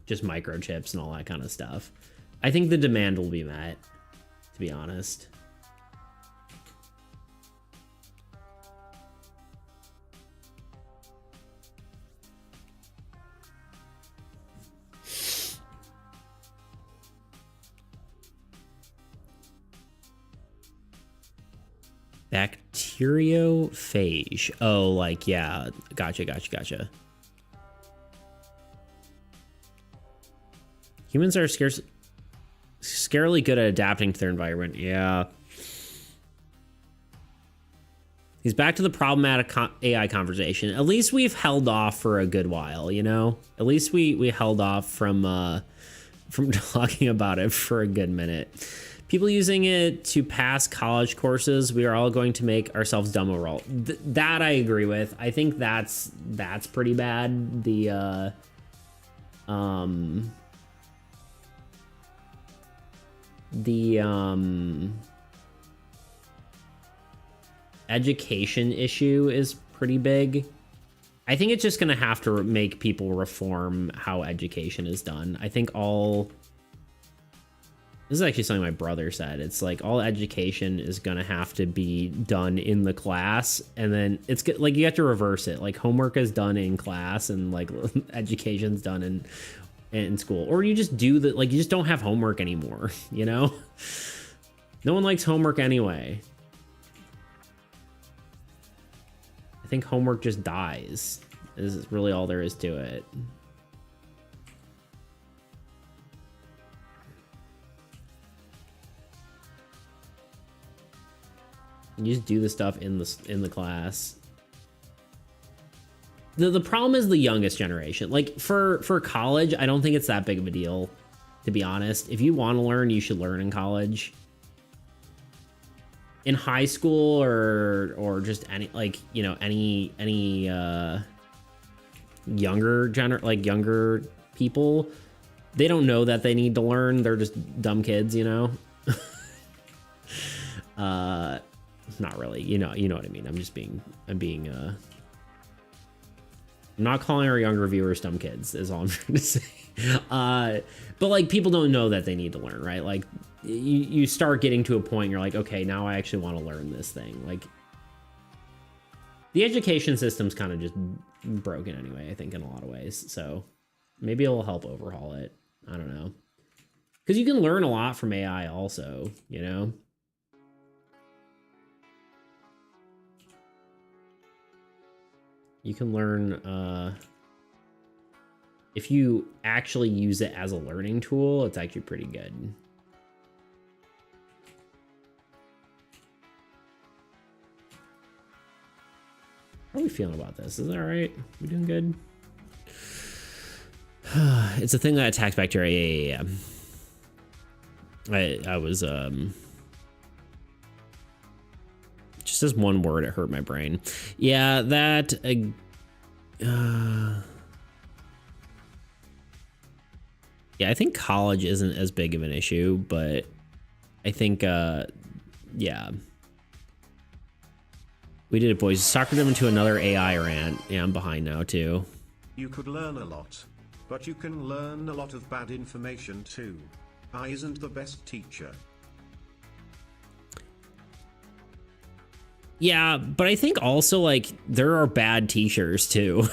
just microchips and all that kind of stuff. I think the demand will be met, to be honest. Bacteriophage. Oh, like, yeah. Gotcha. Humans are scarily good at adapting to their environment. Yeah. He's back to the problematic AI conversation. At least we've held off for a good while, you know? At least we held off from talking about it for a good minute. People using it to pass college courses, we are all going to make ourselves dumb overall. That I agree with. I think that's pretty bad. The education issue is pretty big. I think it's just gonna have to make people reform how education is done. I think this is actually something my brother said. It's like all education is gonna have to be done in the class, and then it's like you have to reverse it. Like homework is done in class, and like education's done in school. Or you just do you just don't have homework anymore. You know, no one likes homework anyway. I think homework just dies. This is really all there is to it. You just do the stuff in the class. The problem is the youngest generation. Like for college, I don't think it's that big of a deal, to be honest. If you want to learn, you should learn in college. In high school or just any younger people, they don't know that they need to learn. They're just dumb kids, you know. Not really, you know what I mean. I'm not calling our younger viewers dumb kids, is all I'm trying to say. But like people don't know that they need to learn, right? Like you start getting to a point you're like, okay, now I actually want to learn this thing. Like the education system's kind of just broken anyway, I think, in a lot of ways. So maybe it'll help overhaul it. I don't know. Because you can learn a lot from AI also, you know? You can learn, if you actually use it as a learning tool, it's actually pretty good. How are we feeling about this? Is that all right? We doing good? It's a thing that attacks bacteria. Yeah. I was, just as one word, it hurt my brain. Yeah, that, yeah, I think college isn't as big of an issue, but I think, yeah. We did it, boys. Soccer them into another AI rant. Yeah, I'm behind now, too. You could learn a lot, but you can learn a lot of bad information, too. AI isn't the best teacher. Yeah, but I think also, like, there are bad teachers, too.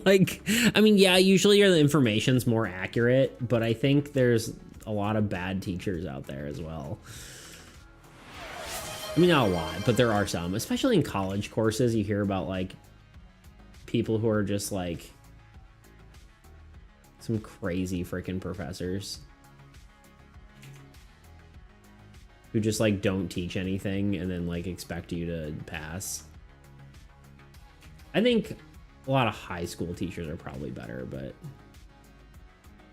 Like, I mean, yeah, usually the information's more accurate, but I think there's a lot of bad teachers out there as well. I mean, not a lot, but there are some, especially in college courses. You hear about, like, people who are just, like, some crazy freaking professors who just, like, don't teach anything and then, like, expect you to pass. I think a lot of high school teachers are probably better, but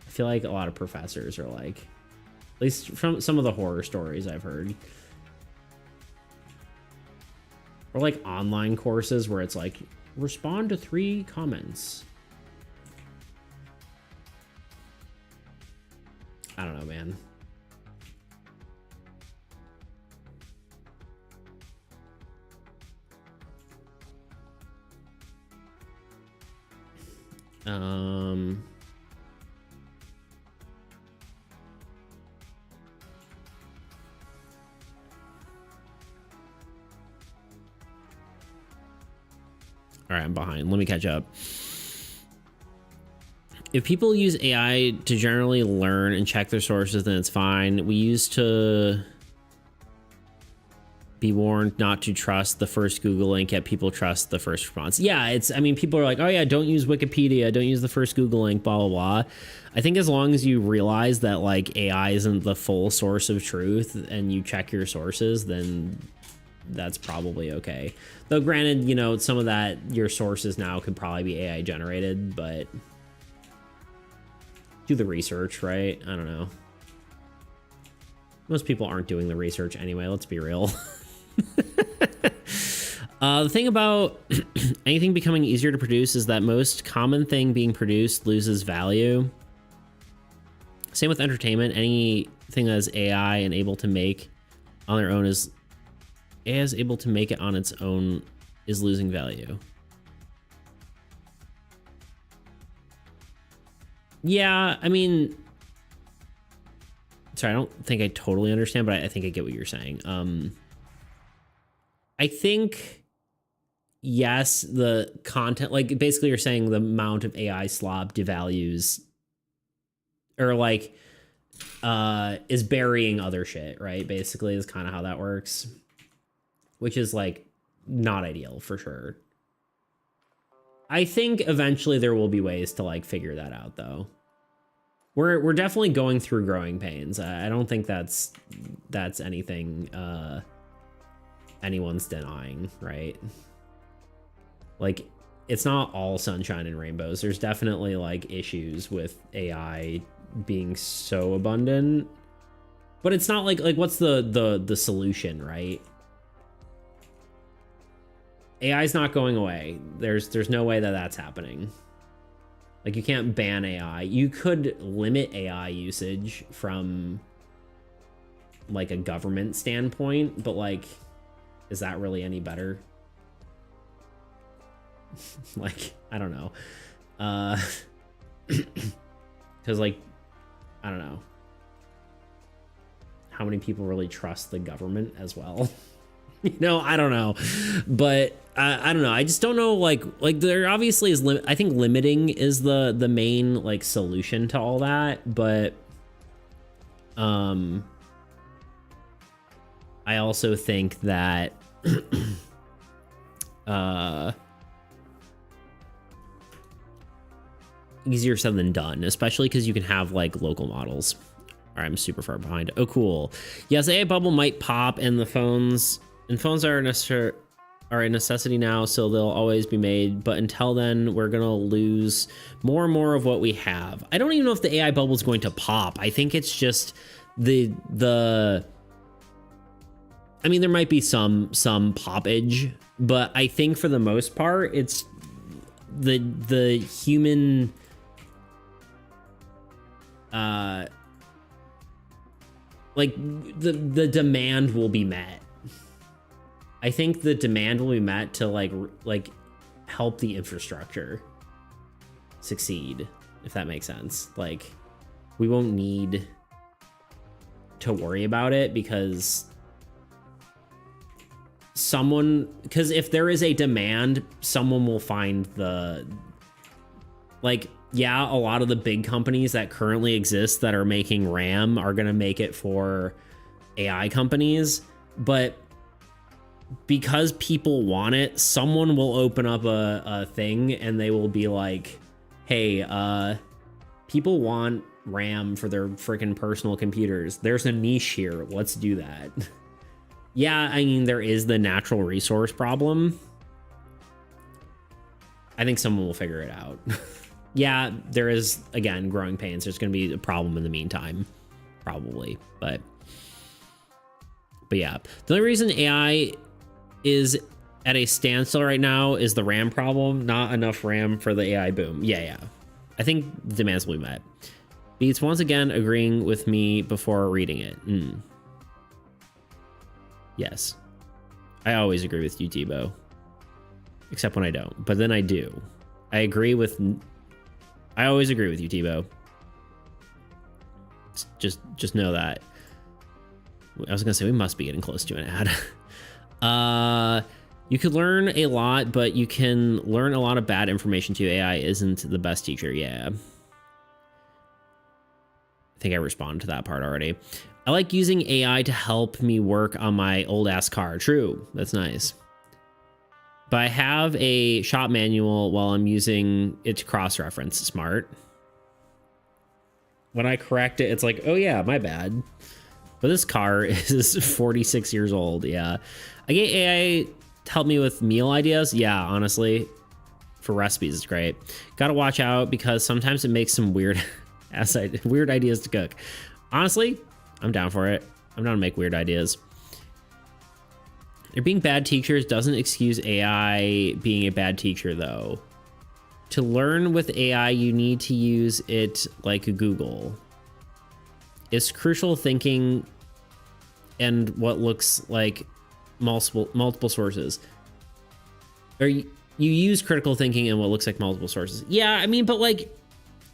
I feel like a lot of professors are, like, at least from some of the horror stories I've heard, or like online courses where it's like, respond to 3 comments. I don't know, man. Um, all right, I'm behind. Let me catch up. If people use AI to generally learn and check their sources, then it's fine. We used to be warned not to trust the first Google link, yet people trust the first response. Yeah, I mean, people are like, oh yeah, don't use Wikipedia, don't use the first Google link, blah, blah, blah. I think as long as you realize that like AI isn't the full source of truth and you check your sources, then that's probably okay. Though granted, you know, some of that, your sources now could probably be AI generated, but do the research, right? I don't know. Most people aren't doing the research anyway, let's be real. The thing about anything becoming easier to produce is that most common thing being produced loses value. Same with entertainment. Anything that is AI and able to make on their own is able to make it on its own is losing value. Yeah, I mean, sorry, I don't think I totally understand, but I think I get what you're saying. I think, yes, the content, like basically you're saying the amount of AI slop devalues or like is burying other shit, right? Basically is kind of how that works, which is like not ideal for sure. I think eventually there will be ways to like figure that out though. We're definitely going through growing pains. I don't think that's anything anyone's denying, right? Like, it's not all sunshine and rainbows. There's definitely like issues with AI being so abundant, but it's not like what's the solution, right? AI is not going away. There's no way that that's happening. Like, you can't ban AI. You could limit AI usage from like a government standpoint, but like, is that really any better? Like, I don't know. Because like, I don't know. How many people really trust the government as well? You know, I don't know, but I don't know. I just don't know. Like there obviously is I think limiting is the main like solution to all that, but I also think that easier said than done, especially because you can have like local models. All right, I'm super far behind. Oh, cool. Yes, AI bubble might pop, and phones are a necessity now, so they'll always be made. But until then, we're gonna lose more and more of what we have. I don't even know if the AI bubble is going to pop. I think it's just the. I mean, there might be some poppage, but I think for the most part, it's the human. Like the demand will be met. I think the demand will be met to like help the infrastructure succeed, if that makes sense. Like, we won't need to worry about it because if there is a demand, someone will find yeah, a lot of the big companies that currently exist that are making RAM are going to make it for AI companies, but because people want it, someone will open up a thing and they will be like, hey, people want RAM for their freaking personal computers. There's a niche here. Let's do that. Yeah, I mean, there is the natural resource problem. I think someone will figure it out. Yeah, there is, again, growing pains. There's going to be a problem in the meantime, probably. But yeah, the only reason AI is at a standstill right now is the RAM problem. Not enough RAM for the AI boom. Yeah. I think the demands will be met. Beats once again agreeing with me before reading it. Yes. I always agree with you, Tebow. Except when I don't. But then I do. I agree with I always agree with you, Tebow. Just know that. I was gonna say we must be getting close to an ad. You could learn a lot, but you can learn a lot of bad information too. AI isn't the best teacher. Yeah. I think I responded to that part already. I like using AI to help me work on my old ass car. True. That's nice. But I have a shop manual while I'm using it to cross-reference. Smart. When I correct it, it's like, oh yeah, my bad. But this car is 46 years old. Yeah. I get AI to help me with meal ideas. Yeah, honestly. For recipes, it's great. Gotta watch out because sometimes it makes some weird ideas to cook. Honestly, I'm down for it. I'm down to make weird ideas. There being bad teachers doesn't excuse AI being a bad teacher, though. To learn with AI, you need to use it like Google. It's crucial thinking and what looks like multiple sources. Or you use critical thinking and what looks like multiple sources. Yeah, I mean, but like,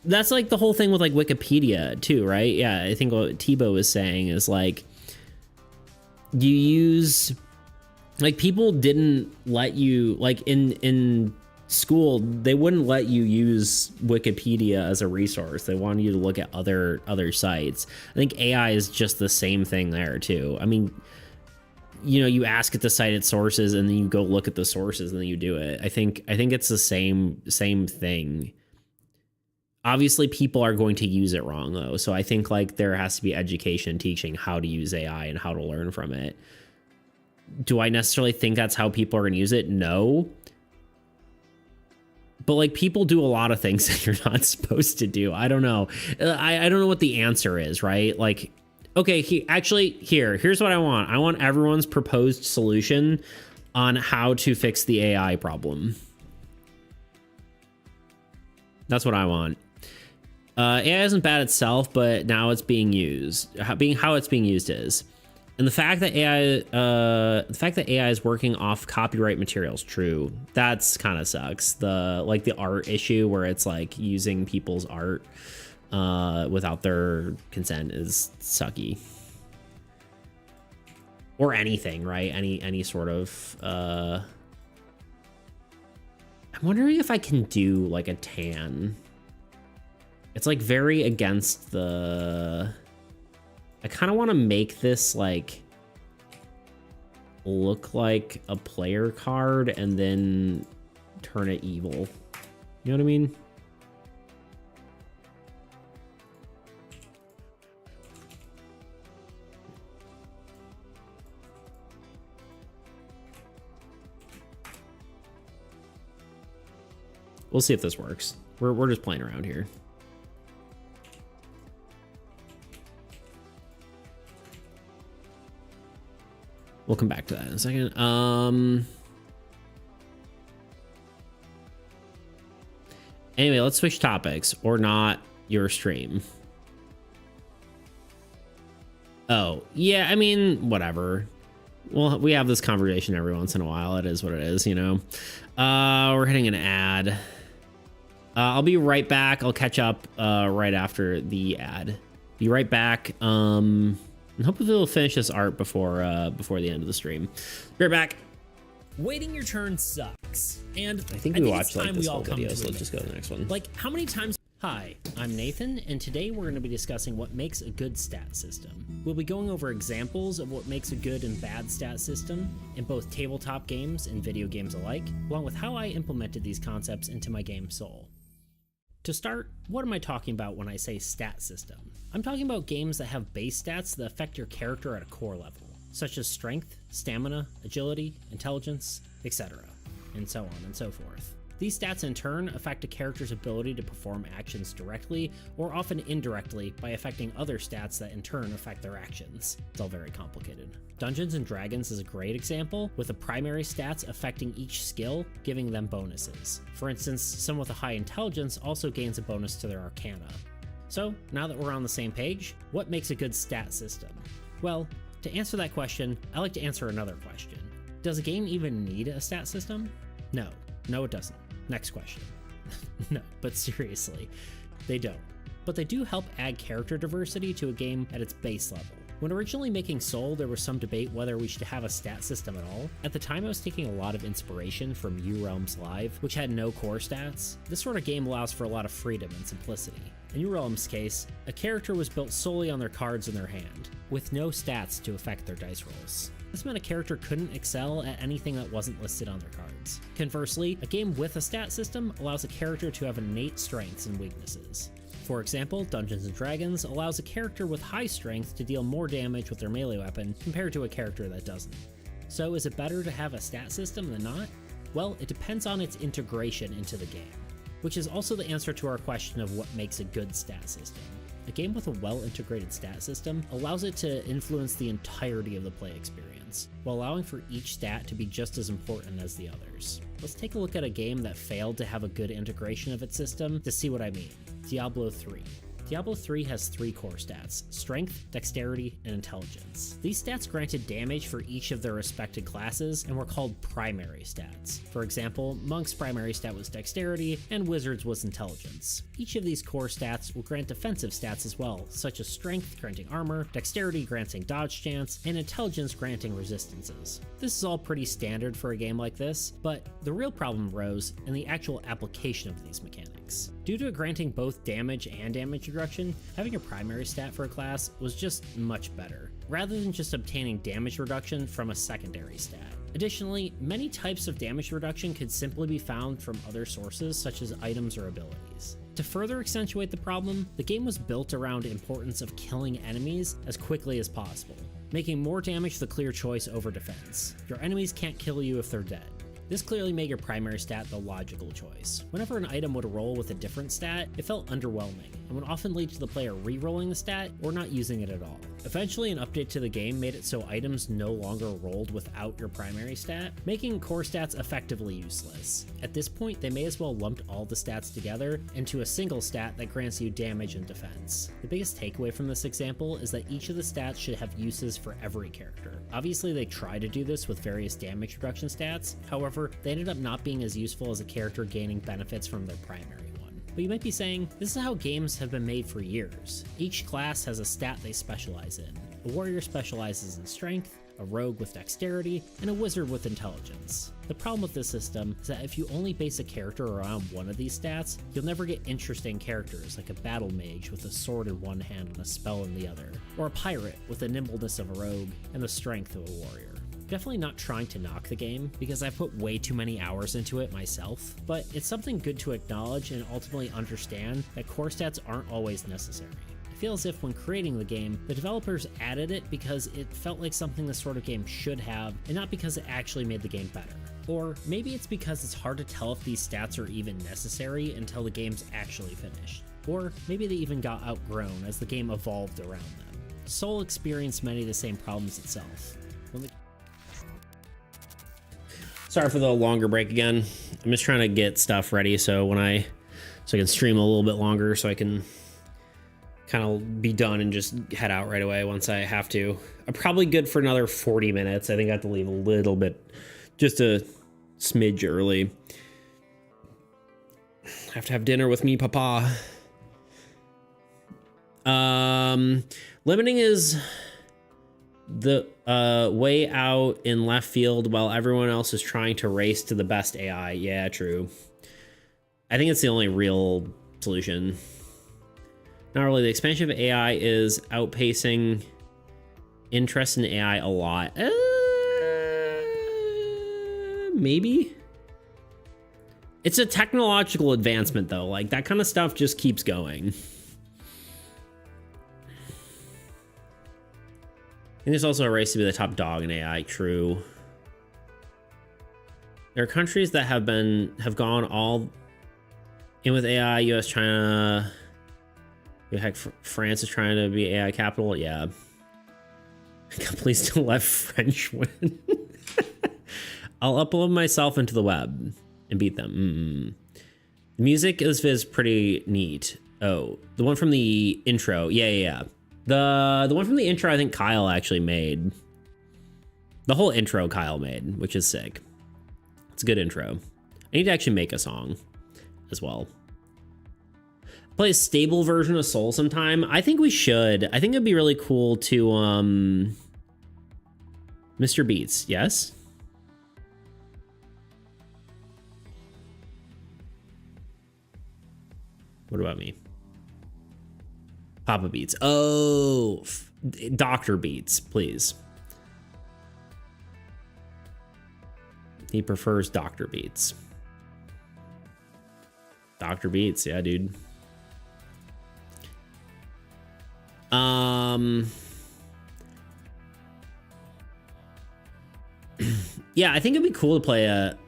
that's like the whole thing with like Wikipedia too, right? Yeah, I think what Tebow was saying is like, you use, like, people didn't let you, like in school, they wouldn't let you use Wikipedia as a resource. They wanted you to look at other sites. I think AI is just the same thing there too. I mean, you know, you ask it to cite its sources and then you go look at the sources and then you do it. I think it's the same thing. Obviously, people are going to use it wrong, though. So I think like there has to be education teaching how to use AI and how to learn from it. Do I necessarily think that's how people are going to use it? No. But like, people do a lot of things that you're not supposed to do. I don't know. I don't know what the answer is, right? Like, okay, here's what I want. I want everyone's proposed solution on how to fix the AI problem. That's what I want. AI isn't bad itself, but now it's being used. How it's being used is, and the fact that AI is working off copyright materials. True, that's kind of sucks. The art issue where it's like using people's art without their consent is sucky. Or anything, right? Any sort of. I'm wondering if I can do like a tan. It's like very against the. I kind of want to make this like look like a player card and then turn it evil. You know what I mean? We'll see if this works. We're just playing around here. We'll come back to that in a second. Anyway, let's switch topics, or not your stream. Oh, yeah, I mean, whatever. Well, we have this conversation every once in a while. It is what it is, you know. We're hitting an ad. I'll be right back. I'll catch up right after the ad. Be right back. And hopefully we'll finish this art before the end of the stream. Be right back. Waiting your turn sucks. And I think we watched like this whole video, so let's just go to the next one. Like, how many times... Hi, I'm Nathan, and today we're going to be discussing what makes a good stat system. We'll be going over examples of what makes a good and bad stat system in both tabletop games and video games alike, along with how I implemented these concepts into my game Soul. To start, what am I talking about when I say stat system? I'm talking about games that have base stats that affect your character at a core level, such as strength, stamina, agility, intelligence, etc., and so on and so forth. These stats in turn affect a character's ability to perform actions directly or often indirectly by affecting other stats that in turn affect their actions. It's all very complicated. Dungeons & Dragons is a great example, with the primary stats affecting each skill, giving them bonuses. For instance, someone with a high intelligence also gains a bonus to their arcana. So, now that we're on the same page, what makes a good stat system? Well, to answer that question, I like to answer another question. Does a game even need a stat system? No, it doesn't. Next question. No, but seriously, they don't. But they do help add character diversity to a game at its base level. When originally making Soul, there was some debate whether we should have a stat system at all. At the time, I was taking a lot of inspiration from U-Realms Live, which had no core stats. This sort of game allows for a lot of freedom and simplicity. In U-Realms' case, a character was built solely on their cards in their hand, with no stats to affect their dice rolls. This meant a character couldn't excel at anything that wasn't listed on their cards. Conversely, a game with a stat system allows a character to have innate strengths and weaknesses. For example, Dungeons & Dragons allows a character with high strength to deal more damage with their melee weapon compared to a character that doesn't. So is it better to have a stat system than not? Well, it depends on its integration into the game, which is also the answer to our question of what makes a good stat system. A game with a well-integrated stat system allows it to influence the entirety of the play experience, while allowing for each stat to be just as important as the others. Let's take a look at a game that failed to have a good integration of its system to see what I mean. Diablo 3. Diablo 3 has 3 core stats: strength, dexterity, and intelligence. These stats granted damage for each of their respected classes and were called primary stats. For example, Monk's primary stat was dexterity, and Wizard's was intelligence. Each of these core stats will grant defensive stats as well, such as strength granting armor, dexterity granting dodge chance, and intelligence granting resistances. This is all pretty standard for a game like this, but the real problem arose in the actual application of these mechanics. Due to it granting both damage and damage reduction, having a primary stat for a class was just much better, rather than just obtaining damage reduction from a secondary stat. Additionally, many types of damage reduction could simply be found from other sources such as items or abilities. To further accentuate the problem, the game was built around the importance of killing enemies as quickly as possible, making more damage the clear choice over defense. Your enemies can't kill you if they're dead. This clearly made your primary stat the logical choice. Whenever an item would roll with a different stat, it felt underwhelming, and would often lead to the player re-rolling the stat or not using it at all. Eventually, an update to the game made it so items no longer rolled without your primary stat, making core stats effectively useless. At this point, they may as well lumped all the stats together into a single stat that grants you damage and defense. The biggest takeaway from this example is that each of the stats should have uses for every character. Obviously, they try to do this with various damage reduction stats, however, they ended up not being as useful as a character gaining benefits from their primary one. But you might be saying, this is how games have been made for years. Each class has a stat they specialize in. A warrior specializes in strength, a rogue with dexterity, and a wizard with intelligence. The problem with this system is that if you only base a character around one of these stats, you'll never get interesting characters like a battle mage with a sword in one hand and a spell in the other, or a pirate with the nimbleness of a rogue and the strength of a warrior. Definitely not trying to knock the game, because I've put way too many hours into it myself, but it's something good to acknowledge and ultimately understand that core stats aren't always necessary. I feel as if when creating the game, the developers added it because it felt like something this sort of game should have, and not because it actually made the game better. Or maybe it's because it's hard to tell if these stats are even necessary until the game's actually finished. Or maybe they even got outgrown as the game evolved around them. Soul experienced many of the same problems itself. Sorry for the longer break again. I'm just trying to get stuff ready so I can stream a little bit longer, so I can kind of be done and just head out right away once I have to. I'm probably good for another 40 minutes. I think I have to leave a little bit, just a smidge early. I have to have dinner with me, Papa. Limiting is the way out in left field while everyone else is trying to race to the best AI. Yeah, true. I think it's the only real solution. Not really. The expansion of AI is outpacing interest in AI a lot. Maybe. It's a technological advancement though. Like that kind of stuff just keeps going. And there's also a race to be the top dog in AI. True. There are countries that have gone all in with AI. US, China. Heck, France is trying to be AI capital. Yeah. Please don't let French win. I'll upload myself into the web and beat them. The music is pretty neat. Oh, the one from the intro. Yeah. The one from the intro, I think Kyle actually made. The whole intro, Kyle made, which is sick. It's a good intro. I need to actually make a song. as well. Play a stable version of Soul sometime. I think we should. I think it'd be really cool to Mr. Beats, yes? What about me? Papa Beats. Oh, Dr. Beats, please. He prefers Dr. Beats. Dr. Beats, yeah, dude. Yeah, I think it'd be cool to play a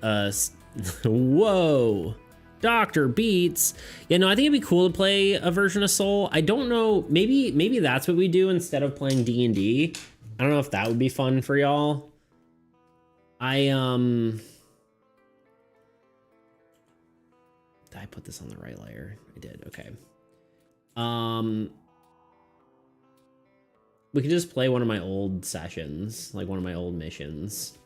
whoa, Dr. Beats. Yeah, no, I think it'd be cool to play a version of Soul. I don't know, maybe that's what we do instead of playing D&D. I don't know if that would be fun for y'all. Did I put this on the right layer? I did, okay. We could just play one of my old sessions, like one of my old missions.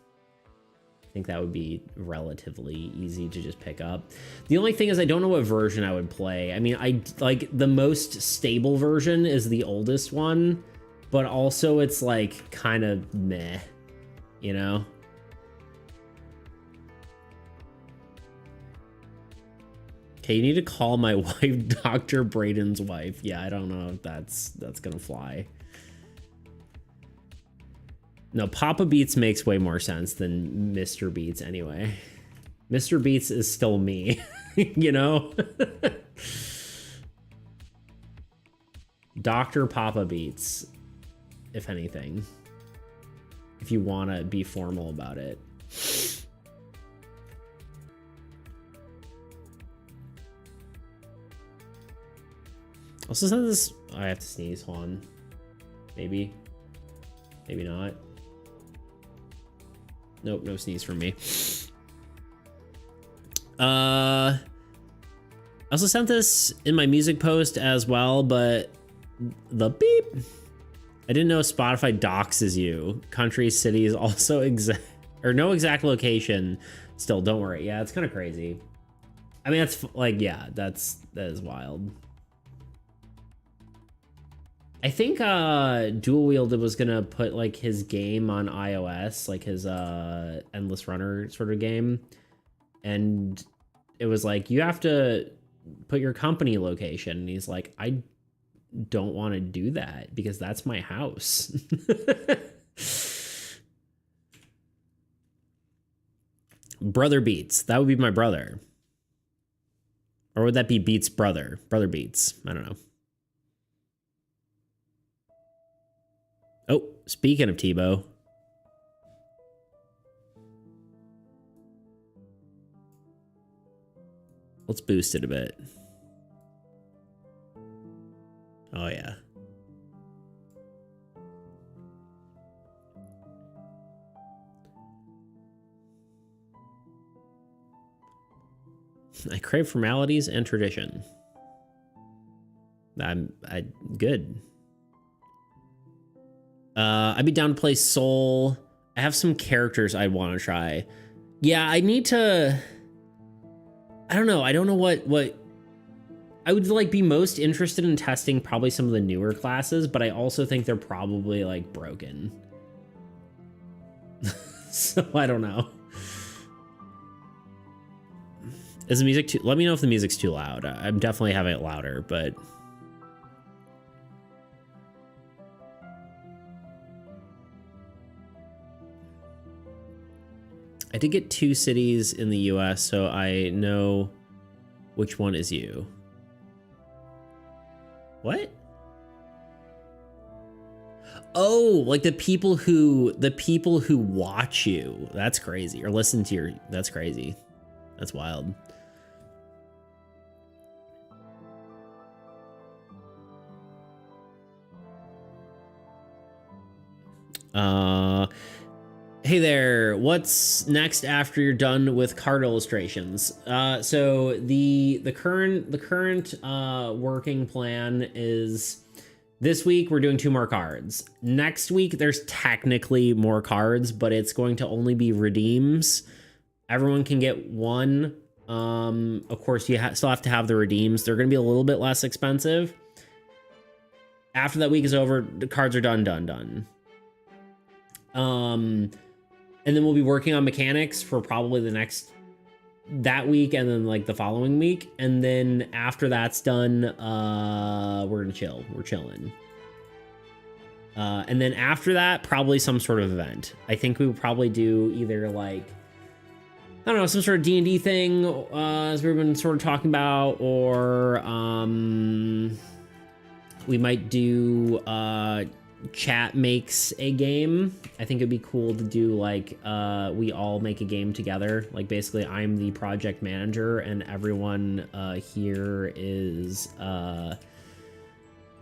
I think that would be relatively easy to just pick up. The only thing is I don't know what version I would play. I mean, I like the most stable version is the oldest one, but also it's like kind of meh, you know? Okay, you need to call my wife Dr. Braden's wife. Yeah, I don't know if that's gonna fly. No, Papa Beats makes way more sense than Mr. Beats anyway. Mr. Beats is still me, you know? Dr. Papa Beats, if anything. If you want to be formal about it. Also, send this. I have to sneeze. Hold on. Maybe. Maybe not. Nope, no sneeze from me. I also sent this in my music post as well, but the beep. I didn't know Spotify doxes you. Country, cities, also exact or no exact location. Still, don't worry. Yeah, it's kind of crazy. I mean, that's like, yeah, that is wild. I think Dual Wielded was gonna put like his game on iOS, like his Endless Runner sort of game, and it was like you have to put your company location, and he's like, I don't want to do that because that's my house. Brother Beats, that would be my brother, or would that be Beats' brother? Brother Beats, I don't know. Oh, speaking of Tebow. Let's boost it a bit. Oh, yeah. I crave formalities and tradition. Good. I'd be down to play Soul. I have some characters I want to try. Yeah, I need to. I don't know. I don't know what I would like be most interested in testing. Probably some of the newer classes, but I also think they're probably like broken. So I don't know. Is the music too? Let me know if the music's too loud. I'm definitely having it louder, but. I did get 2 cities in the US, so I know which one is you. What? Oh, like the people who watch you. That's crazy. Or listen to your. That's crazy. That's wild. Hey there, what's next after you're done with card illustrations? So the current working plan is this week we're doing 2 more cards. Next week there's technically more cards, but it's going to only be redeems. Everyone can get 1 Of course, you still have to have the redeems. They're going to be a little bit less expensive. After that week is over, the cards are done. And then we'll be working on mechanics for probably that week and then like the following week. And then after that's done, we're gonna chill. We're chilling. And then after that, probably some sort of event. I think we will probably do either like, I don't know, some sort of D&D thing, as we've been sort of talking about, or we might do chat makes a game. I think it'd be cool to do like we all make a game together. Like basically I'm the project manager and everyone here is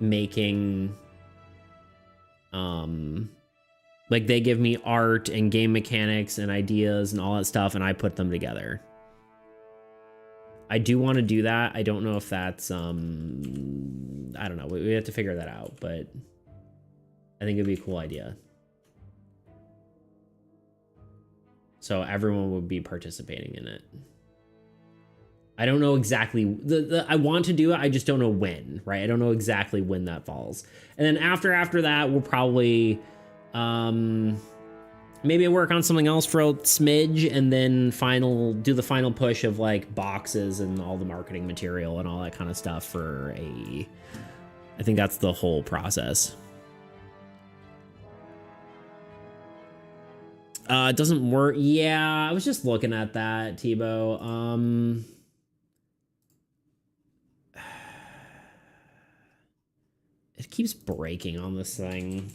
making like they give me art and game mechanics and ideas and all that stuff and I put them together. I do want to do that. I don't know if that's I don't know. We have to figure that out, but I think it'd be a cool idea. So everyone would be participating in it. I don't know exactly I want to do it. I just don't know when, right? I don't know exactly when that falls. And then after that, we'll probably maybe work on something else for a smidge and then do the final push of like boxes and all the marketing material and all that kind of stuff for AAE. I think that's the whole process. It doesn't work. Yeah, I was just looking at that, Tebow. It keeps breaking on this thing.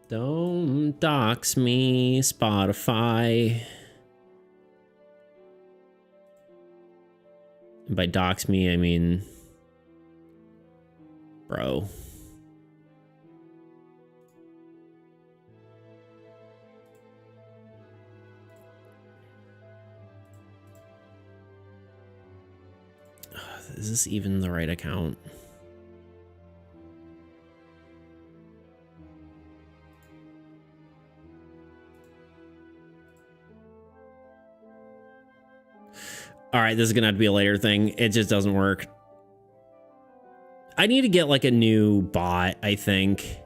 Don't dox me, Spotify. And by dox me, I mean, bro. Is this even the right account? All right, this is gonna have to be a later thing. It just doesn't work. I need to get like a new bot, I think.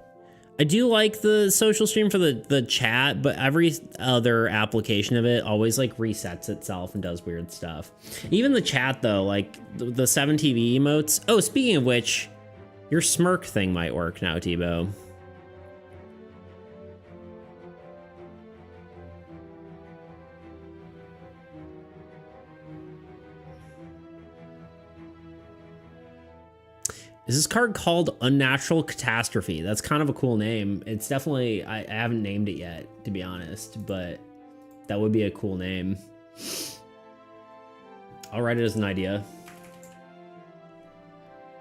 I do like the social stream for the chat, but every other application of it always like resets itself and does weird stuff. Even the chat though, like the 7TV emotes. Oh, speaking of which, your smirk thing might work now, Tebow. Is this card called Unnatural Catastrophe? That's kind of a cool name. It's definitely, I haven't named it yet, to be honest, but that would be a cool name. I'll write it as an idea.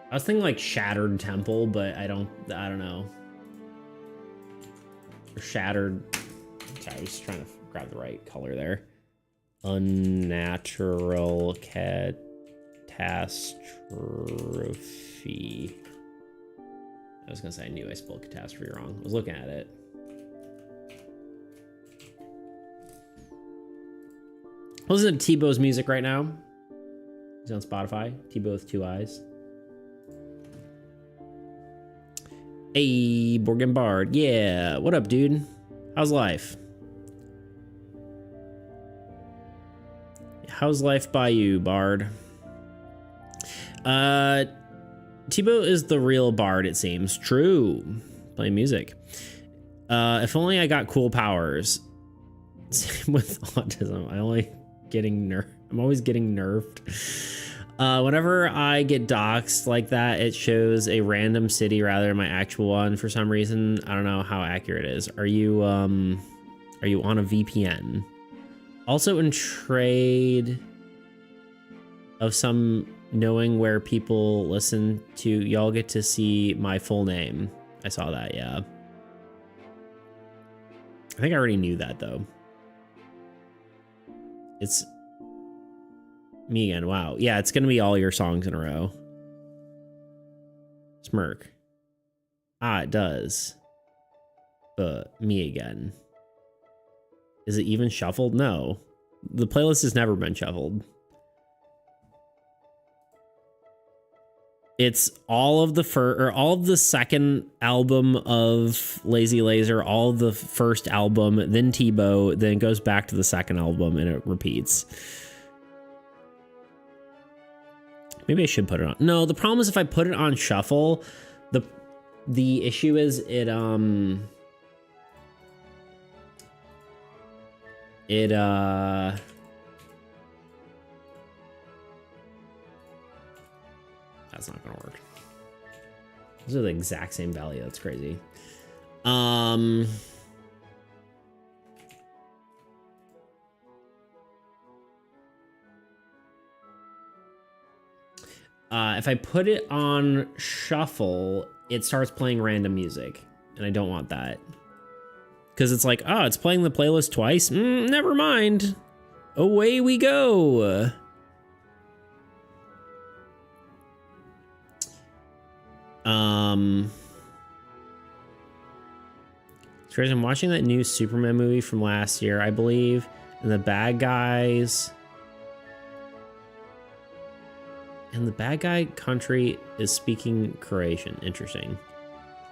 I was thinking like Shattered Temple, but I don't know. Or Shattered, sorry, I was just trying to grab the right color there. Unnatural Catastrophe. I was gonna say I knew I spelled catastrophe wrong. I was looking at it. Listen to Tebow's music right now. He's on Spotify. Tebow with 2 eyes. Hey, Borgen Bard. Yeah, what up, dude? How's life? How's life by you, Bard? Tebow is the real Bard, it seems. True. Playing music. If only I got cool powers. Same with autism. I'm always getting nerfed. Whenever I get doxxed like that, it shows a random city rather than my actual one for some reason. I don't know how accurate it is. Are you on a VPN? Also in trade of some knowing where people listen to, y'all get to see my full name. I saw that, yeah. I think I already knew that, though. It's me again. Wow. Yeah, it's going to be all your songs in a row. Smirk. Ah, it does. But me again. Is it even shuffled? No. The playlist has never been shuffled. It's all of the second album of Lazy Laser, all of the first album, then Tebow, then it goes back to the second album and it repeats. Maybe I should put it on. No, the problem is if I put it on shuffle, the issue is it that's not gonna work. Those are the exact same value. That's crazy. If I put it on shuffle, it starts playing random music, and I don't want that. Because it's like, oh, it's playing the playlist twice? Never mind. Away we go. Crazy. I'm watching that new Superman movie from last year, I believe, and the bad guys. And the bad guy country is speaking Croatian. Interesting.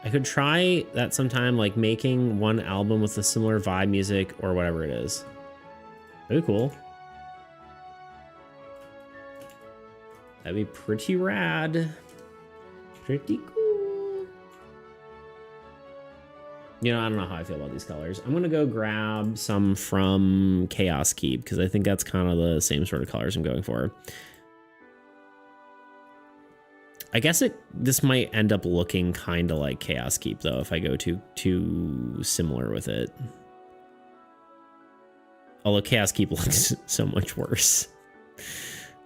I could try that sometime, like making one album with a similar vibe music or whatever it is. That'd be cool. That'd be pretty rad. Pretty cool. You know, I don't know how I feel about these colors. I'm gonna go grab some from Chaos Keep because I think that's kind of the same sort of colors I'm going for. I guess this might end up looking kind of like Chaos Keep though if I go too similar with it. Although Chaos Keep looks so much worse.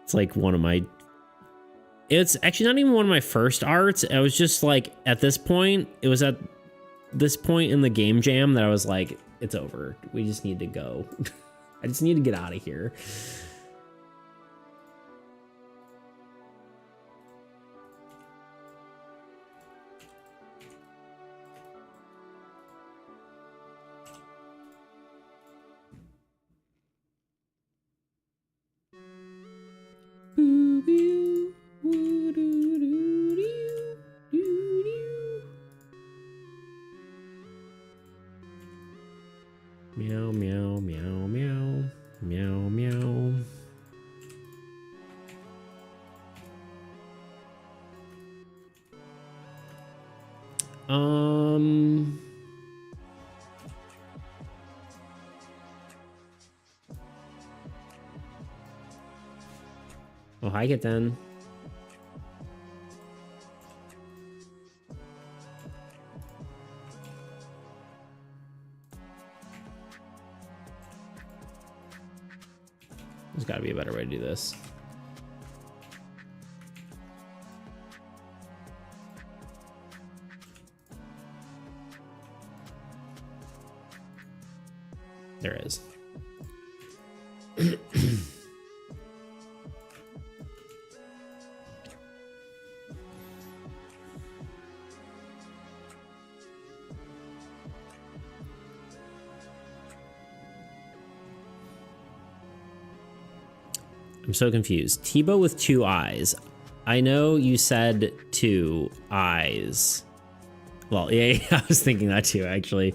It's like one of my... It's actually not even one of my first arts. I was just like, at this point, it was at this point in the game jam that I was like, it's over. We just need to go. I just need to get out of here. Meow, meow, meow, meow, meow, meow. Oh, hi, get then. There's got to be a better way to do this. There is. I'm so confused. Tebow with 2 eyes. I know you said 2 eyes. Well, yeah, I was thinking that too, actually.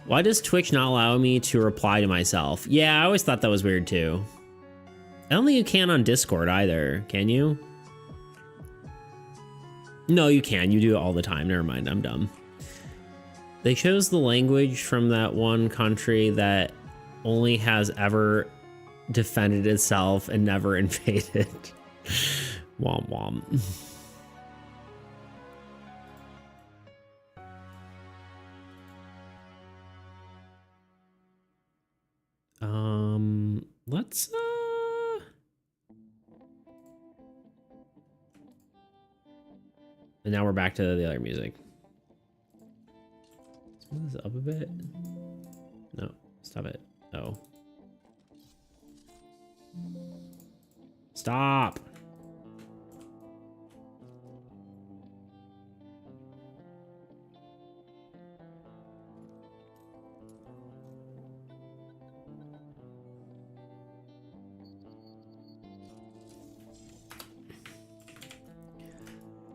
Why does Twitch not allow me to reply to myself? Yeah, I always thought that was weird too. I don't think you can on Discord either, can you? No, you can. You do it all the time. Never mind, I'm dumb. They chose the language from that one country that only has ever defended itself and never invaded. Womp womp. Let's and now we're back to the other music. Move this up a bit. No, stop it. Oh. Stop.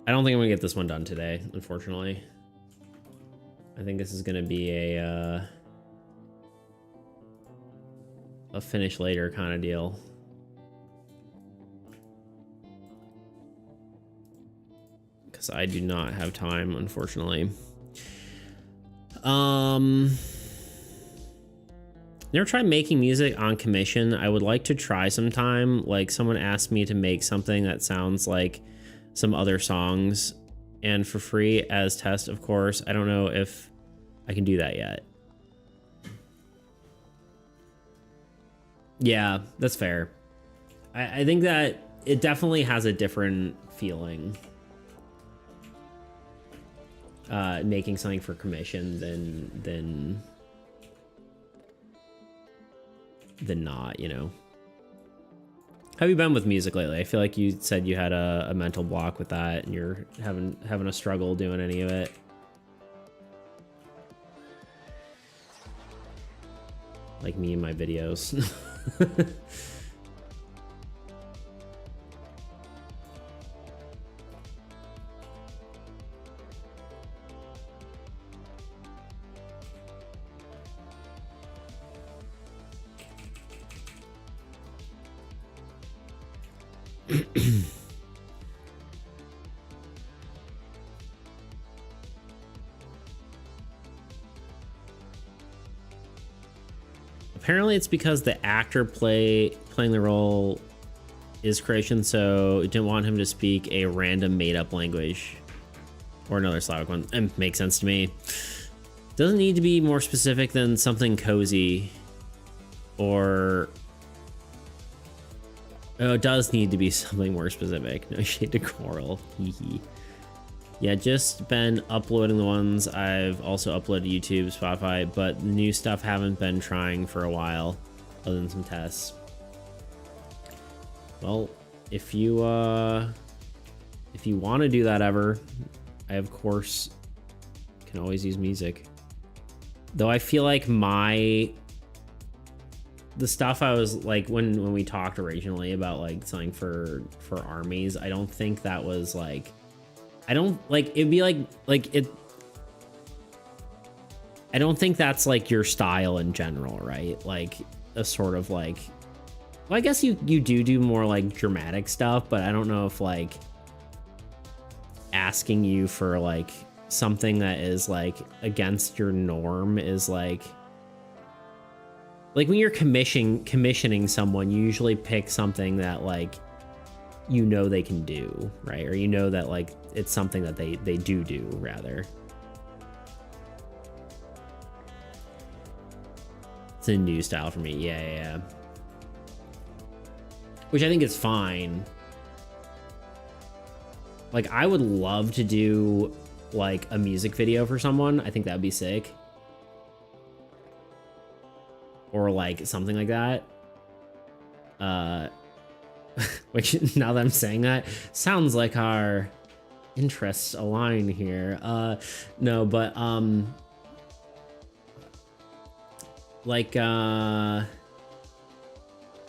I don't think I'm gonna get this one done today, unfortunately. I think this is gonna be a finish later kind of deal. Because I do not have time, unfortunately. Never tried making music on commission. I would like to try sometime. Like, someone asked me to make something that sounds like some other songs, and for free as test, of course. I don't know if I can do that yet. Yeah, that's fair. I think that it definitely has a different feeling making something for commission than not, you know. How have you been with music lately? I feel like you said you had a mental block with that and you're having a struggle doing any of it. Like me and my videos. Apparently it's because the actor playing the role is Croatian, so it didn't want him to speak a random made-up language or another Slavic one. It makes sense to me. Doesn't need to be more specific than something cozy, or oh, it does need to be something more specific. No shade to Coral. Hee. Yeah, just been uploading the ones. I've also uploaded YouTube, Spotify, but the new stuff haven't been trying for a while, other than some tests. Well, if you want to do that ever, I of course can always use music. Though I feel like the stuff I was like when we talked originally about like something for armies, I don't think that was like, I don't like it'd be like it. I don't think that's like your style in general, right? Like a sort of like, well, I guess you do more like dramatic stuff, but I don't know if like asking you for like something that is like against your norm is like when you're commissioning someone, you usually pick something that like, you know, they can do, right? Or you know that like it's something that they do rather. It's a new style for me. Yeah. Which I think is fine. Like, I would love to do like a music video for someone. I think that would be sick. Or like something like that. Which, now that I'm saying that, sounds like our interests align here. No, but like I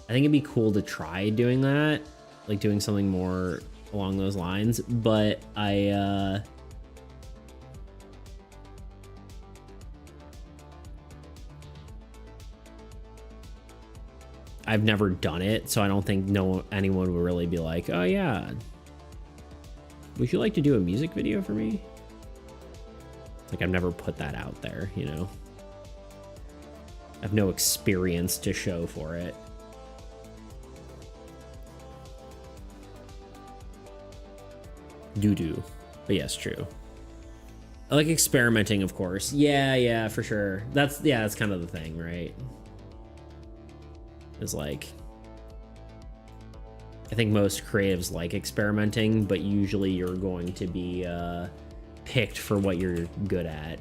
think it'd be cool to try doing that, like doing something more along those lines, but I've never done it, so I don't think anyone would really be like, oh yeah, would you like to do a music video for me? Like, I've never put that out there, you know? I have no experience to show for it. Doo-doo. But yes, true. I like experimenting, of course. Yeah, for sure. That's kind of the thing, right? Is like, I think most creatives like experimenting, but usually you're going to be picked for what you're good at.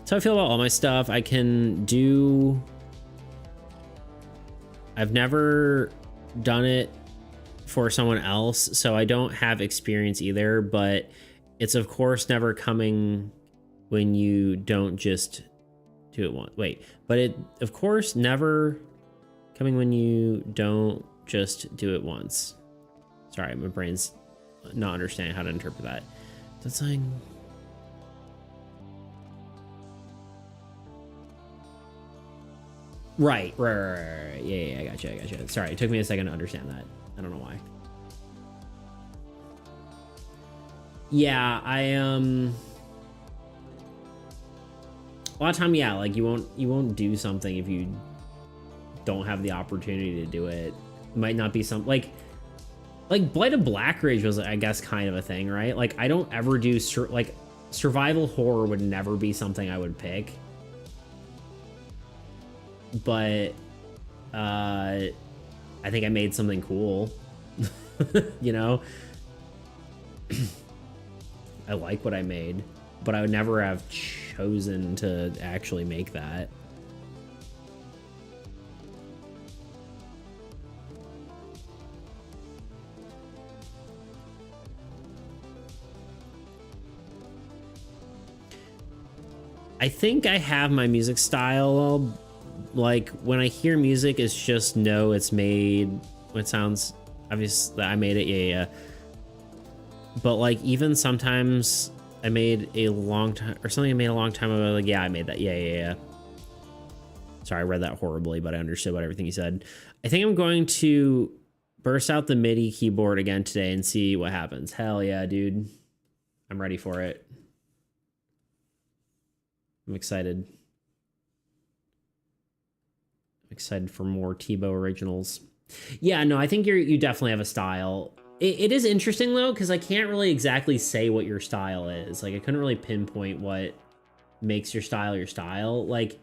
So I feel about all my stuff. I can do... I've never done it for someone else, so I don't have experience either, but it's of course never coming when you don't just do it once. Wait, but it of course never coming when you don't just do it once. Sorry, my brain's not understanding how to interpret that. That's like... Right. Yeah, I gotcha. Sorry, it took me a second to understand that. I don't know why. Yeah, a lot of time, yeah, like you won't do something if you don't have the opportunity to do it. It might not be some like Blight of Blackridge was, I guess, kind of a thing, right? Like I don't ever do like survival horror would never be something I would pick. But I think I made something cool. You know? I like what I made, but I would never have chosen to actually make that. I think I have my music style. Like when I hear music, it's just know it's made. It sounds obvious that I made it. Yeah. But like even sometimes I made a long time or something I made a long time ago. Like yeah, I made that. Yeah. Sorry, I read that horribly, but I understood what everything you said. I think I'm going to burst out the MIDI keyboard again today and see what happens. Hell yeah, dude! I'm ready for it. I'm excited. I'm excited for more Tebow originals. Yeah, no, I think you definitely have a style. It is interesting though, because I can't really exactly say what your style is. Like I couldn't really pinpoint what makes your style. Like,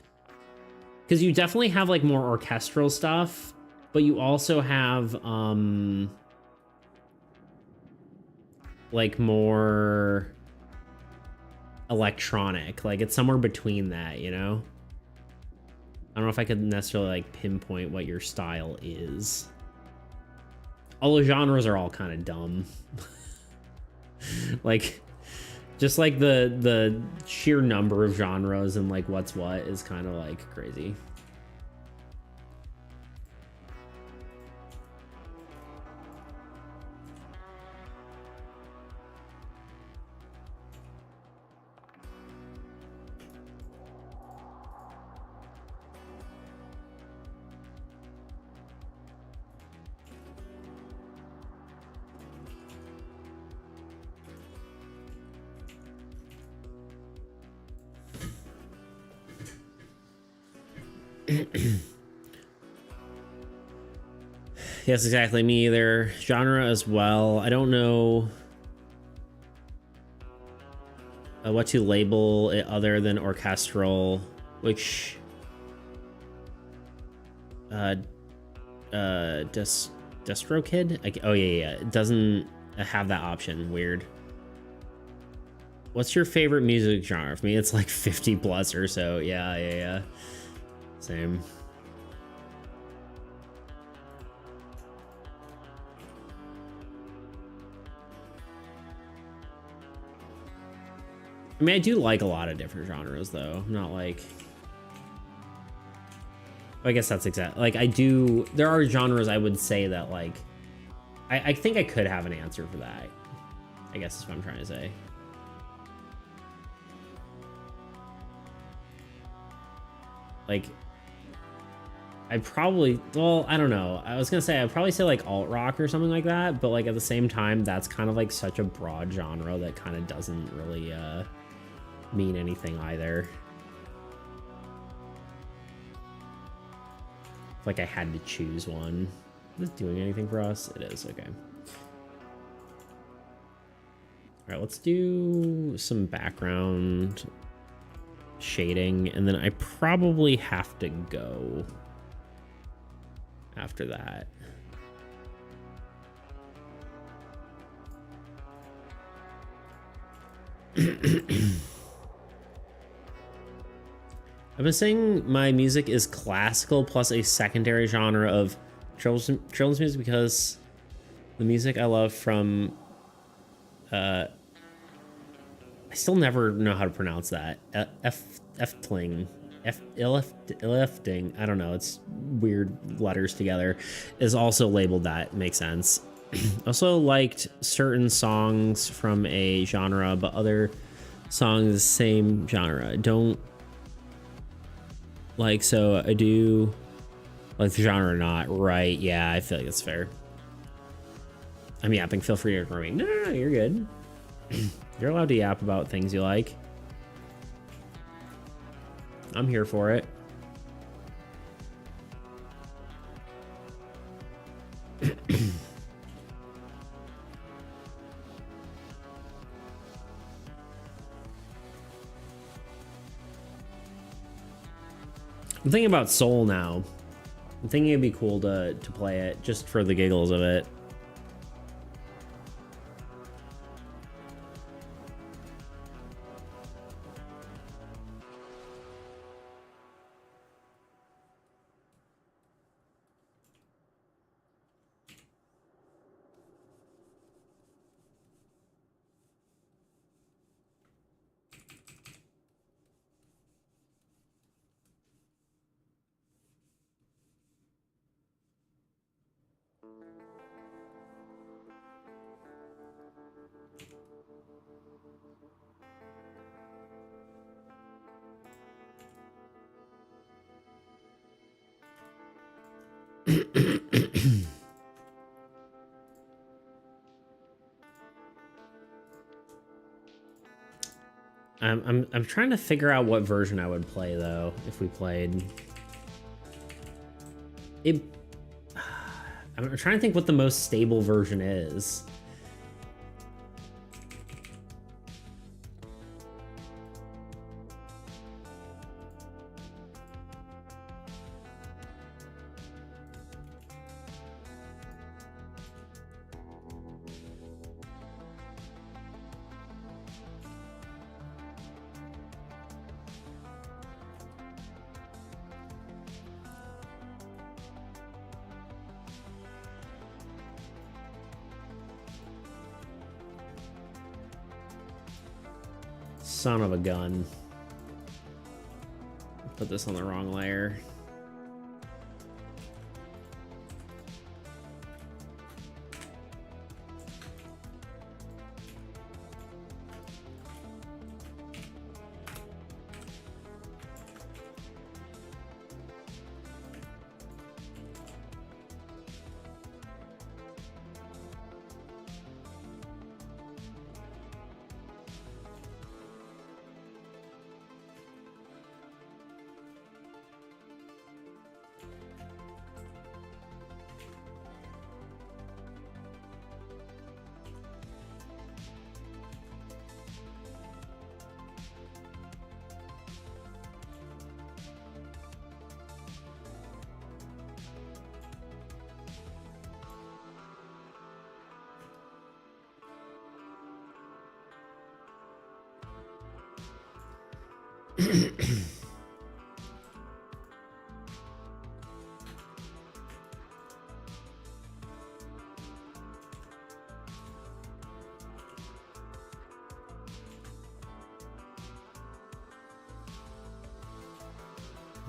because you definitely have like more orchestral stuff, but you also have like more electronic. Like it's somewhere between that, you know? I don't know if I could necessarily like pinpoint what your style is. All the genres are all kind of dumb. Like just like the sheer number of genres and like what's what is kind of like crazy. Yes, exactly. Me either. Genre as well. I don't know what to label it other than orchestral, which DistroKid? Oh yeah, it doesn't have that option. Weird. What's your favorite music genre? For me, it's like 50 plus or so. Yeah. Same. I mean, I do like a lot of different genres, though. I'm not like... I guess that's exact. Like, I do... There are genres I would say that, like... I think I could have an answer for that. I guess is what I'm trying to say. Like... I probably... Well, I don't know. I was gonna say, I'd probably say, like, alt-rock or something like that. But, like, at the same time, that's kind of, like, such a broad genre that kind of doesn't really, mean anything either. Like I had to choose one. Is this doing anything for us? It is, okay. All right, let's do some background shading, and then I probably have to go after that. I've been saying my music is classical plus a secondary genre of children's music because the music I love from I still never know how to pronounce that. Eftling. Elefting. I don't know. It's weird letters together. Is also labeled that. Makes sense. Also liked certain songs from a genre, but other songs same genre. Don't like, so I do like the genre or not. Right. Yeah, I feel like it's fair. I'm yapping. Feel free to ignore me. No, you're good. You're allowed to yap about things you like. I'm here for it. I'm thinking about Soul now. I'm thinking it'd be cool to play it just for the giggles of it. I'm trying to figure out what version I would play though if we played it. I'm trying to think what the most stable version is. Son of a gun. Put this on the wrong layer.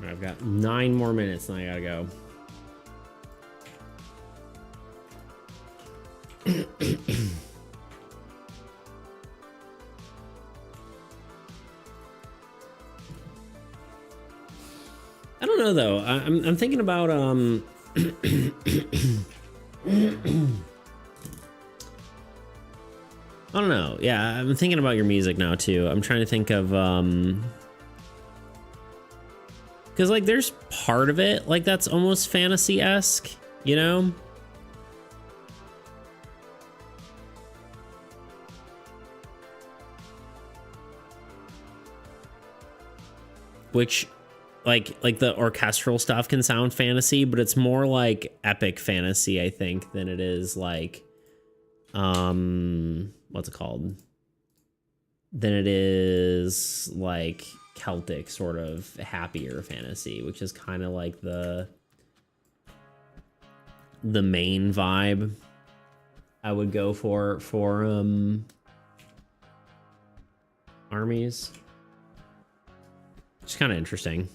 I've got 9 more minutes and I gotta go. I don't know though. I'm thinking about I don't know. Yeah, I'm thinking about your music now too. I'm trying to think of because like there's part of it like that's almost fantasy-esque, you know? Which like the orchestral stuff can sound fantasy, but it's more like epic fantasy, I think, than it is like what's it called? Than it is like Celtic sort of happier fantasy, which is kind of like the main vibe I would go for armies. It's kind of interesting.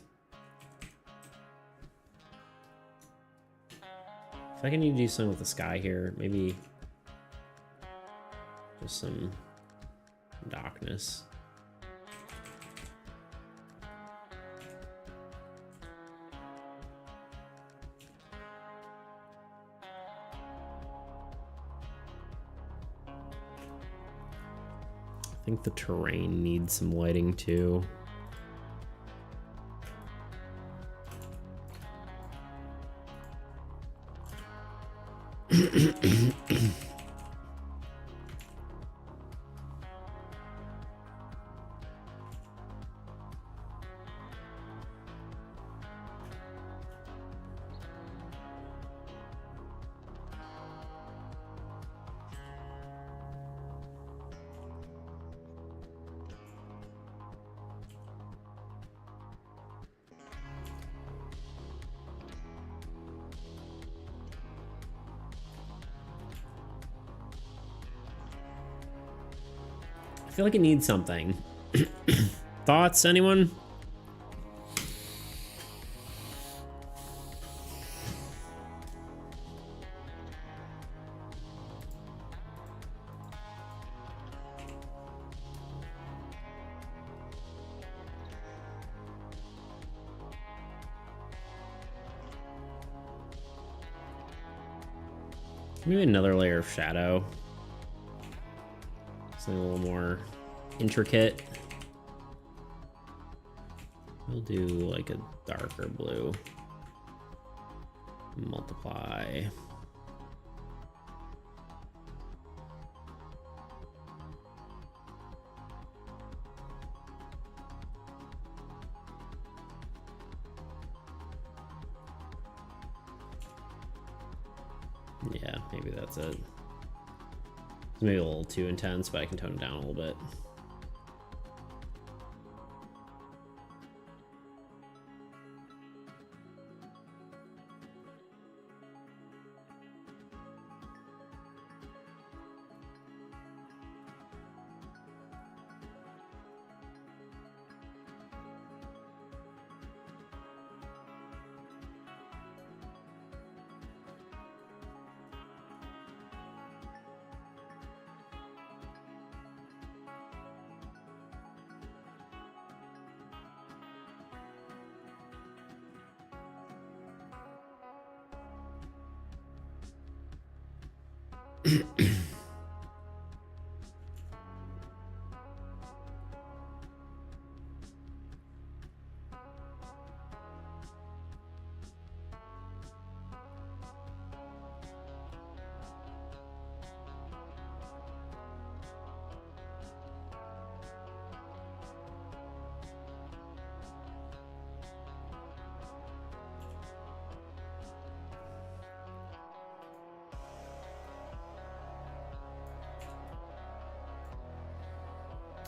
If I can do something with the sky here, maybe just some darkness. I think the terrain needs some lighting too. I feel like it needs something. Thoughts, anyone? Maybe another layer of shadow. Something a little more intricate. We'll do like a darker blue. Multiply. Yeah, maybe that's it. It's maybe a little too intense, but I can tone it down a little bit.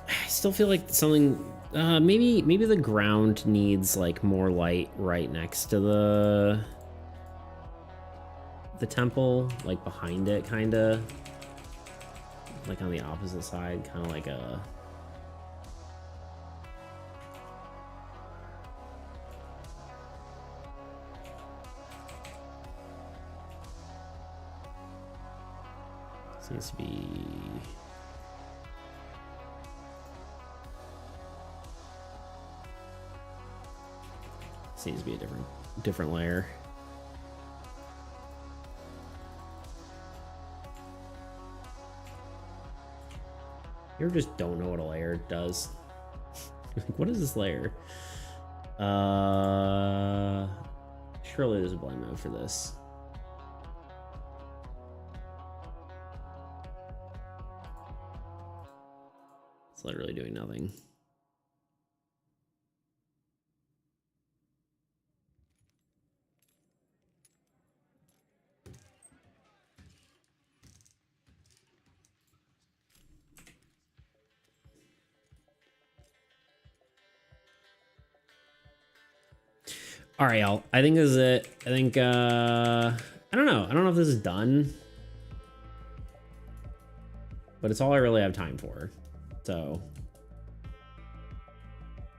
I still feel like something, maybe the ground needs like more light right next to the temple, like behind it, kind of like on the opposite side, kind of like a seems to be a different layer. You ever just don't know what a layer does? Like, what is this layer? Surely there's a blend mode for this. It's literally doing nothing. All right, y'all. I think this is it. I think, I don't know. I don't know if this is done. But it's all I really have time for. So,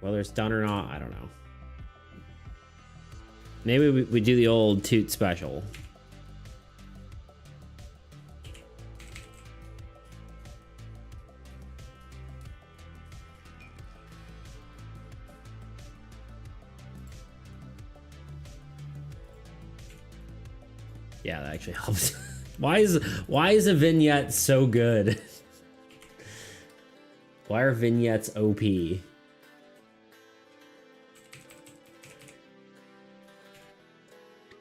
whether it's done or not, I don't know. Maybe we do the old toot special. Yeah, that actually helps. Why is a vignette so good? Why are vignettes OP? Is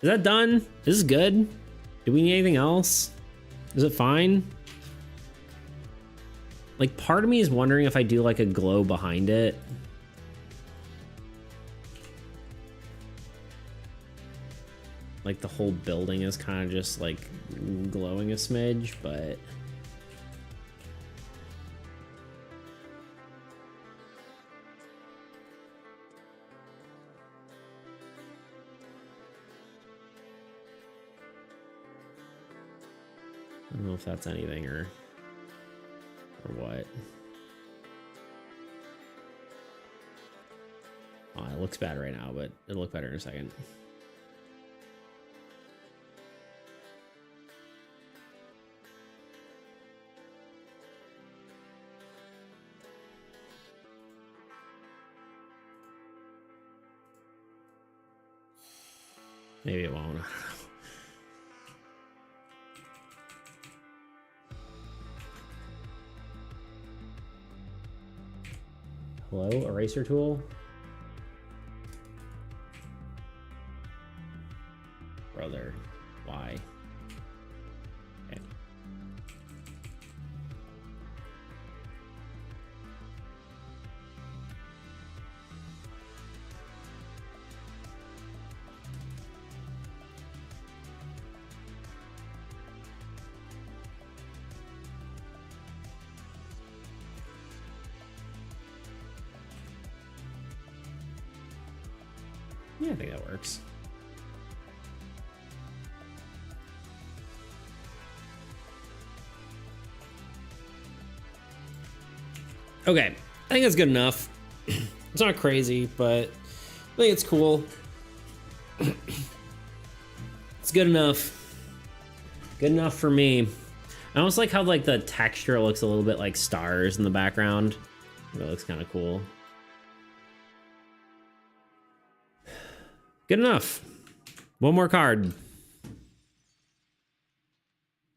that done? This is good. Do we need anything else? Is it fine? Like, part of me is wondering if I do like a glow behind it. Like the whole building is kind of just like glowing a smidge, but I don't know if that's anything or what. Oh, it looks bad right now, but it'll look better in a second. Maybe it won't. Hello, eraser tool? Brother, why? Okay. Yeah, I think that works. Okay, I think that's good enough. It's not crazy, but I think it's cool. It's good enough. Good enough for me. I almost like how like the texture looks a little bit like stars in the background. It looks kind of cool. Good enough. One more card.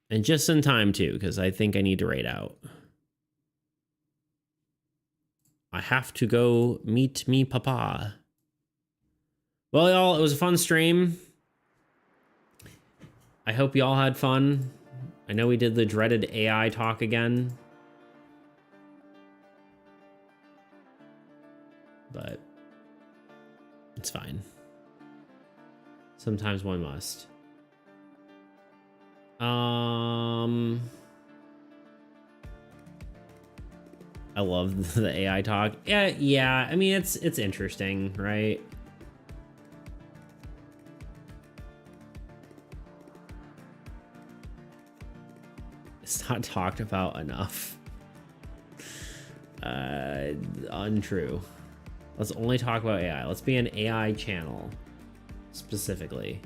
And just in time too, because I think I need to raid out. I have to go meet me papa. Well, y'all, it was a fun stream. I hope y'all had fun. I know we did the dreaded AI talk again. But it's fine. Sometimes one must. I love the AI talk. Yeah. I mean, it's interesting, right? It's not talked about enough. Untrue. Let's only talk about AI. Let's be an AI channel. Specifically.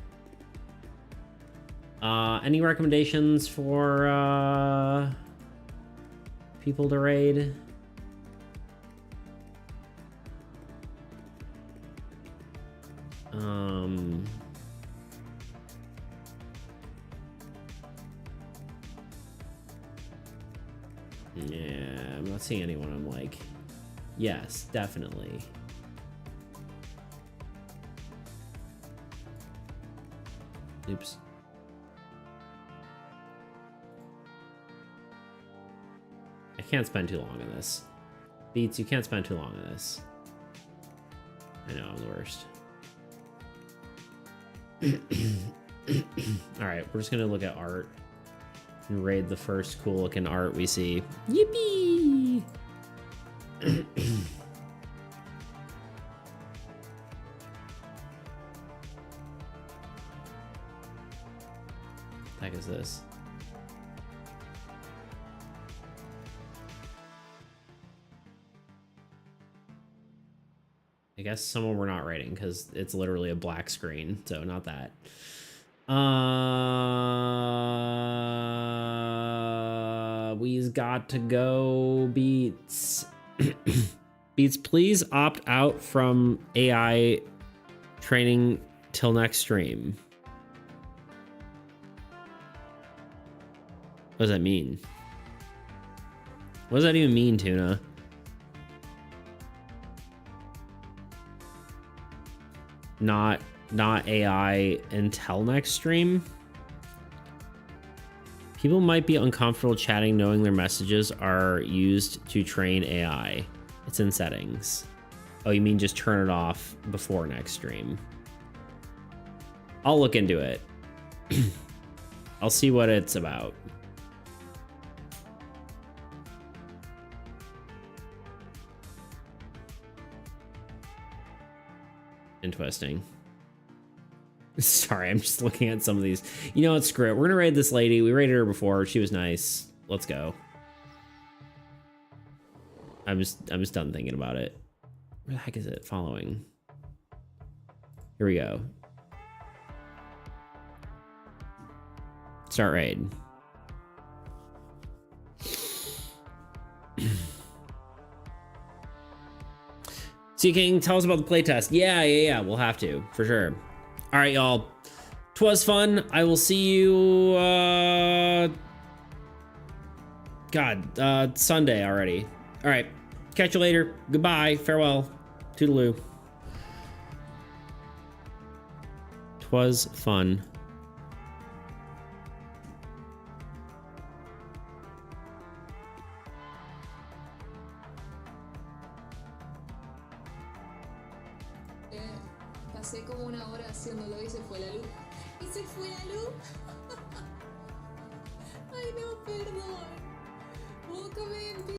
Any recommendations for people to raid? Yeah, I'm not seeing anyone I'm like, yes, definitely. Oops. I can't spend too long on this. Beats, you can't spend too long on this. I know, I'm the worst. Alright, we're just gonna look at art and raid the first cool looking art we see. Yippee! this? I guess someone we're not writing because it's literally a black screen, so not that. We's got to go, Beats. Beats, please opt out from AI training till next stream. What does that mean? What does that even mean, Tuna? Not AI until next stream? People might be uncomfortable chatting knowing their messages are used to train AI. It's in settings. Oh, you mean just turn it off before next stream? I'll look into it. I'll see what it's about. Interesting. Sorry, I'm just looking at some of these. You know what? Screw it. We're gonna raid this lady. We raided her before. She was nice. Let's go. I'm just done thinking about it. Where the heck is it following? Here we go. Start raid. Sea King, tell us about the playtest. Yeah, we'll have to, for sure. All right, y'all. 'Twas fun. I will see you, Sunday already. All right, catch you later. Goodbye, farewell, toodaloo. 'Twas fun. Pasé como una hora haciéndolo y se fue la luz. ¿Y se fue la luz? Ay, no, perdón.